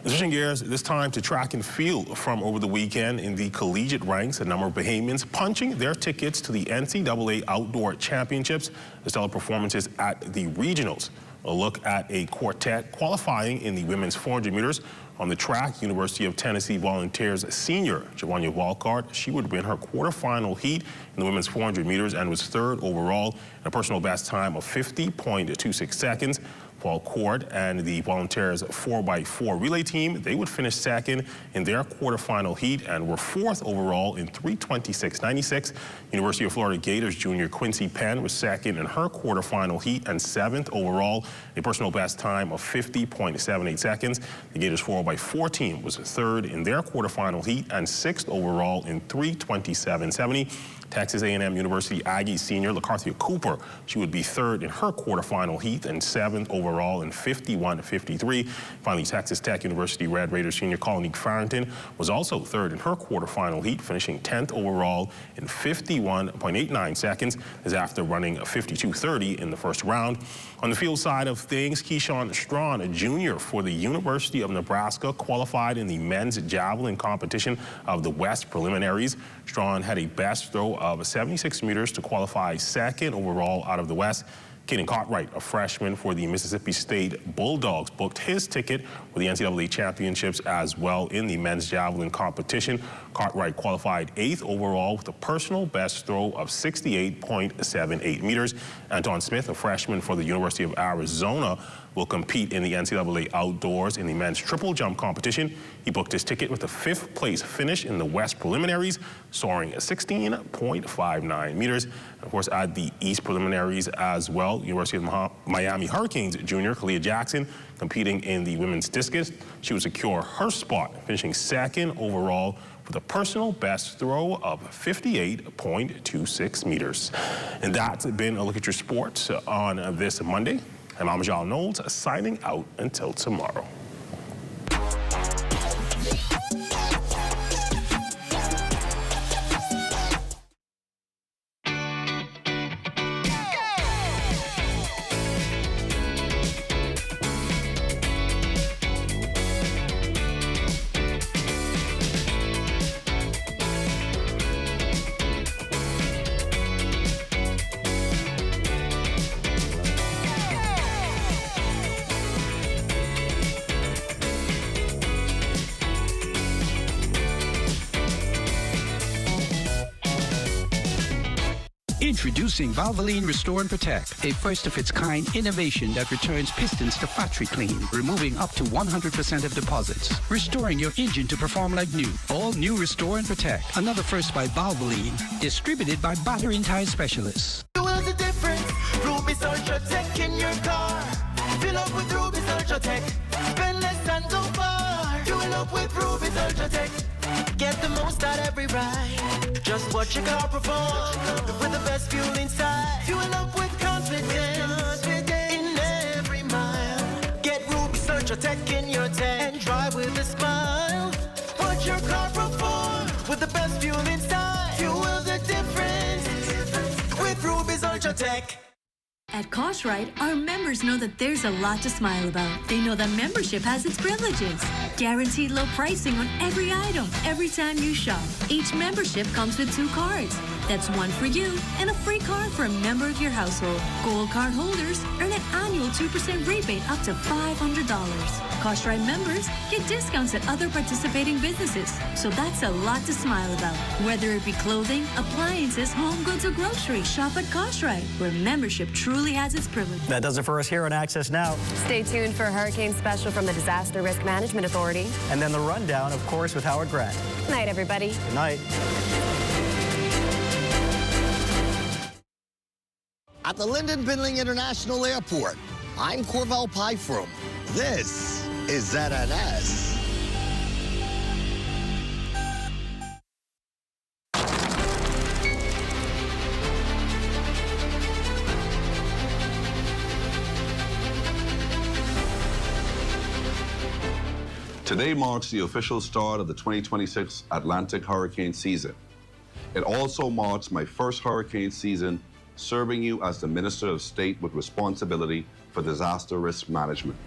Switching gears this time to track and field from over the weekend in the collegiate ranks. A number of Bahamians punching their tickets to the NCAA Outdoor Championships, the stellar performances at the regionals. A look at a quartet qualifying in the women's 400 meters. On the track, University of Tennessee Volunteers senior Javanya Walcott, she would win her quarterfinal heat in the women's 400 meters and was third overall in a personal best time of 50.26 seconds. Paul Cord and the Volunteers 4x4 relay team, they would finish second in their quarterfinal heat and were fourth overall in 3:26.96. University of Florida Gators junior Quincy Penn was second in her quarterfinal heat and seventh overall, a personal best time of 50.78 seconds. The Gators 4x4 team was third in their quarterfinal heat and sixth overall in 3:27.70. Texas A&M University Aggie senior LaCarthia Cooper, she would be third in her quarterfinal heat and seventh overall in 51.53. Finally, Texas Tech University Red Raiders senior Colonique Farrington was also third in her quarterfinal heat, finishing 10th overall in 51.89 seconds, as after running a 52.30 in the first round. On the field side of things, Keyshawn Strawn, a junior for the University of Nebraska, qualified in the men's javelin competition of the West preliminaries. Strawn had a best throw of 76 meters to qualify second overall out of the West. Caden Cartwright, a freshman for the Mississippi State Bulldogs, booked his ticket for the NCAA Championships as well in the men's javelin competition. Cartwright qualified 8th overall with a personal best throw of 68.78 meters. Anton Smith, a freshman for the University of Arizona, will compete in the NCAA Outdoors in the men's triple jump competition. He booked his ticket with a 5th place finish in the West preliminaries, soaring 16.59 meters. And of course, at the East preliminaries as well, University of Miami Hurricanes junior Kalia Jackson competing in the women's discus. She would secure her spot, finishing second overall with a personal best throw of 58.26 meters. And that's been a look at your sports on this Monday. I'm Amajal Knowles, signing out until tomorrow. Introducing Valvoline Restore and Protect, a first-of-its-kind innovation that returns pistons to factory clean, removing up to 100% of deposits, restoring your engine to perform like new. All new Restore and Protect, another first by Valvoline, distributed by Battery and Tire Specialists. Fuel the difference. Ruby's Ultra Tech in your car. Fill up with Ruby's Ultra Tech. Spend less and go far. Fuel up with Ruby's Ultra Tech. Get the most out every ride. Just watch your car perform with the best fuel inside. Fuel up with confidence in every mile. Get Ruby's Ultra Tech in your tech and drive with a smile. Watch your car perform with the best fuel inside. Fuel the difference with Ruby's Ultra Tech. At Cartwright, our members know that there's a lot to smile about. They know that membership has its privileges. Guaranteed low pricing on every item, every time you shop. Each membership comes with 2 cards. That's one for you and a free card for a member of your household. Gold card holders earn an annual 2% rebate up to $500. Cartwright members get discounts at other participating businesses. So that's a lot to smile about. Whether it be clothing, appliances, home goods, or groceries, shop at Cartwright, where membership truly has its privilege. That does it for us here on Access Now. Stay tuned for a hurricane special from the Disaster Risk Management Authority. And then the rundown, of course, with Howard Grant. Good night, everybody. Good night. At the Lyndon Bindling International Airport, I'm Corval Pyfrom. This is ZNS. Today marks the official start of the 2026 Atlantic hurricane season. It also marks my first hurricane season serving you as the Minister of State with responsibility for disaster risk management.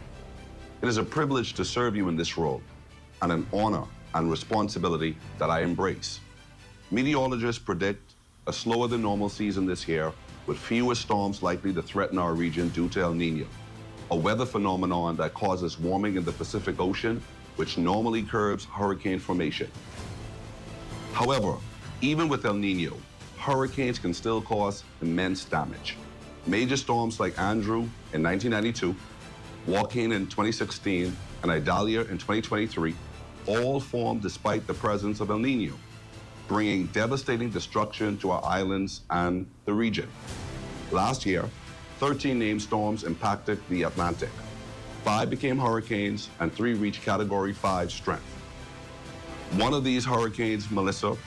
It is a privilege to serve you in this role, and an honor and responsibility that I embrace. Meteorologists predict a slower than normal season this year, with fewer storms likely to threaten our region due to El Nino, a weather phenomenon that causes warming in the Pacific Ocean, which normally curbs hurricane formation. However, even with El Nino, hurricanes can still cause immense damage. Major storms like Andrew in 1992, Joaquin in 2016, and Idalia in 2023 all formed despite the presence of El Nino, bringing devastating destruction to our islands and the region. Last year, 13 named storms impacted the Atlantic. 5 became hurricanes and 3 reached Category 5 strength. One of these hurricanes, Melissa,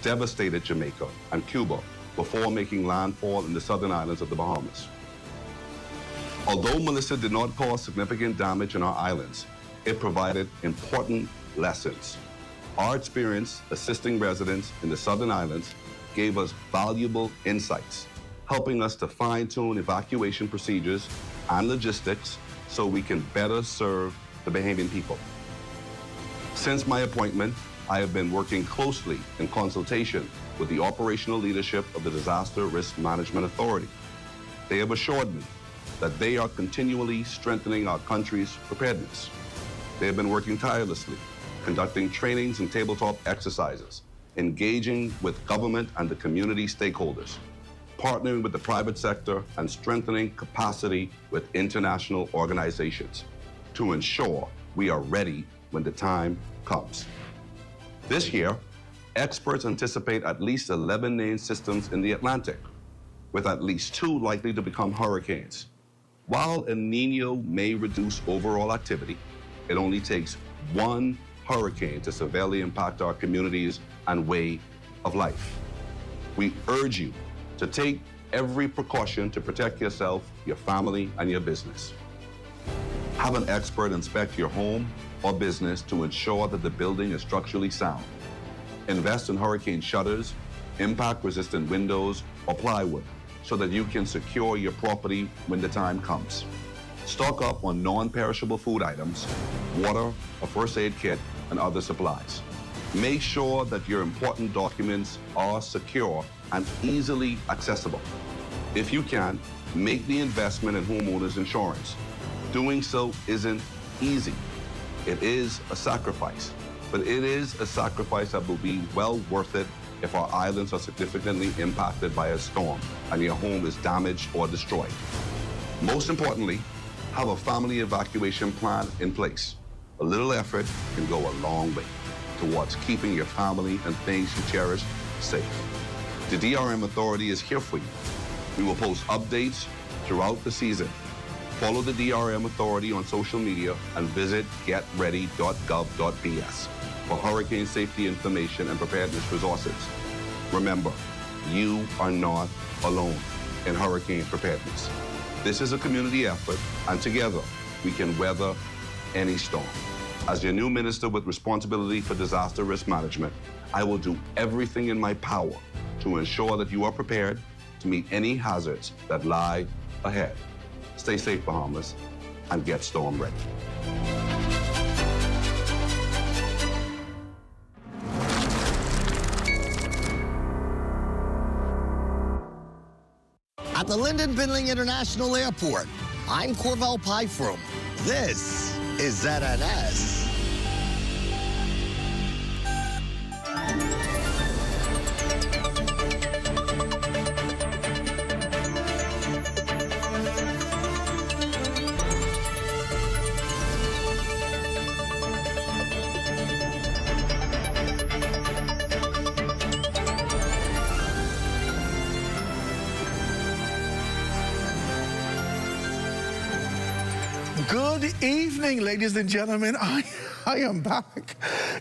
devastated Jamaica and Cuba before making landfall in the southern islands of the Bahamas. Although Melissa did not cause significant damage in our islands, it provided important lessons. Our experience assisting residents in the southern islands gave us valuable insights, helping us to fine-tune evacuation procedures and logistics so we can better serve the Bahamian people. Since my appointment, I have been working closely in consultation with the operational leadership of the Disaster Risk Management Authority. They have assured me that they are continually strengthening our country's preparedness. They have been working tirelessly, conducting trainings and tabletop exercises, engaging with government and the community stakeholders, partnering with the private sector, and strengthening capacity with international organizations to ensure we are ready when the time comes. This year, experts anticipate at least 11 named systems in the Atlantic, with at least 2 likely to become hurricanes. While El Nino may reduce overall activity, it only takes 1 hurricane to severely impact our communities and way of life. We urge you to take every precaution to protect yourself, your family, and your business. Have an expert inspect your home or business to ensure that the building is structurally sound. Invest in hurricane shutters, impact-resistant windows, or plywood so that you can secure your property when the time comes. Stock up on non-perishable food items, water, a first aid kit, and other supplies. Make sure that your important documents are secure and easily accessible. If you can, make the investment in homeowners insurance. Doing so isn't easy. It is a sacrifice, but it is a sacrifice that will be well worth it if our islands are significantly impacted by a storm and your home is damaged or destroyed. Most importantly, have a family evacuation plan in place. A little effort can go a long way towards keeping your family and things you cherish safe. The DRM Authority is here for you. We will post updates throughout the season. Follow the DRM Authority on social media and visit getready.gov.bs for hurricane safety information and preparedness resources. Remember, you are not alone in hurricane preparedness. This is a community effort, and together we can weather any storm. As your new minister with responsibility for disaster risk management, I will do everything in my power to ensure that you are prepared to meet any hazards that lie ahead. Stay safe, Bahamas, and get storm ready. At the Lyndon Bindling International Airport, I'm Corvell Pyfrom. This is ZNS. Good evening, ladies and gentlemen. I am back,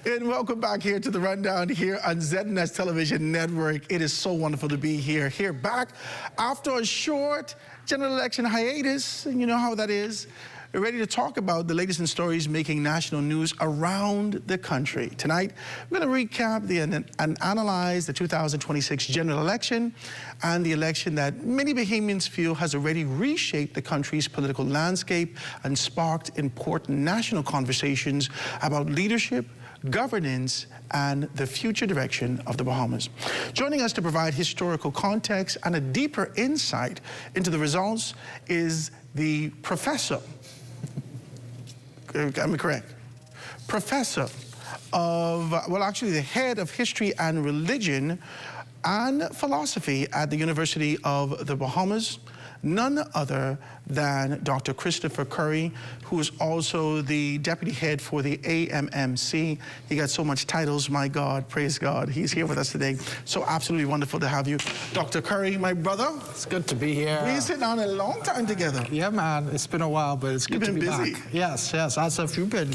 and welcome back here to the Rundown here on ZNS Television Network. It is so wonderful to be here back after a short general election hiatus, and you know how that is. We're ready to talk about the latest in stories making national news around the country. Tonight, we're going to recap and analyze the 2026 general election and the election that many Bahamians feel has already reshaped the country's political landscape and sparked important national conversations about leadership, governance, and the future direction of the Bahamas. Joining us to provide historical context and a deeper insight into the results is the professor, am I correct? Professor of, well, actually the head of history and religion and philosophy at the University of the Bahamas, none other than Dr. Christopher Curry, who is also the deputy head for the AMMC. He got so much titles, my God, praise God. He's here with us today. So absolutely wonderful to have you. Dr. Curry, my brother. It's good to be here. We've been sitting down a long time together. Yeah, man, it's been a while, but it's good to be busy. back. Yes, as have you been.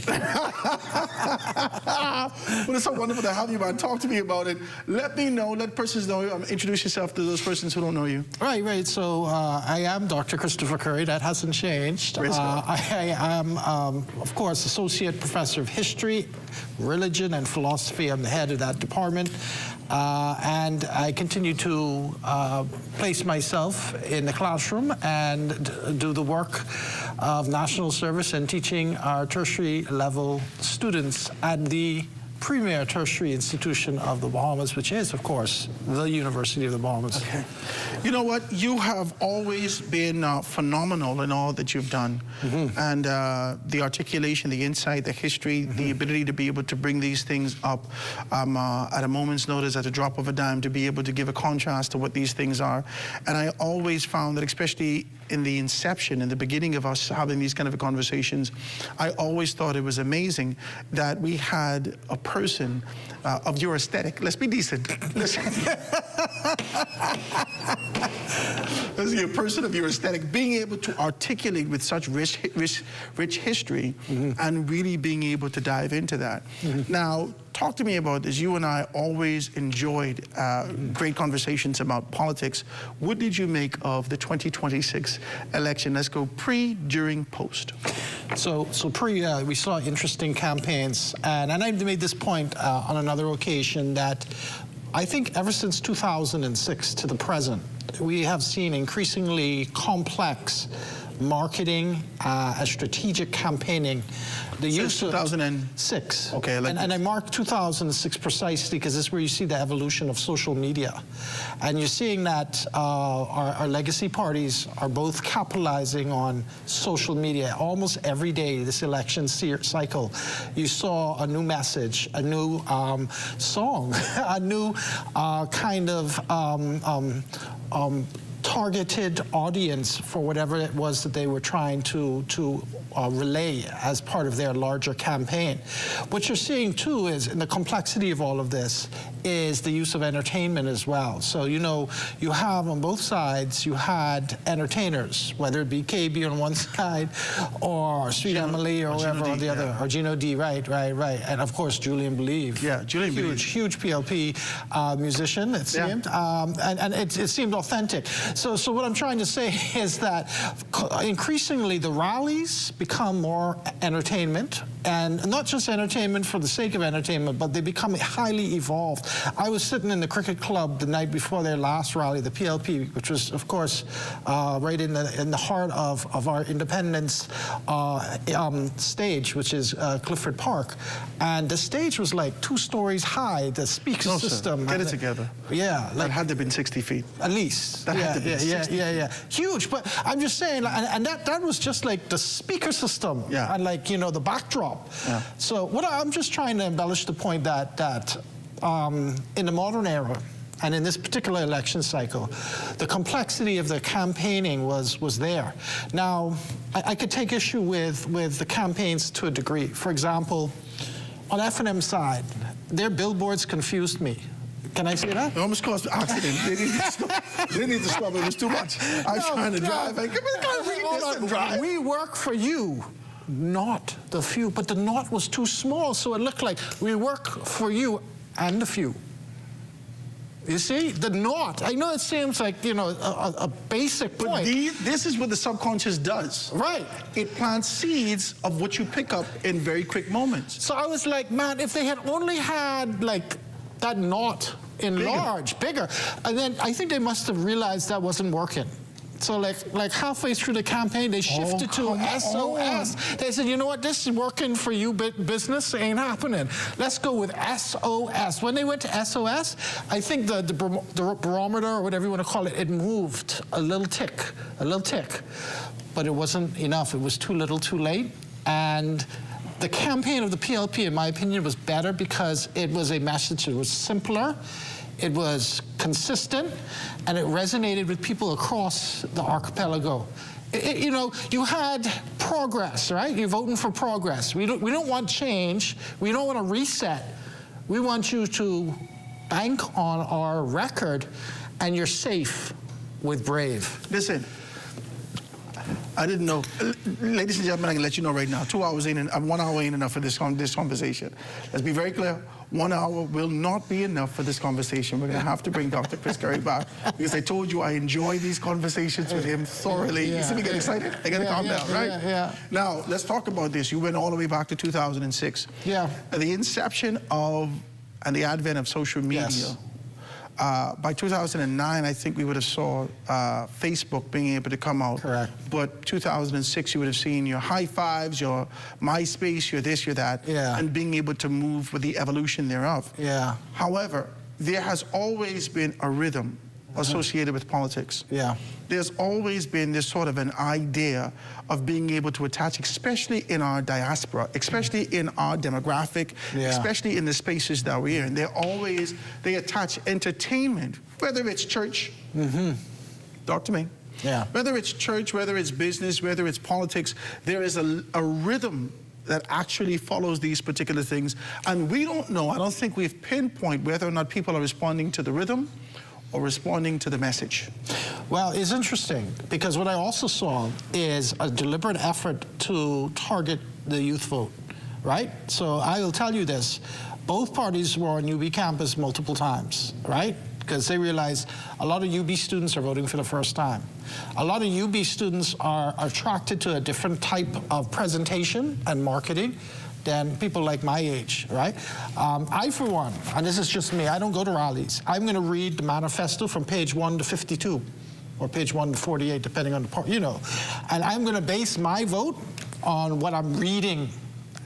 Well, it's so wonderful to have you, man. Talk to me about it. Let me know, let persons know, introduce yourself to those persons who don't know you. Right. So I am Dr. Christopher Curry. That hasn't changed. I am, of course, Associate Professor of History, Religion, and Philosophy. I'm the head of that department. And I continue to place myself in the classroom and do the work of national service and teaching our tertiary level students at the premier tertiary institution of the Bahamas, which is, of course, the University of the Bahamas. Okay. You know what? You have always been phenomenal in all that you've done. And the articulation, the insight, the history, the ability to be able to bring these things up at a moment's notice, at a drop of a dime, to be able to give a contrast to what these things are. And I always found that, especially in the inception, in the beginning of us having these kind of conversations, I always thought it was amazing that we had a person of your aesthetic. Let's be decent. Let's be a person of your aesthetic, being able to articulate with such rich history and really being able to dive into that. Now, talk to me about this. You and I always enjoyed great conversations about politics. What did you make of the 2026 election? Let's go pre, during, post. So pre, we saw interesting campaigns, and I made this point on another occasion that I think ever since 2006 to the present, we have seen increasingly complex marketing and strategic campaigning. The use of 2006. Okay, and I marked 2006 precisely because this is where you see the evolution of social media. And you're seeing that our legacy parties are both capitalizing on social media. Almost every day this election cycle, you saw a new message, a new song, a new kind of targeted audience for whatever it was that they were trying to relay as part of their larger campaign. What you're seeing too is, in the complexity of all of this, is the use of entertainment as well. So, you know, you have on both sides, you had entertainers, whether it be KB on one side or Sweet Emily or whoever on the other, or Gino D, right. And of course, Julian Believe. Yeah, Julian Believe. Huge PLP musician, it seemed. And it seemed authentic. So what I'm trying to say is that increasingly the rallies become more entertainment, and not just entertainment for the sake of entertainment, but they become highly evolved. I was sitting in the cricket club the night before their last rally, the PLP, which was, of course, right in the heart of our independence stage, which is Clifford Park. And the stage was like 2 stories high, the speaker system. Get it together. Yeah. That had to have been 60 feet. At least. That had to be 60 feet. Yeah. Huge, but I'm just saying, and that was just like the speaker system, and like, you know, the backdrop. Yeah. So I'm just trying to embellish the point that in the modern era, and in this particular election cycle, the complexity of the campaigning was there. Now, I could take issue with the campaigns to a degree. For example, on F&M side, their billboards confused me. Can I say that? It almost caused an accident. They need to stop. It was too much. I was trying to drive. Like, drive. We work for you, not the few. But the not was too small, so it looked like we work for you and the few. You see, the not. I know it seems like, you know, a basic point. But this is what the subconscious does. Right. It plants seeds of what you pick up in very quick moments. So I was like, man, if they had only had like that not enlarged, bigger, and then I think they must have realized that wasn't working. So like halfway through the campaign, they shifted to SOS. They said, you know what, this is working for you, business ain't happening. Let's go with SOS. When they went to SOS, I think the barometer, or whatever you want to call it, it moved a little tick. But it wasn't enough. It was too little, too late. And the campaign of the PLP, in my opinion, was better because it was a message that was simpler, it was consistent, and it resonated with people across the archipelago. You know, you had progress, right? You're voting for progress. We don't want change. We don't want to reset. We want you to bank on our record, and you're safe with Brave. Listen, I didn't know. Ladies and gentlemen, I can let you know right now, 2 hours in, and 1 hour ain't enough for this conversation. Let's be very clear. 1 hour will not be enough for this conversation. We're going to have to bring Dr. Chris Curry back because I told you I enjoy these conversations with him thoroughly. You see me get excited? I got to calm down, right? Yeah. Now, let's talk about this. You went all the way back to 2006. Yeah. The inception of and the advent of social media. Yes. By 2009, I think we would have saw Facebook being able to come out. Correct. But 2006, you would have seen your high fives, your MySpace, your this, your that, and being able to move with the evolution thereof. Yeah. However, there has always been a rhythm associated with politics. Yeah. There's always been this sort of an idea of being able to attach, especially in our diaspora, especially in our demographic, especially in the spaces that we're in. They attach entertainment, whether it's church, talk to me. Yeah. Whether it's church, whether it's business, whether it's politics, there is a rhythm that actually follows these particular things. And we don't know, I don't think we've pinpointed whether or not people are responding to the rhythm or responding to the message. Well, it's interesting because what I also saw is a deliberate effort to target the youth vote, right? So I will tell you this, both parties were on UB campus multiple times, right? Because they realized a lot of UB students are voting for the first time. A lot of UB students are attracted to a different type of presentation and marketing than people like my age, right? I, for one, and this is just me, I don't go to rallies. I'm going to read the manifesto from page 1 to 52, or page 1 to 48, depending on the part, you know. And I'm going to base my vote on what I'm reading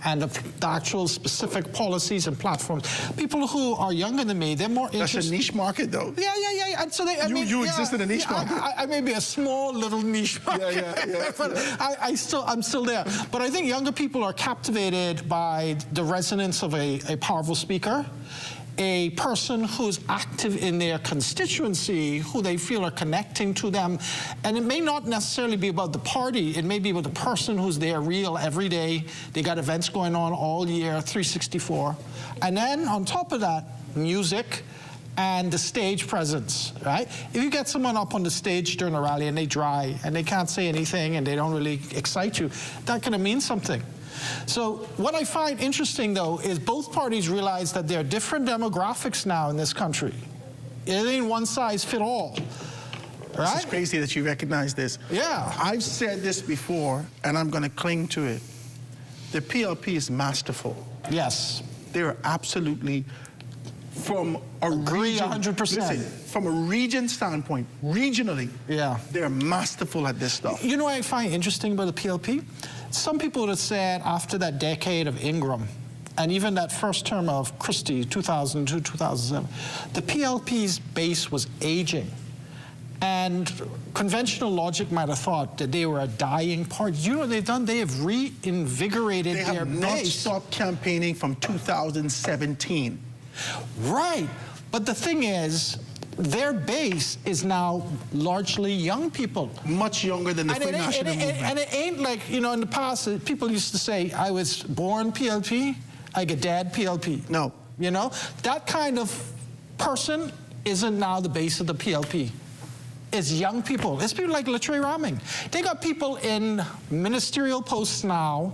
and the actual specific policies and platforms. People who are younger than me, they're more interested. That's a niche market, though. Yeah. And so you exist in a niche market. I may be a small little niche market, but I'm still there. But I think younger people are captivated by the resonance of a powerful speaker, a person who's active in their constituency, who they feel are connecting to them. And it may not necessarily be about the party, it may be about the person who's there real every day. They got events going on all year, 364. And then on top of that, music and the stage presence, right? If you get someone up on the stage during a rally and they dry and they can't say anything and they don't really excite you, that kind of means something. So what I find interesting, though, is both parties realize that there are different demographics now in this country. It ain't one size fit all, right? It's crazy that you recognize this. Yeah. I've said this before, and I'm going to cling to it. The PLP is masterful. Yes. They're absolutely, from a region, 100%. Listen, from a region standpoint, regionally, they're masterful at this stuff. You know what I find interesting about the PLP? Some people would have said after that decade of Ingram, and even that first term of Christie, 2002, 2007, the PLP's base was aging. And conventional logic might have thought that they were a dying party. You know what they've done? They have reinvigorated their base. They have not stopped campaigning from 2017. Right. But the thing is, their base is now largely young people. Much younger than the Free National Movement. And it ain't like, you know, in the past, people used to say, I was born PLP, I get dad PLP. No. You know? That kind of person isn't now the base of the PLP. It's young people. It's people like Latre Raming. They got people in ministerial posts now,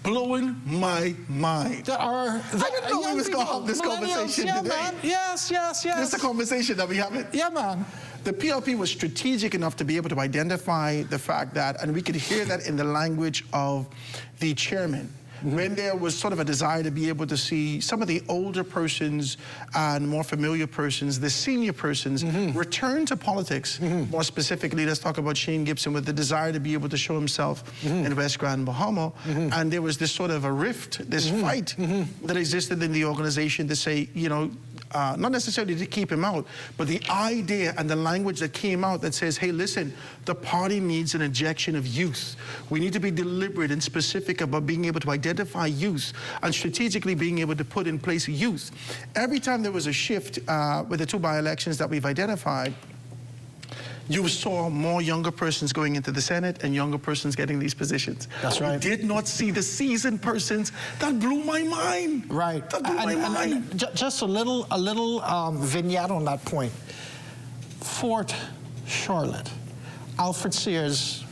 blowing my mind. I didn't know we was going to have this conversation today. Man. Yes. This is a conversation that we have. Yeah, man. The PLP was strategic enough to be able to identify the fact that, and we could hear that in the language of the chairman, when there was sort of a desire to be able to see some of the older persons and more familiar persons, the senior persons, return to politics. More specifically, let's talk about Shane Gibson with the desire to be able to show himself in West Grand Bahama. And there was this sort of a rift, this fight that existed in the organization to say, you know, not necessarily to keep him out, but the idea and the language that came out that says, hey, listen, the party needs an injection of youth. We need to be deliberate and specific about being able to identify youth and strategically being able to put in place youth. Every time there was a shift with the 2 by-elections that we've identified, you saw more younger persons going into the Senate and younger persons getting these positions. That's right. We did not see the seasoned persons. That blew my mind. Right. That blew my mind. And just a little vignette on that point. Fort Charlotte. Alfred Sears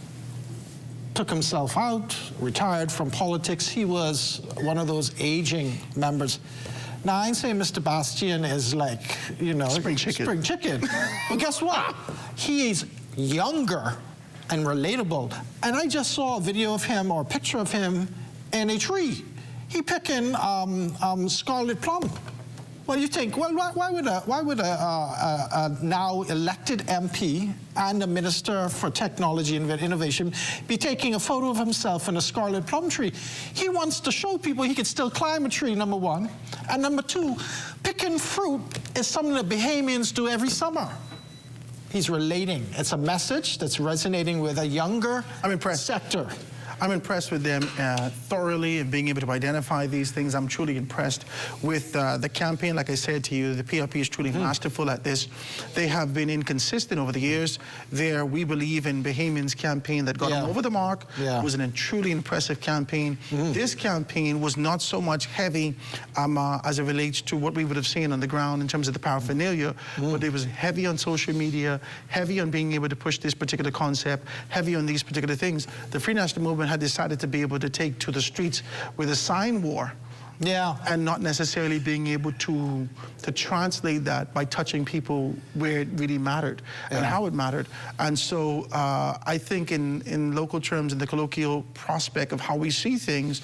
took himself out, retired from politics. He was one of those aging members. Now, I ain't saying Mr. Bastian is like, you know, spring chicken. But guess what? He is younger and relatable. And I just saw a video of him or a picture of him in a tree. He picking scarlet plum. Well, you think, well, why would a now elected MP and a Minister for Technology and Innovation be taking a photo of himself in a scarlet plum tree? He wants to show people he could still climb a tree, number one. And number two, picking fruit is something that Bahamians do every summer. He's relating. It's a message that's resonating with a younger sector. I'm impressed with them thoroughly and being able to identify these things. I'm truly impressed with the campaign. Like I said to you, the PLP is truly masterful at this. They have been inconsistent over the years. There, we believe in Bahamians campaign that got them over the mark. It was a truly impressive campaign. This campaign was not so much heavy as it relates to what we would have seen on the ground in terms of the paraphernalia, but it was heavy on social media, heavy on being able to push this particular concept, heavy on these particular things. The Free National Movement had decided to be able to take to the streets with a sign war. And not necessarily being able to translate that by touching people where it really mattered and how it mattered. And so I think in local terms, in the colloquial prospect of how we see things,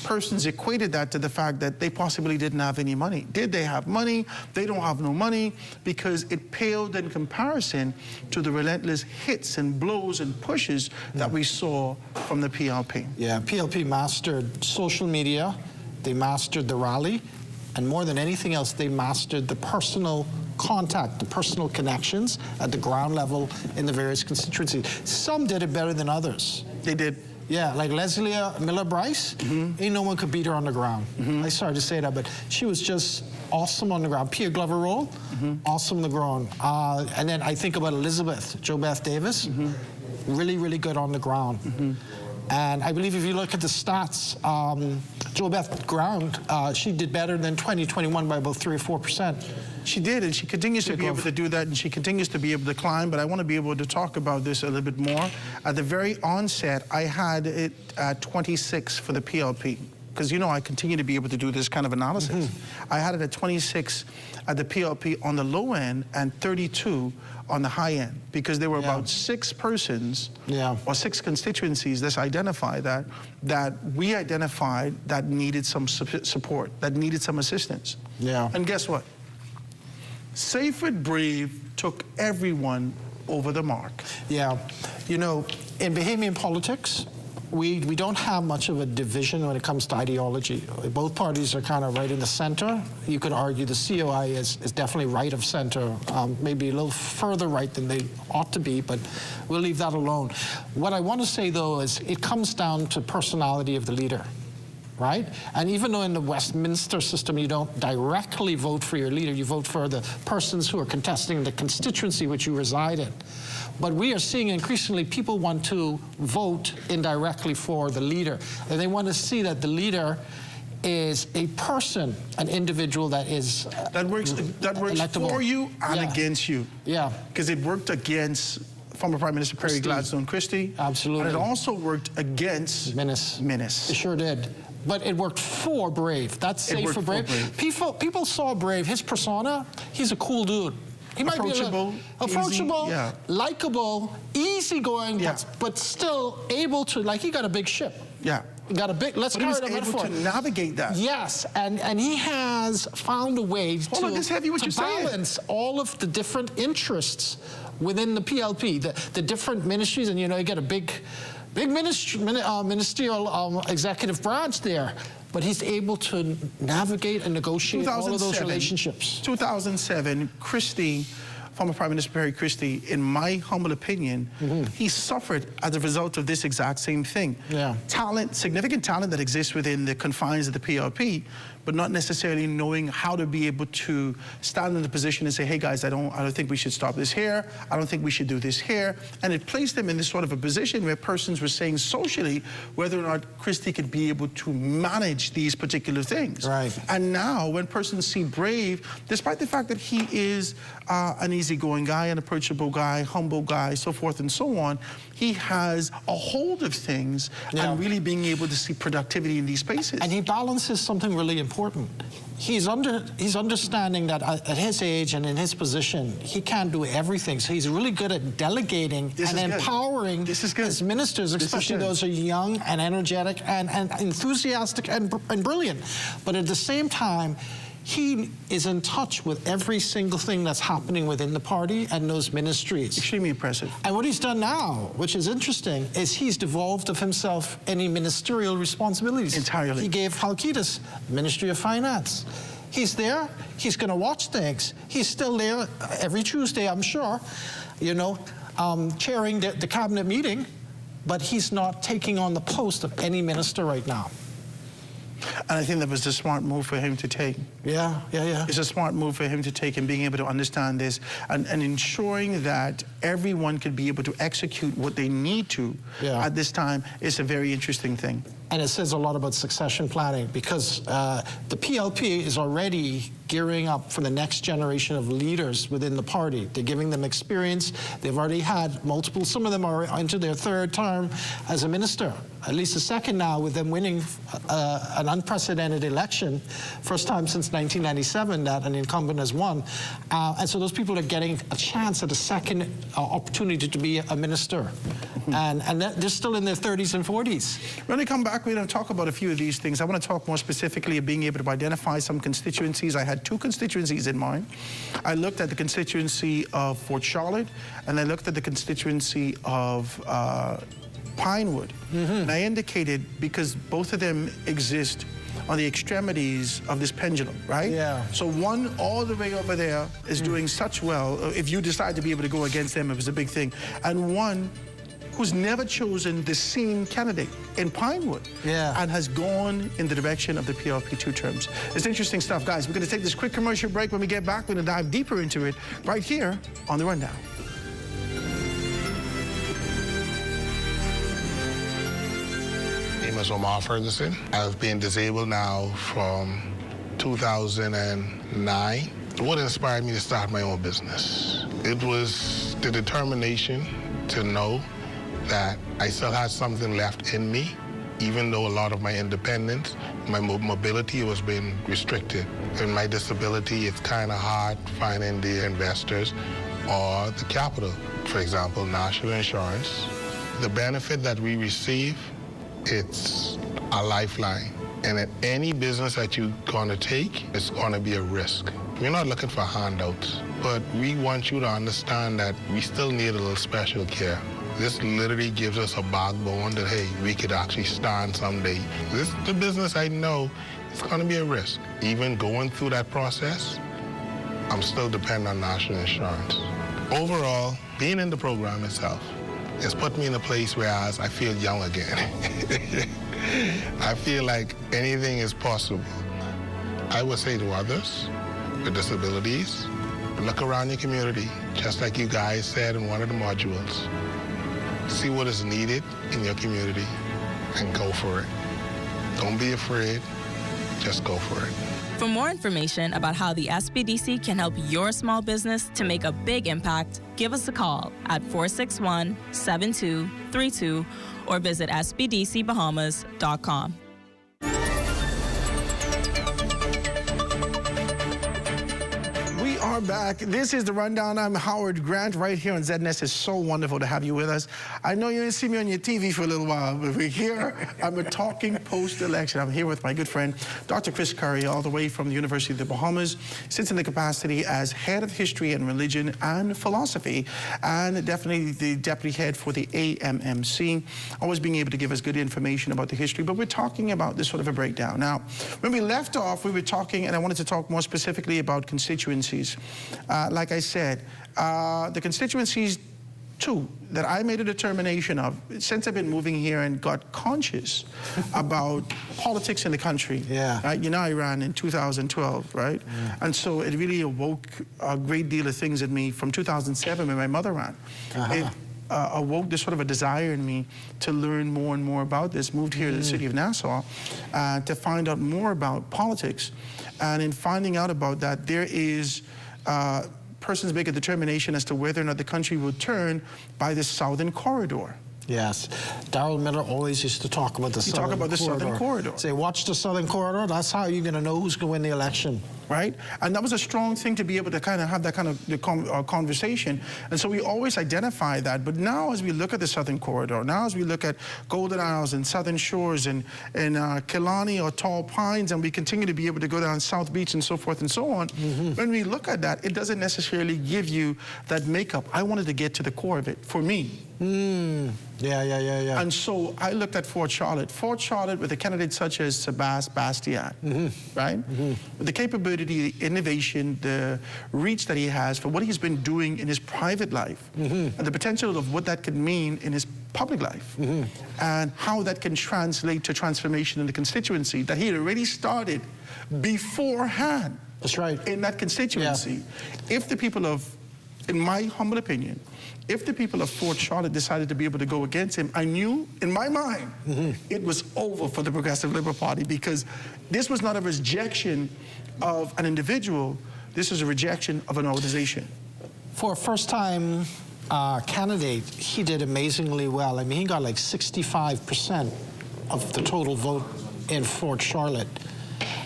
persons equated that to the fact that they possibly didn't have any money. Did they have money? They don't have no money, because it paled in comparison to the relentless hits and blows and pushes that we saw from the PLP. Yeah, PLP mastered social media. They mastered the rally, and more than anything else, they mastered the personal contact, the personal connections at the ground level in the various constituencies. Some did it better than others. They did. Yeah, like Leslie Miller-Bryce, ain't no one could beat her on the ground. I'm sorry to say that, but she was just awesome on the ground. Pia Glover-Roll, awesome on the ground. And then I think about Elizabeth, JoBeth Davis, really, really good on the ground. And I believe if you look at the stats, JoBeth Ground, she did better than 2021 by about 3 or 4%. She did, and she continues to be able to do that, and she continues to be able to climb. But I want to be able to talk about this a little bit more. At the very onset, I had it at 26 for the PLP, because, you know, I continue to be able to do this kind of analysis. I had it at 26 at the PLP on the low end and 32 on the high end, because there were about 6 persons or 6 constituencies, let's identify that we identified that needed some support, that needed some assistance. And guess what? Sayford Brave took everyone over the mark. Yeah, you know, in Bahamian politics, we don't have much of a division when it comes to ideology. Both parties are kind of right in the center. You could argue the COI is definitely right of center, maybe a little further right than they ought to be, but we'll leave that alone. What I want to say, though, is it comes down to personality of the leader, right? And even though in the Westminster system you don't directly vote for your leader, you vote for the persons who are contesting the constituency which you reside in. But we are seeing increasingly people want to vote indirectly for the leader. And they want to see that the leader is a person, an individual that is that works electable. For you and against you. Yeah. Because it worked against former Prime Minister Perry Gladstone Christie. Absolutely. And it also worked against Minnis. Minnis. It sure did. but it worked for Brave. That's safe for Brave. People saw Brave. His persona, he's a cool dude. He might be approachable, yeah. likable, easygoing, but still able to, like, he got a big ship. Yeah. He got a big, let's carry the metaphor. Able to navigate that. Yes, and he has found a way to balance all of the different interests within the PLP, the different ministries, and you know, you get a big ministerial executive branch there, but he's able to navigate and negotiate all of those relationships. 2007, Christie, former Prime Minister Perry Christie, in my humble opinion, he suffered as a result of this exact same thing. Yeah. Talent, significant talent that exists within the confines of the PLP, but not necessarily knowing how to be able to stand in the position and say, hey guys, I don't think we should stop this here. I don't think we should do this here. And it placed them in this sort of a position where persons were saying socially whether or not Christie could be able to manage these particular things. Right. And now when persons see Brave, despite the fact that he is an easygoing guy, an approachable guy, humble guy, so forth and so on, he has a hold of things and really being able to see productivity in these spaces. And he balances something really important. He's understanding that at his age and in his position, he can't do everything. So he's really good at delegating and empowering his ministers, especially those who are young and energetic and enthusiastic and brilliant. But at the same time, he is in touch with every single thing that's happening within the party and those ministries. Extremely impressive. And what he's done now, which is interesting, is he's devolved of himself any ministerial responsibilities. Entirely. He gave Halkitis Ministry of Finance. He's there. He's going to watch things. He's still there every Tuesday, I'm sure, you know, chairing the cabinet meeting, but he's not taking on the post of any minister right now. And I think that was a smart move for him to take. Yeah. It's a smart move for him to take and being able to understand this and ensuring that everyone could be able to execute what they need to at this time is a very interesting thing. And it says a lot about succession planning because the PLP is already gearing up for the next generation of leaders within the party. They're giving them experience. They've already had multiple, some of them are into their third term as a minister, at least a second now with them winning an unprecedented election, first time since 1997 that an incumbent has won. And so those people are getting a chance at a second opportunity to be a minister. And they're still in their 30s and 40s. When we come back, we're going to talk about a few of these things. I want to talk more specifically of being able to identify some constituencies. I had 2 constituencies in mind. I looked at the constituency of Fort Charlotte, and I looked at the constituency of Pinewood. And I indicated, because both of them exist on the extremities of this pendulum, right? Yeah. So one all the way over there is doing such well. If you decide to be able to go against them, it was a big thing. And one who's never chosen the same candidate in Pinewood and has gone in the direction of the PLP 2 terms. It's interesting stuff, guys. We're going to take this quick commercial break. When we get back, we're going to dive deeper into it right here on The Rundown. My name is Omar Ferguson. I've been disabled now from 2009. What inspired me to start my own business? It was the determination to know that I still had something left in me, even though a lot of my independence, my mobility was being restricted. In my disability, it's kind of hard finding the investors or the capital. For example, national insurance. The benefit that we receive, it's a lifeline. And at any business that you're gonna take, it's gonna be a risk. We're not looking for handouts, but we want you to understand that we still need a little special care. This literally gives us a backbone that, hey, we could actually stand someday. This is the business I know it's gonna be a risk. Even going through that process, I'm still dependent on national insurance. Overall, being in the program itself has put me in a place where I feel young again. I feel like anything is possible. I would say to others with disabilities, look around your community, just like you guys said in one of the modules. See what is needed in your community and go for it. Don't be afraid, just go for it. For more information about how the SBDC can help your small business to make a big impact, give us a call at 461-7232 or visit sbdcbahamas.com. are back. This is The Rundown. I'm Howard Grant right here on ZNS. It's so wonderful to have you with us. I know you didn't see me on your TV for a little while, but we're here. I'm talking post-election. I'm here with my good friend, Dr. Chris Curry, all the way from the University of the Bahamas. Sits in the capacity as head of history and religion and philosophy, and definitely the deputy head for the AMMC. Always being able to give us good information about the history, but we're talking about this sort of a breakdown. Now, when we left off, we were talking, and I wanted to talk more specifically about constituencies. Like I said, the constituencies, two, that I made a determination of, since I've been moving here and got conscious about politics in the country. Yeah. Right? You know, I ran in 2012, right? Yeah. And so it really awoke a great deal of things in me from 2007 when my mother ran. It awoke this sort of a desire in me to learn more and more about this. Moved here to the city of Nassau to find out more about politics. And in finding out about that, there is persons make a determination as to whether or not the country will turn by the southern corridor. Yes. Darrell Miller always used to talk about the southern corridor. Talk about the southern corridor. Say, watch the southern corridor. That's how you're going to know who's going to win the election. Right? And that was a strong thing to be able to kind of have that kind of conversation. And so we always identify that. But now as we look at the southern corridor, now as we look at Golden Isles and Southern Shores and Killarney or Tall Pines, and we continue to be able to go down South Beach and so forth and so on, when we look at that, it doesn't necessarily give you that makeup. I wanted to get to the core of it for me. Yeah. And so I looked at Fort Charlotte. Fort Charlotte with a candidate such as Sebastian, right? With the capability, the innovation, the reach that he has for what he's been doing in his private life, and the potential of what that could mean in his public life, and how that can translate to transformation in the constituency that he had already started beforehand. That's right. In that constituency. If the people of, in my humble opinion, if the people of Fort Charlotte decided to be able to go against him, I knew in my mind it was over for the Progressive Liberal Party, because this was not a rejection of an individual, this is a rejection of an organization. For a first-time candidate, he did amazingly well. I mean, he got like 65% of the total vote in Fort Charlotte.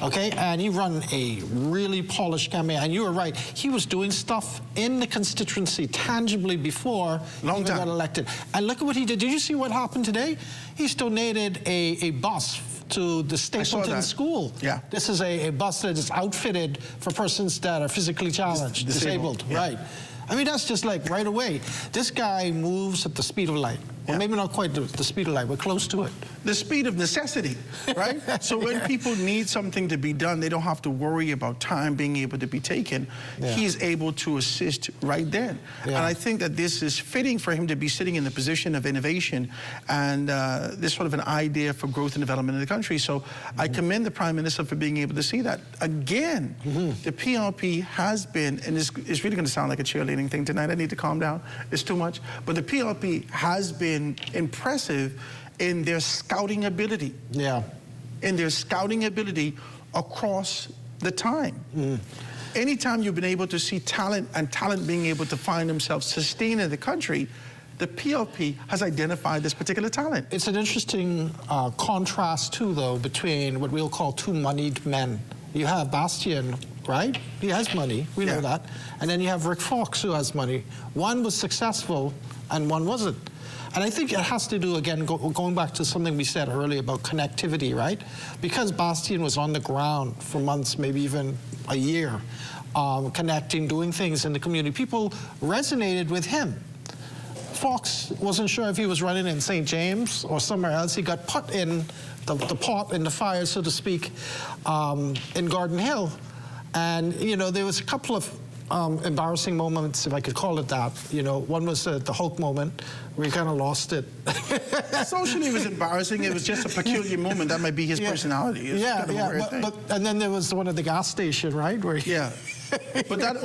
Okay, and he run a really polished campaign. And you were right, he was doing stuff in the constituency tangibly before he got elected. And look at what he did. Did you see what happened today? He's donated a bus to the Stapleton School. Yeah. This is a bus that is outfitted for persons that are physically challenged, disabled. Yeah. Right. I mean, that's just like right away. This guy moves at the speed of light. Well, maybe not quite the speed of light, but close to it. The speed of necessity, right? So when people need something to be done, they don't have to worry about time being able to be taken. He's able to assist right then. And I think that this is fitting for him to be sitting in the position of innovation and this sort of an idea for growth and development in the country. So I commend the Prime Minister for being able to see that. Again, the PLP has been, and it's really going to sound like a cheerleading thing tonight. I need to calm down. It's too much. But the PLP has been impressive in their scouting ability. In their scouting ability across the time. Anytime you've been able to see talent and talent being able to find themselves sustained in the country, the PLP has identified this particular talent. It's an interesting contrast too, though, between what we'll call two moneyed men. You have Bastian, right? He has money, we know that. And then you have Rick Fox, who has money. One was successful and one wasn't. And I think it has to do, again, going back to something we said earlier about connectivity, right? Because Bastian was on the ground for months, maybe even a year, connecting, doing things in the community, people resonated with him. Fox wasn't sure if he was running in St. James or somewhere else. He got put in the pot in the fire, so to speak, in Garden Hill. And, you know, there was a couple of embarrassing moments, if I could call it that. You know, one was the Hulk moment, where he kind of lost it. Socially, it was embarrassing. It was just a peculiar moment. That might be his personality. It's kind of a weird thing. And then there was the one at the gas station, right? Where but that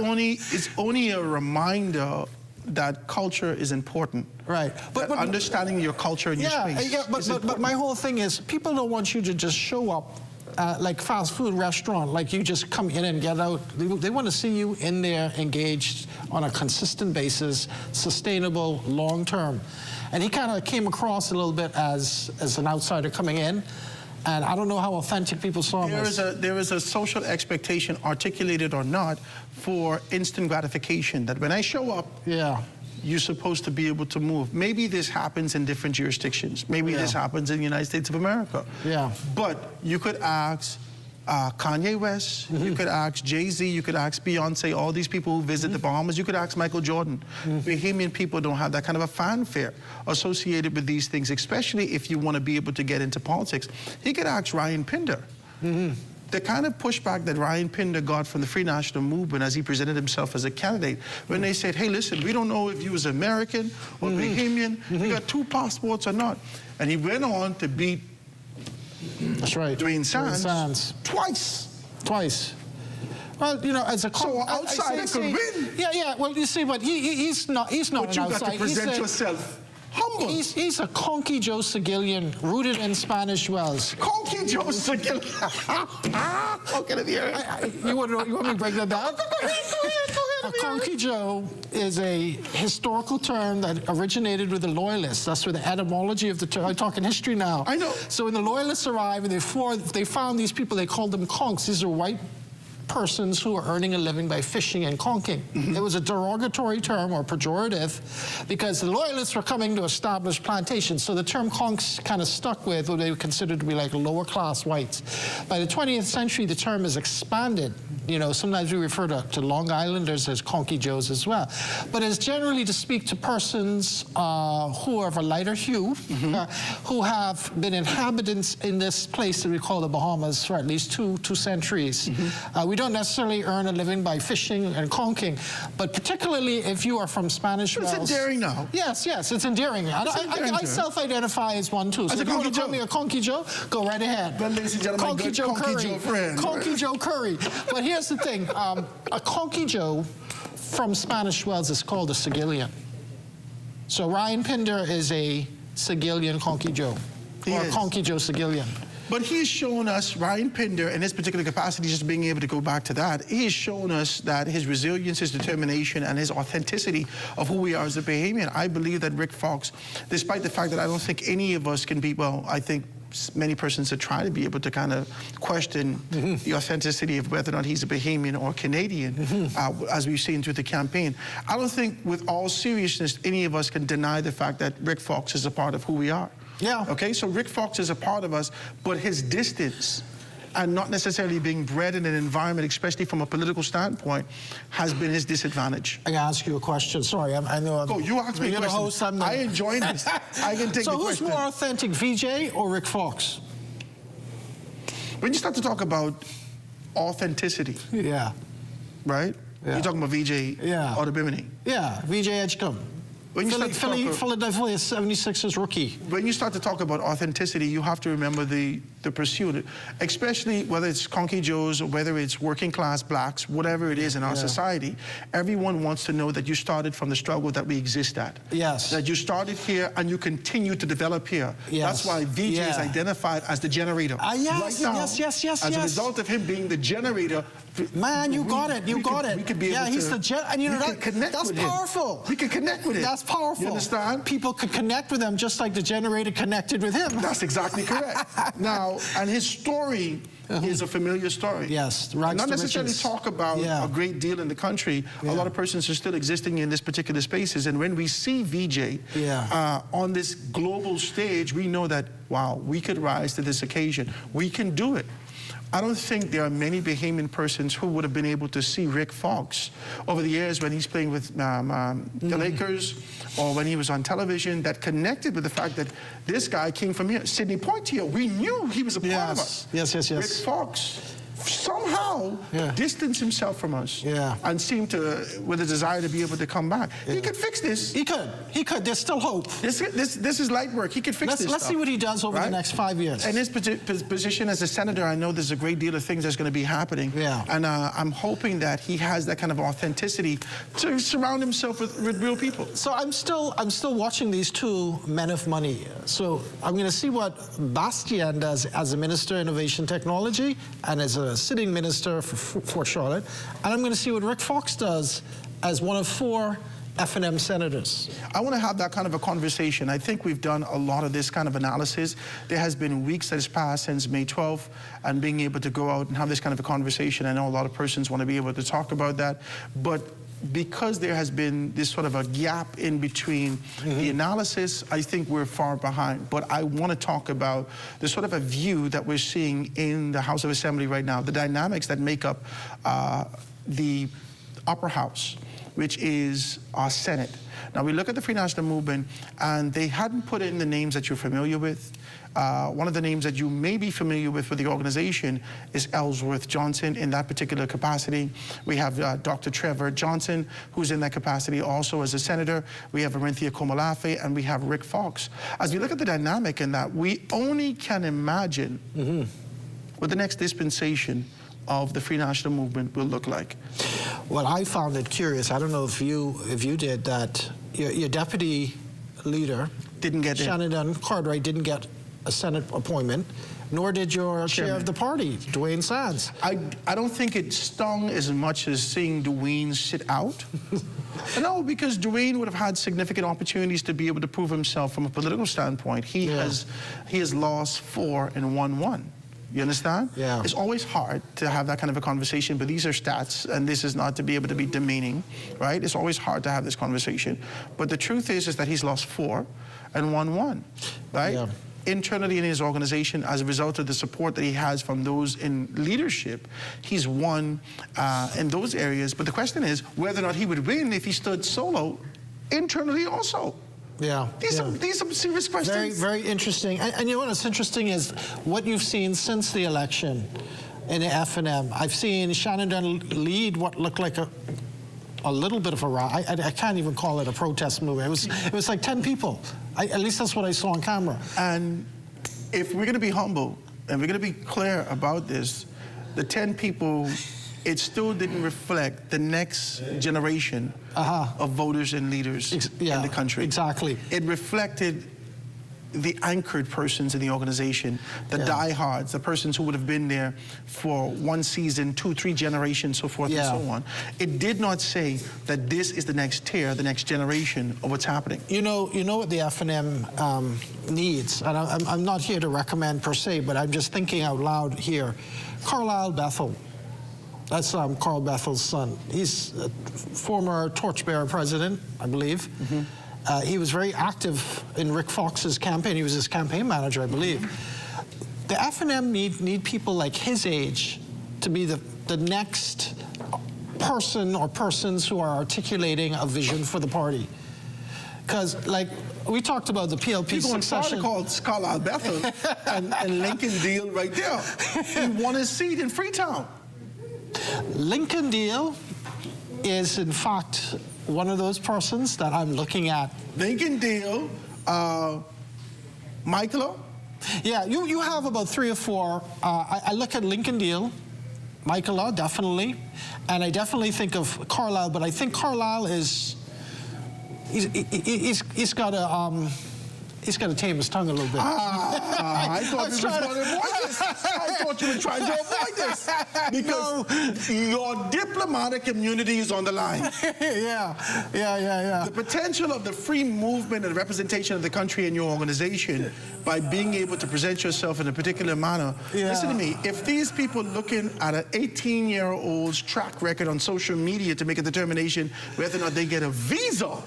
is only a reminder that culture is important. Right. But understanding your culture and your space. But my whole thing is, people don't want you to just show up like fast food restaurant, like you just come in and get out. They want to see you in there, engaged on a consistent basis, sustainable, long term. And he kind of came across a little bit as an outsider coming in. And I don't know how authentic people saw him. There is a social expectation, articulated or not, for instant gratification, that when I show up, you're supposed to be able to move. Maybe this happens in different jurisdictions. Maybe this happens in the United States of America. Yeah. But you could ask Kanye West, you could ask Jay-Z, you could ask Beyonce, all these people who visit the Bahamas, you could ask Michael Jordan. Bahamian people don't have that kind of a fanfare associated with these things, especially if you want to be able to get into politics. He could ask Ryan Pinder. The kind of pushback that Ryan Pinder got from the Free National Movement as he presented himself as a candidate, when they said, hey, listen, we don't know if you was American or Bahamian, you got 2 passports or not. And he went on to beat Dwayne Sands twice. Well, you know, as a so outsider could win. Yeah. Well, you see, but he's not. He's not. But you got to present yourself humble. He's a Conky Joe Sigillian, rooted in Spanish Wells. Conky Joe Sigillian. How can it be? You want me to break that down? Go ahead. A Conky Joe is a historical term that originated with the Loyalists. That's where the etymology of the term. I'm talking history now. I know. So when the Loyalists arrived and they found these people, they called them conks. These are white persons who are earning a living by fishing and conking. It was a derogatory term or pejorative because the Loyalists were coming to establish plantations, so the term conks kind of stuck with what they were considered to be like lower class whites. By the 20th century, the term is expanded. You know, sometimes we refer to Long Islanders as Conky Joes as well. But it's generally to speak to persons who are of a lighter hue, who have been inhabitants in this place that we call the Bahamas for at least two centuries. We don't necessarily earn a living by fishing and conking, but particularly if you are from Spanish Wells. It's endearing now. Yes, it's endearing. I self-identify as one too. So if you want to call me a Conky Joe, go right ahead. Well, ladies and gentlemen, Conky Joe Curry. Joe friend. Conky Joe Curry. But here's the thing. A Conky Joe from Spanish Wells is called a Sigillian. So Ryan Pinder is a Sigillian Conky Joe. Or a Conky Joe Sigillian. But he's shown us, Ryan Pinder, in his particular capacity, just being able to go back to that, he has shown us that his resilience, his determination, and his authenticity of who we are as a Bahamian. I believe that Rick Fox, despite the fact that I don't think any of us can be, well, I think many persons that try to be able to kind of question the authenticity of whether or not he's a Bahamian or Canadian, as we've seen through the campaign. I don't think, with all seriousness, any of us can deny the fact that Rick Fox is a part of who we are. Yeah. Okay, so Rick Fox is a part of us, but his distance and not necessarily being bred in an environment, especially from a political standpoint, has been his disadvantage. I can ask you a question. Sorry, I know. Oh, you asked me a question. I enjoy this. I can take the question. So who's more authentic, VJ or Rick Fox? When you start to talk about authenticity, right? Yeah. You're talking about VJ or the Bimini. Yeah, VJ Edgecombe. When you Philadelphia 76ers rookie. When you start to talk about authenticity, you have to remember the pursuit, especially whether it's Conky Joes or whether it's working class blacks, whatever it is in our society. Everyone wants to know that you started from the struggle that we exist at. Yes. That you started here and you continue to develop here. Yes. That's why VJ is identified as the generator. Yes, right now, yes. As a result of him being the generator. Man, you got it. You got it. We could be able he's the and you know that's powerful. We can connect with it. That's powerful. You understand? People could connect with him just like the generator connected with him. That's exactly correct. Now, and his story is a familiar story. Yes, not necessarily talk about a great deal in the country. A lot of persons are still existing in this particular spaces, and when we see VJ on this global stage, we know that, wow, we could rise to this occasion. We can do it. I don't think there are many Bahamian persons who would have been able to see Rick Fox over the years when he's playing with the Lakers or when he was on television that connected with the fact that this guy came from here. Sidney Poitier, we knew he was a part of us. Yes. Rick Fox somehow distanced himself from us and seemed to, with a desire to be able to come back. He could fix this. He could. There's still hope. This is light work. He could fix this Let's see what he does over the next 5 years. And his position as a senator, I know there's a great deal of things that's going to be happening. And I'm hoping that he has that kind of authenticity to surround himself with real people. So I'm still watching these two men of money. So I'm going to see what Bastien does as a Minister of Innovation Technology and as a sitting minister for Charlotte, and I'm going to see what Rick Fox does as one of 4 F&M senators? I want to have that kind of a conversation. I think we've done a lot of this kind of analysis. There has been weeks that has passed since May 12th, and being able to go out and have this kind of a conversation. I know a lot of persons want to be able to talk about that, but because there has been this sort of a gap in between the analysis, I think we're far behind. But I want to talk about the sort of a view that we're seeing in the House of Assembly right now, the dynamics that make up the upper house, which is our Senate. Now, we look at the Free National Movement, and they hadn't put in the names that you're familiar with. One of the names that you may be familiar with the organization is Ellsworth Johnson in that particular capacity. We have Dr. Trevor Johnson, who's in that capacity also as a senator. We have Arinthia Komolafe, and we have Rick Fox. As we look at the dynamic in that, we only can imagine what the next dispensation of the Free National Movement will look like. Well, I found it curious. I don't know if you did that. Your deputy leader didn't get Shannon Dunn Cartwright didn't get a Senate appointment, nor did your chair of the party, Dwayne Sands. I don't think it stung as much as seeing Dwayne sit out. No, because Dwayne would have had significant opportunities to be able to prove himself from a political standpoint. He has lost 4 and won 1. You understand? Yeah. It's always hard to have that kind of a conversation, but these are stats, and this is not to be able to be demeaning, right? It's always hard to have this conversation. But the truth is that he's lost 4 and won 1, right? Yeah. Internally in his organization, as a result of the support that he has from those in leadership, he's won in those areas. But the question is whether or not he would win if he stood solo internally also. Yeah. These are serious questions. Very, very interesting. And you know what's interesting is what you've seen since the election in the F&M. I've seen Shannon Dunn lead what looked like a little bit of a riot. I can't even call it a protest movement. It was like 10 people. At least that's what I saw on camera. And if we're going to be humble and we're going to be clear about this, the 10 people, it still didn't reflect the next generation of voters and leaders in the country. Exactly. It reflected the anchored persons in the organization, the diehards, the persons who would have been there for 1 season, 2, 3 generations, so forth and so on. It did not say that this is the next tier, the next generation of what's happening. You know what the F&M needs, and I'm not here to recommend per se, but I'm just thinking out loud here. Carlisle Bethel. That's Carl Bethel's son. He's a former torchbearer president, I believe. He was very active in Rick Fox's campaign. He was his campaign manager, I believe. The F&M need people like his age to be the next person or persons who are articulating a vision for the party. Because, like, we talked about the PLP succession. Called Carlisle Bethel and Lincoln Deal right there. He won his seat in Freetown. Lincoln Deal is, in fact, one of those persons that I'm looking at. Lincoln Deal, Michael? Yeah, you have about 3 or 4. I look at Lincoln Deal, Michael, definitely, and I definitely think of Carlisle, but I think Carlisle is, he's got to tame his tongue a little bit. I thought you were trying to avoid this. I thought you were trying to avoid this. Because your diplomatic immunity is on the line. Yeah. The potential of the free movement and representation of the country in your organization by being able to present yourself in a particular manner. Listen to me, if these people looking at an 18-year-old's track record on social media to make a determination whether or not they get a visa,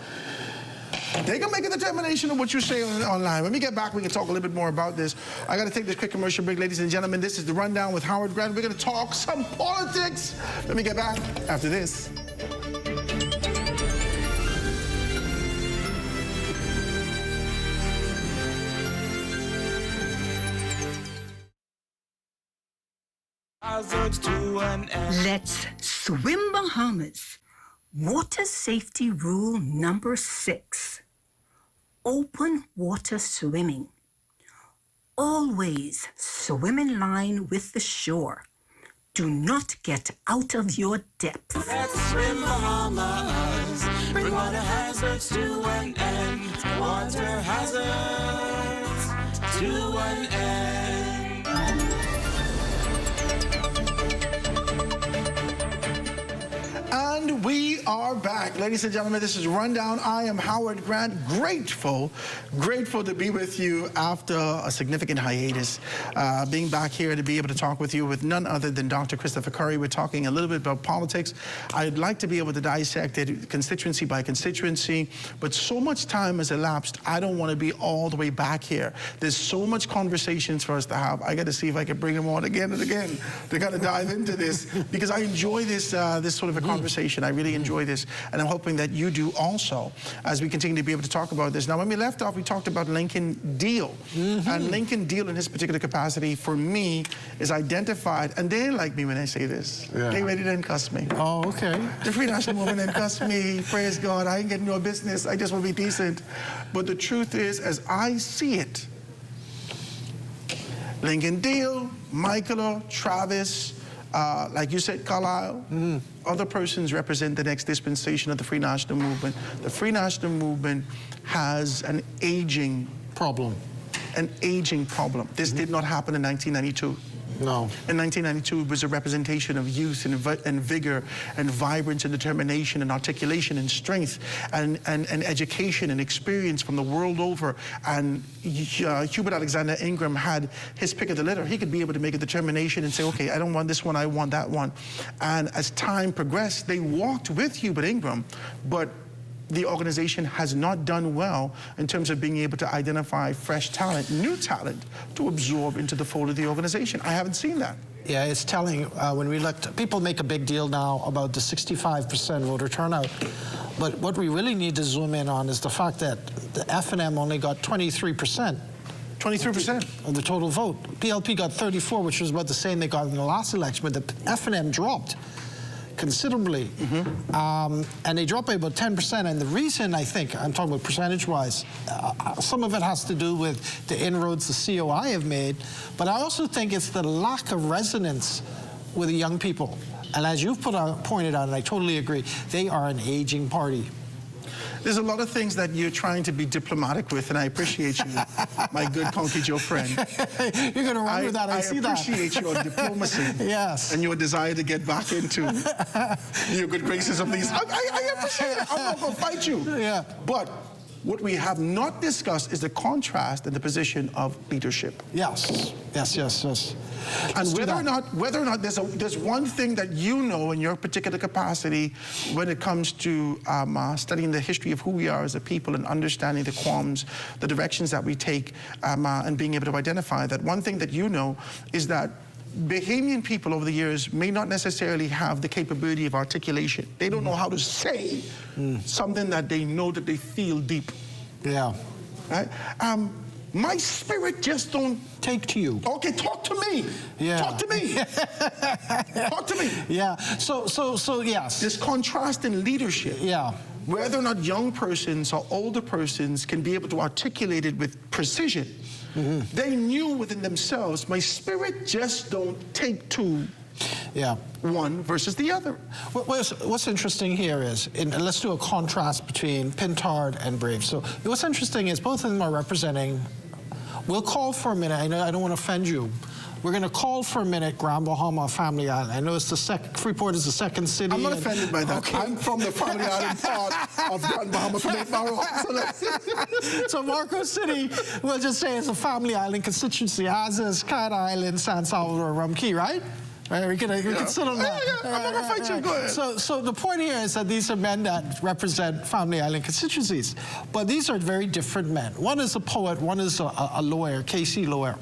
they can make a determination of what you say online. When we get back, we can talk a little bit more about this. I got to take this quick commercial break, ladies and gentlemen. This is The Rundown with Howard Grant. We're going to talk some politics. Let me get back after this. Let's swim Bahamas. Water safety rule number 6. Open water swimming. Always swim in line with the shore. Do not get out of your depth. Let's swim Bahamas. Bring water hazards to an end. Water hazards to an end. And we are back. Ladies and gentlemen, this is Rundown. I am Howard Grant. Grateful to be with you after a significant hiatus. Being back here to be able to talk with you with none other than Dr. Christopher Curry. We're talking a little bit about politics. I'd like to be able to dissect it constituency by constituency, but so much time has elapsed, I don't want to be all the way back here. There's so much conversations for us to have. I got to see if I can bring them on again and again to kind of dive into this, because I enjoy this sort of a conversation. I really enjoy this, and I'm hoping that you do also as we continue to be able to talk about this. Now, when we left off, we talked about Lincoln Deal, and Lincoln Deal in his particular capacity, for me, is identified, and they didn't like me when I say this. Yeah. They ready to cuss me. Oh, okay. The Free National Movement didn't cuss me. Praise God. I ain't getting no business. I just want to be decent. But the truth is, as I see it, Lincoln Deal, Michael, Travis, like you said, Carlisle, other persons represent the next dispensation of the Free National Movement. The Free National Movement has an aging problem. An aging problem. This did not happen in 1992. No. In 1992, it was a representation of youth and vigor and vibrance and determination and articulation and strength and education and experience from the world over. And Hubert Alexander Ingram had his pick of the litter. He could be able to make a determination and say, okay, I don't want this one, I want that one. And as time progressed, they walked with Hubert Ingram, but the organization has not done well in terms of being able to identify fresh talent, new talent, to absorb into the fold of the organization. I haven't seen that. Yeah, it's telling when we looked, people make a big deal now about the 65% voter turnout, but what we really need to zoom in on is the fact that the F&M only got 23%. 23% of the total vote. PLP got 34, which was about the same they got in the last election, but the F&M dropped considerably, and they dropped by about 10%. And the reason, I think, I'm talking about percentage-wise, some of it has to do with the inroads the COI have made, but I also think it's the lack of resonance with the young people. And as you've pointed out, and I totally agree, they are an aging party. There's a lot of things that you're trying to be diplomatic with, and I appreciate you, my good Conky Joe friend. You're going to run with that, I see that. I appreciate your diplomacy. Yes. And your desire to get back into your good graces of these. I appreciate it. I'm not going to fight you. Yeah. But what we have not discussed is the contrast in the position of leadership. Yes. Yes, yes, yes. And whether or not there's one thing that you know in your particular capacity when it comes to studying the history of who we are as a people and understanding the qualms, the directions that we take, and being able to identify that. One thing that you know is that Bahamian people over the years may not necessarily have the capability of articulation. They don't know how to say something that they know that they feel deep. Yeah. Right? My spirit just don't take to you. Okay, talk to me. Yeah. Talk to me. Talk to me. Yeah. So yes. This contrast in leadership. Yeah. Whether or not young persons or older persons can be able to articulate it with precision. They knew within themselves, my spirit just don't take to one versus the other. What's interesting here is, let's do a contrast between Pintard and Brave. So what's interesting is both of them are representing, we'll call for a minute, I don't want to offend you, we're going to call for a minute Grand Bahama, Family Island. I know it's Freeport is the second city. I'm not offended by that. Okay. I'm from the Family Island part of Grand Bahama, from 8 Mile. So Marco City, we'll just say it's a Family Island constituency, as is Cat Island, San Salvador, Rum Key, right? Right, we can sit on that. I'm not going to fight you. Go ahead. So the point here is that these are men that represent Family Island constituencies, but these are very different men. One is a poet, one is a lawyer, KC lawyer.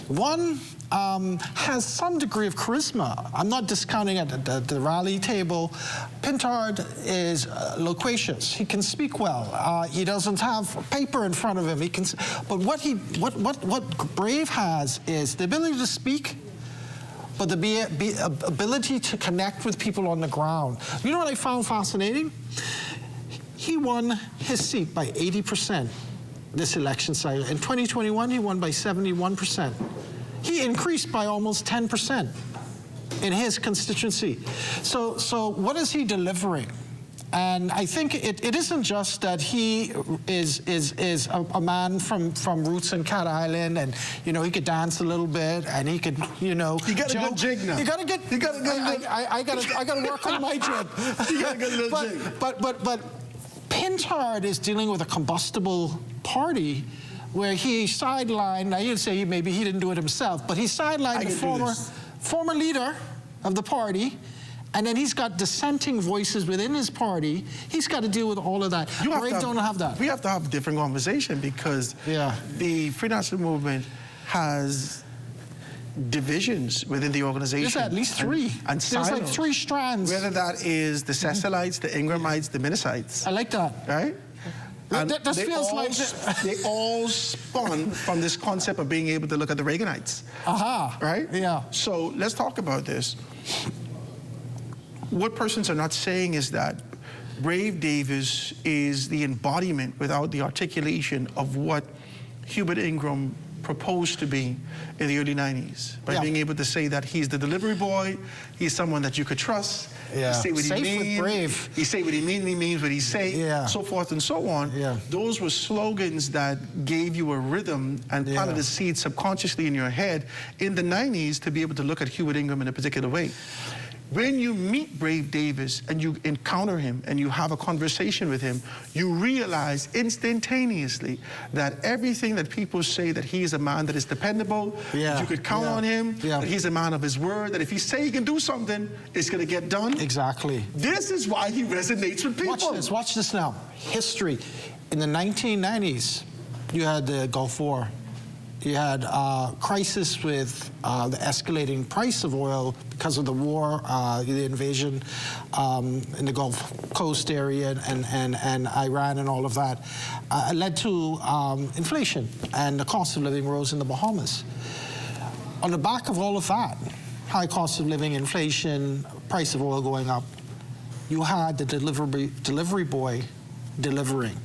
One has some degree of charisma. I'm not discounting at the rally table. Pintard is loquacious. He can speak well. He doesn't have paper in front of him. He can, but what Brave has is the ability to speak, but the ability to connect with people on the ground. You know what I found fascinating? He won his seat by 80% this election cycle. In 2021, he won by 71%. He increased by almost 10% in his constituency. So what is he delivering? And I think it isn't just that he is a man from roots in Cat Island, and you know he could dance a little bit, and he could You got a good jig now. You got a good. I got to work on my jig. You got a good little jig. But Pintard is dealing with a combustible party where he sidelined. Now you'd say maybe he didn't do it himself, but he sidelined the former leader of the party. And then he's got dissenting voices within his party. He's got to deal with all of that. Brave don't have that. We have to have a different conversation because the Free National Movement has divisions within the organization. There's at least three. And there's like 3 strands. Whether that is the Cecilites, the Ingramites, the Minnesites. I like that. Right? And that feels like they all spun from this concept of being able to look at the Reaganites. Right? Yeah. So let's talk about this. What persons are not saying is that Brave Davis is the embodiment without the articulation of what Hubert Ingram proposed to be in the early 90s by being able to say that he's the delivery boy, he's someone that you could trust, he say what Safe he means, with Brave. he say what he means, and he means what he say, so forth and so on. Those were slogans that gave you a rhythm and planted a seed subconsciously in your head in the 90s to be able to look at Hubert Ingram in a particular way. When you meet Brave Davis and you encounter him and you have a conversation with him, you realize instantaneously that everything that people say, that he is a man that is dependable, that you could count on him, that he's a man of his word, that if he say he can do something, it's going to get done. Exactly. This is why he resonates with people. Watch this now. History. In the 1990s, you had the Gulf War. You had crisis with the escalating price of oil because of the war, the invasion in the Gulf Coast area and Iran and all of that. Led to inflation, and the cost of living rose in the Bahamas. On the back of all of that, high cost of living, inflation, price of oil going up, you had the delivery boy delivering,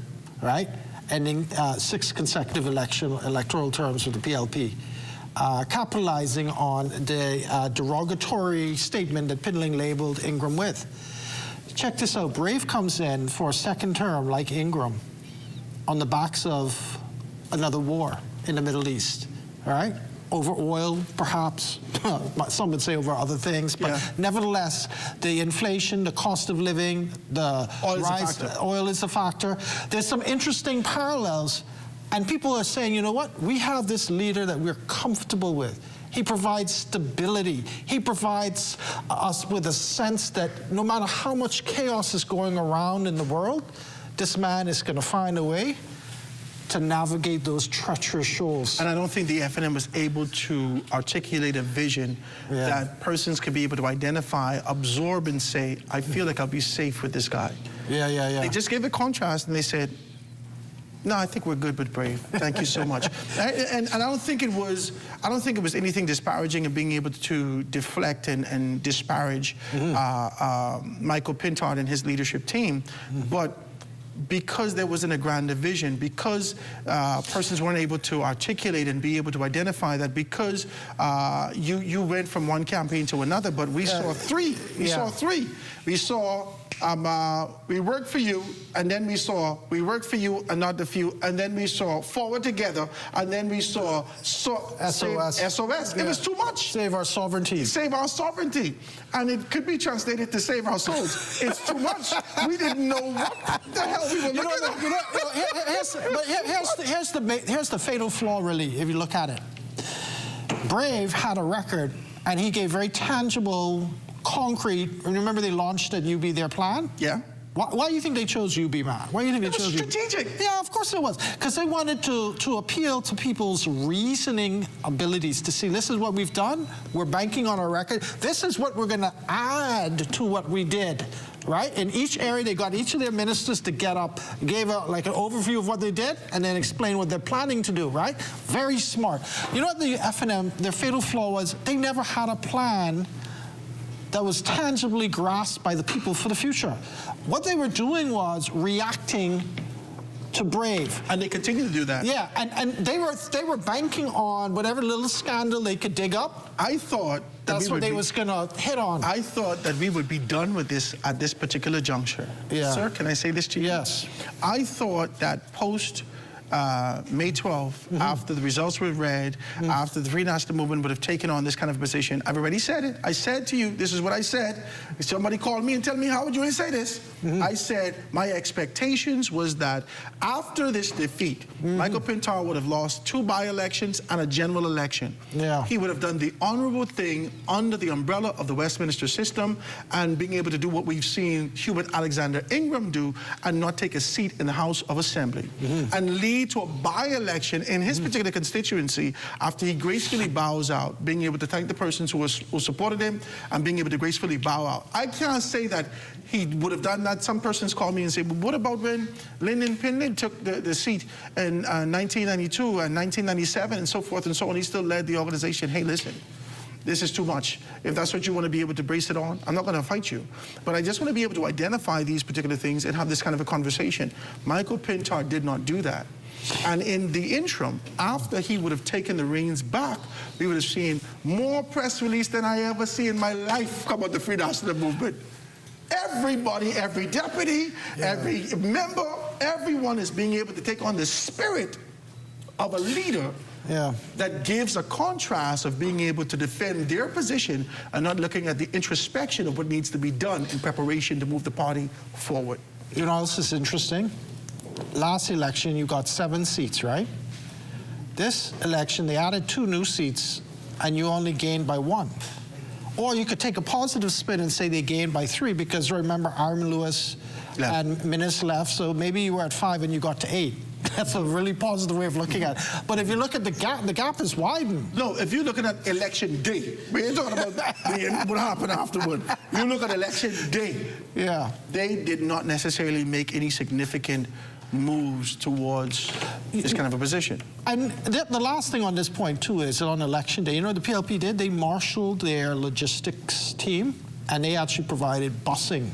right? Ending 6 consecutive electoral terms with the PLP, capitalizing on the derogatory statement that Pinling labeled Ingram with. Check this out. Brave comes in for a 2nd term like Ingram on the backs of another war in the Middle East, all right? Over oil, perhaps. Some would say over other things, but nevertheless, the inflation, the cost of living, the oil is a factor. There's some interesting parallels, and people are saying, you know what? We have this leader that we're comfortable with. He provides stability. He provides us with a sense that no matter how much chaos is going around in the world, this man is going to find a way to navigate those treacherous shoals. And I don't think the FNM was able to articulate a vision that persons could be able to identify, absorb, and say, I feel like I'll be safe with this guy. They just gave a contrast and they said, no, I think we're good with Brave. Thank you so much. And I don't think it was anything disparaging in being able to deflect and disparage Michael Pintard and his leadership team, but because there wasn't a grander vision, because persons weren't able to articulate and be able to identify that, because you went from one campaign to another, but we saw 3. We saw 3. We saw we work for you, and then we saw we work for you and not the few, and then we saw forward together, and then we saw SOS. It was too much. Save our sovereignty. Save our sovereignty. And it could be translated to save our souls. It's too much. We didn't know what the hell we were looking at. Here's the fatal flaw, really, if you look at it. Brave had a record, and he gave very tangible, concrete. Remember, they launched at UB their plan? Why do you think they chose UB, man? Why do you think they chose UB? Strategic. Yeah, of course it was. Because they wanted to appeal to people's reasoning abilities to see, this is what we've done. We're banking on our record. This is what we're going to add to what we did, right? In each area, they got each of their ministers to get up, gave like an overview of what they did, and then explain what they're planning to do, right? Very smart. You know what the FNM, their fatal flaw was? They never had a plan that was tangibly grasped by the people for the future. What they were doing was reacting to Brave. And they continue to do that. Yeah, and they were banking on whatever little scandal they could dig up. I thought That's what they was going to hit on. I thought that we would be done with this at this particular juncture. Yeah. Sir, can I say this to you? Yes. I thought that post May 12th, after the results were read, after the Free National Movement would have taken on this kind of position, I've already said it. I said to you, this is what I said. Somebody called me and tell me, how would you say this? I said my expectations was that after this defeat, Michael Pintar would have lost 2 by-elections and a general election. Yeah. He would have done the honorable thing under the umbrella of the Westminster system and being able to do what we've seen Hubert Alexander Ingram do and not take a seat in the House of Assembly and lead to a by-election in his particular constituency after he gracefully bows out, being able to thank the persons who supported him and being able to gracefully bow out. I can't say that he would have done that. Some persons call me and say, but what about when Lyndon Pinley took the seat in 1992 and 1997 and so forth and so on? He still led the organization. Hey, listen, this is too much. If that's what you want to be able to brace it on, I'm not going to fight you. But I just want to be able to identify these particular things and have this kind of a conversation. Michael Pintar did not do that. And in the interim, after he would have taken the reins back, we would have seen more press release than I ever see in my life come out the Free National Movement. Everybody, every deputy, every member, everyone is being able to take on the spirit of a leader that gives a contrast of being able to defend their position and not looking at the introspection of what needs to be done in preparation to move the party forward. You know, this is interesting. Last election, you got 7 seats, right? This election, they added 2 new seats, and you only gained by 1. Or you could take a positive spin and say they gained by 3, because remember, Armin Lewis and Minnis left, so maybe you were at 5 and you got to 8. That's a really positive way of looking at it. But if you look at the gap is widened. No, if you're looking at election day, we ain't talking about what happened afterward. You look at election day. Yeah. They did not necessarily make any significant moves towards this kind of a position. And the last thing on this point, too, is on election day, you know what the PLP did? They marshaled their logistics team, and they actually provided busing,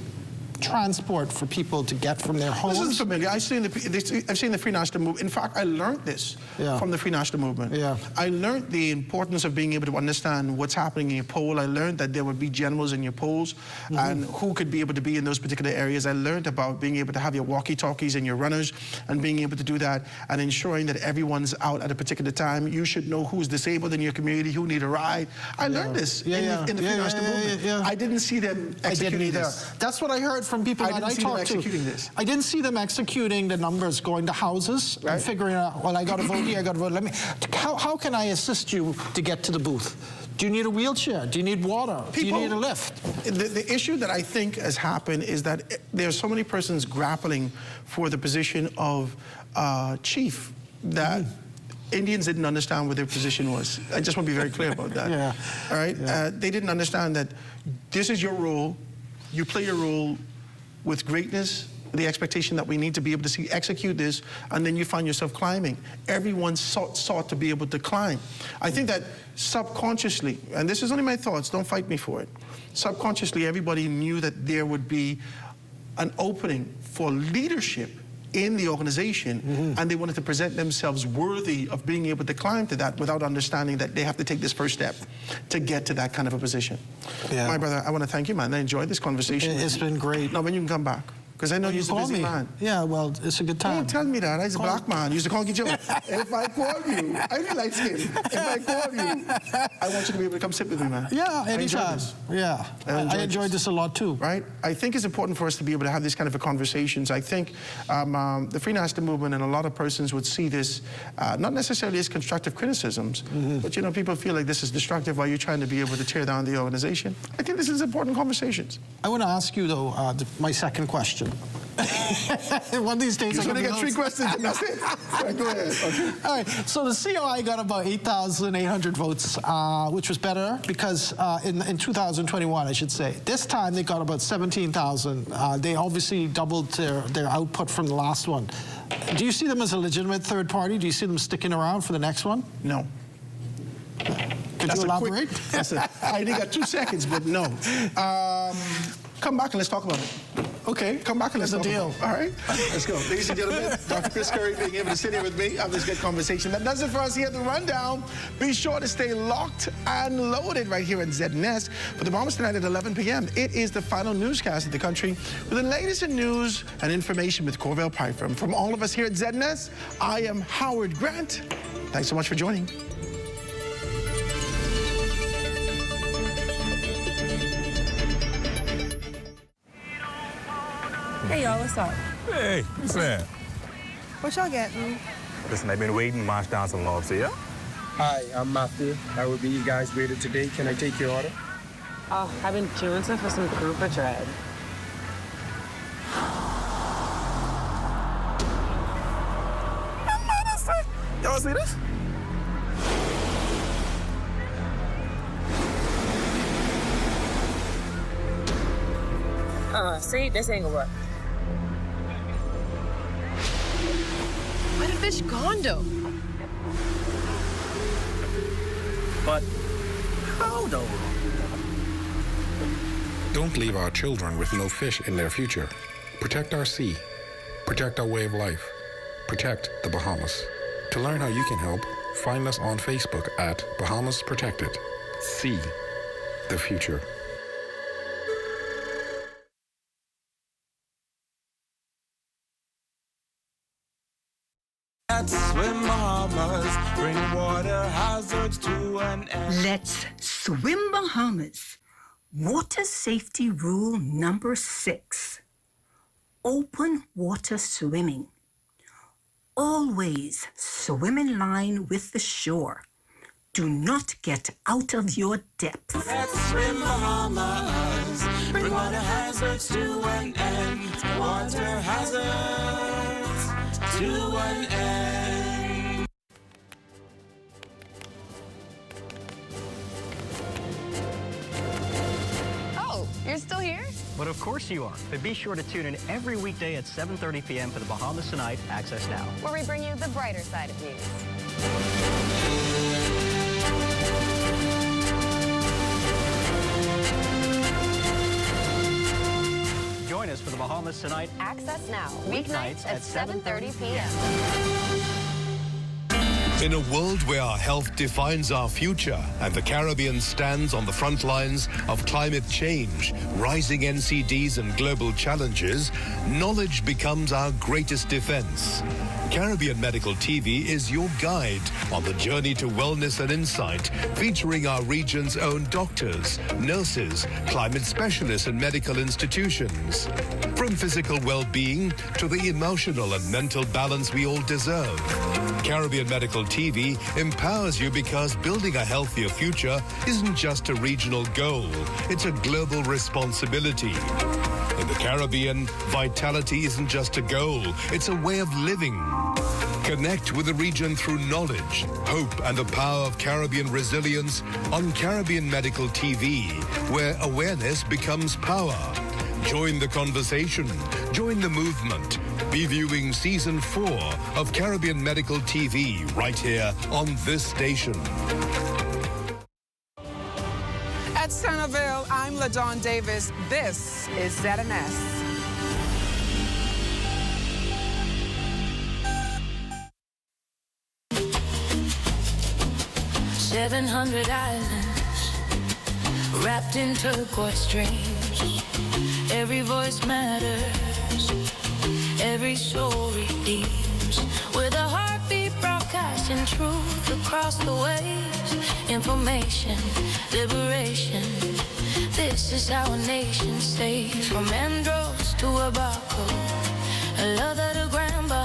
transport for people to get from their homes. This is familiar. I've seen the Free National Movement. In fact, I learned this from the Free National Movement. I learned the importance of being able to understand what's happening in your poll. I learned that there would be generals in your polls and who could be able to be in those particular areas. I learned about being able to have your walkie-talkies and your runners and being able to do that and ensuring that everyone's out at a particular time. You should know who's disabled in your community, who need a ride. I learned this in the Free National Movement. I didn't see them executing this. That's what I heard from people that I talked to. I didn't see them executing the numbers, going to houses and figuring out, well, I got to vote here, I got to vote. How can I assist you to get to the booth? Do you need a wheelchair? Do you need water? Do you need a lift? The issue that I think has happened is that there are so many persons grappling for the position of chief that Indians didn't understand what their position was. I just want to be very clear about that. All right? They didn't understand that this is your role. You play your role with greatness, the expectation that we need to be able to see execute this, and then you find yourself climbing. Everyone sought to be able to climb. I think that subconsciously, and this is only my thoughts, don't fight me for it, subconsciously everybody knew that there would be an opening for leadership in the organization, and they wanted to present themselves worthy of being able to climb to that without understanding that they have to take this first step to get to that kind of a position. My brother, I want to thank you, man. I enjoyed this conversation. It's been great. Now, when you can come back? Because I know you're a busy man. Yeah, well, it's a good time. Don't tell me that. I'm a black man. You're a Conky Joe. If I call you, I feel light skin. If I call you, I want you to be able to come sit with me, man. Yeah, anytime. Yeah, I enjoyed this a lot too. Right? I think it's important for us to be able to have these kind of conversations. I think the Free National Movement and a lot of persons would see this not necessarily as constructive criticisms, but you know, people feel like this is destructive while you're trying to be able to tear down the organization. I think this is important conversations. I want to ask you though, my second question. One of these days you're going to get 3 questions and that's it. Right, go ahead. Okay. All right, so the COI got about 8,800 votes, which was better because in 2021, I should say. This time they got about 17,000. They obviously doubled their output from the last one. Do you see them as a legitimate third party? Do you see them sticking around for the next one? No. Could you elaborate? I only got 2 seconds, but no. Come back and let's talk about it. Okay, come back and let's That's a talk deal. about it. All right, let's go. Ladies and gentlemen, Dr. Chris Curry being able to sit here with me, have this good conversation. That does it for us here at The Rundown. Be sure to stay locked and loaded right here at ZNS for the Bahamas tonight at 11 p.m. It is the final newscast of the country with the latest in news and information with Corvell Pyfrom. From all of us here at ZNS, I am Howard Grant. Thanks so much for joining. Hey, y'all, what's up? Hey, what's that? What y'all getting? Listen, I've been waiting to march down some logs here. Hi, I'm Matthew. I will be you guys' waiter today. Can I take your order? Oh, I've been jonesing for some grouper tread. Y'all see this? See, this ain't gonna work. Where the fish gone, though? But how though? Don't leave our children with no fish in their future. Protect our sea. Protect our way of life. Protect the Bahamas. To learn how you can help, find us on Facebook at Bahamas Protected. See the future. Swim Bahamas, bring water hazards to an end. Let's swim Bahamas. Water safety rule number 6. Open water swimming. Always swim in line with the shore. Do not get out of your depth. Let's swim Bahamas, bring water hazards to an end. Water hazards to an end. Oh, you're still here? But of course you are. But be sure to tune in every weekday at 7:30 p.m. for the Bahamas Tonight Access Now, Where we bring you the brighter side of news. Join us for the Bahamas Tonight Access Now, weeknights at 7:30 p.m. In a world where our health defines our future and the Caribbean stands on the front lines of climate change, rising NCDs and global challenges, knowledge becomes our greatest defense. Caribbean Medical TV is your guide on the journey to wellness and insight, featuring our region's own doctors, nurses, climate specialists, and medical institutions. From physical well-being to the emotional and mental balance we all deserve. Caribbean Medical TV empowers you because building a healthier future isn't just a regional goal, it's a global responsibility. In the Caribbean, vitality isn't just a goal, it's a way of living. Connect with the region through knowledge, hope, and the power of Caribbean resilience on Caribbean Medical TV, where awareness becomes power. Join the conversation, join the movement. Be viewing Season 4 of Caribbean Medical TV right here on this station. At Centerville, I'm LaDawn Davis. This is ZNS. "700 islands wrapped in turquoise dreams. Every voice matters, every soul redeems. With a heartbeat broadcasting truth across the waves. Information, liberation. This is our nation saves. From Andros to Abaco. A love that will grant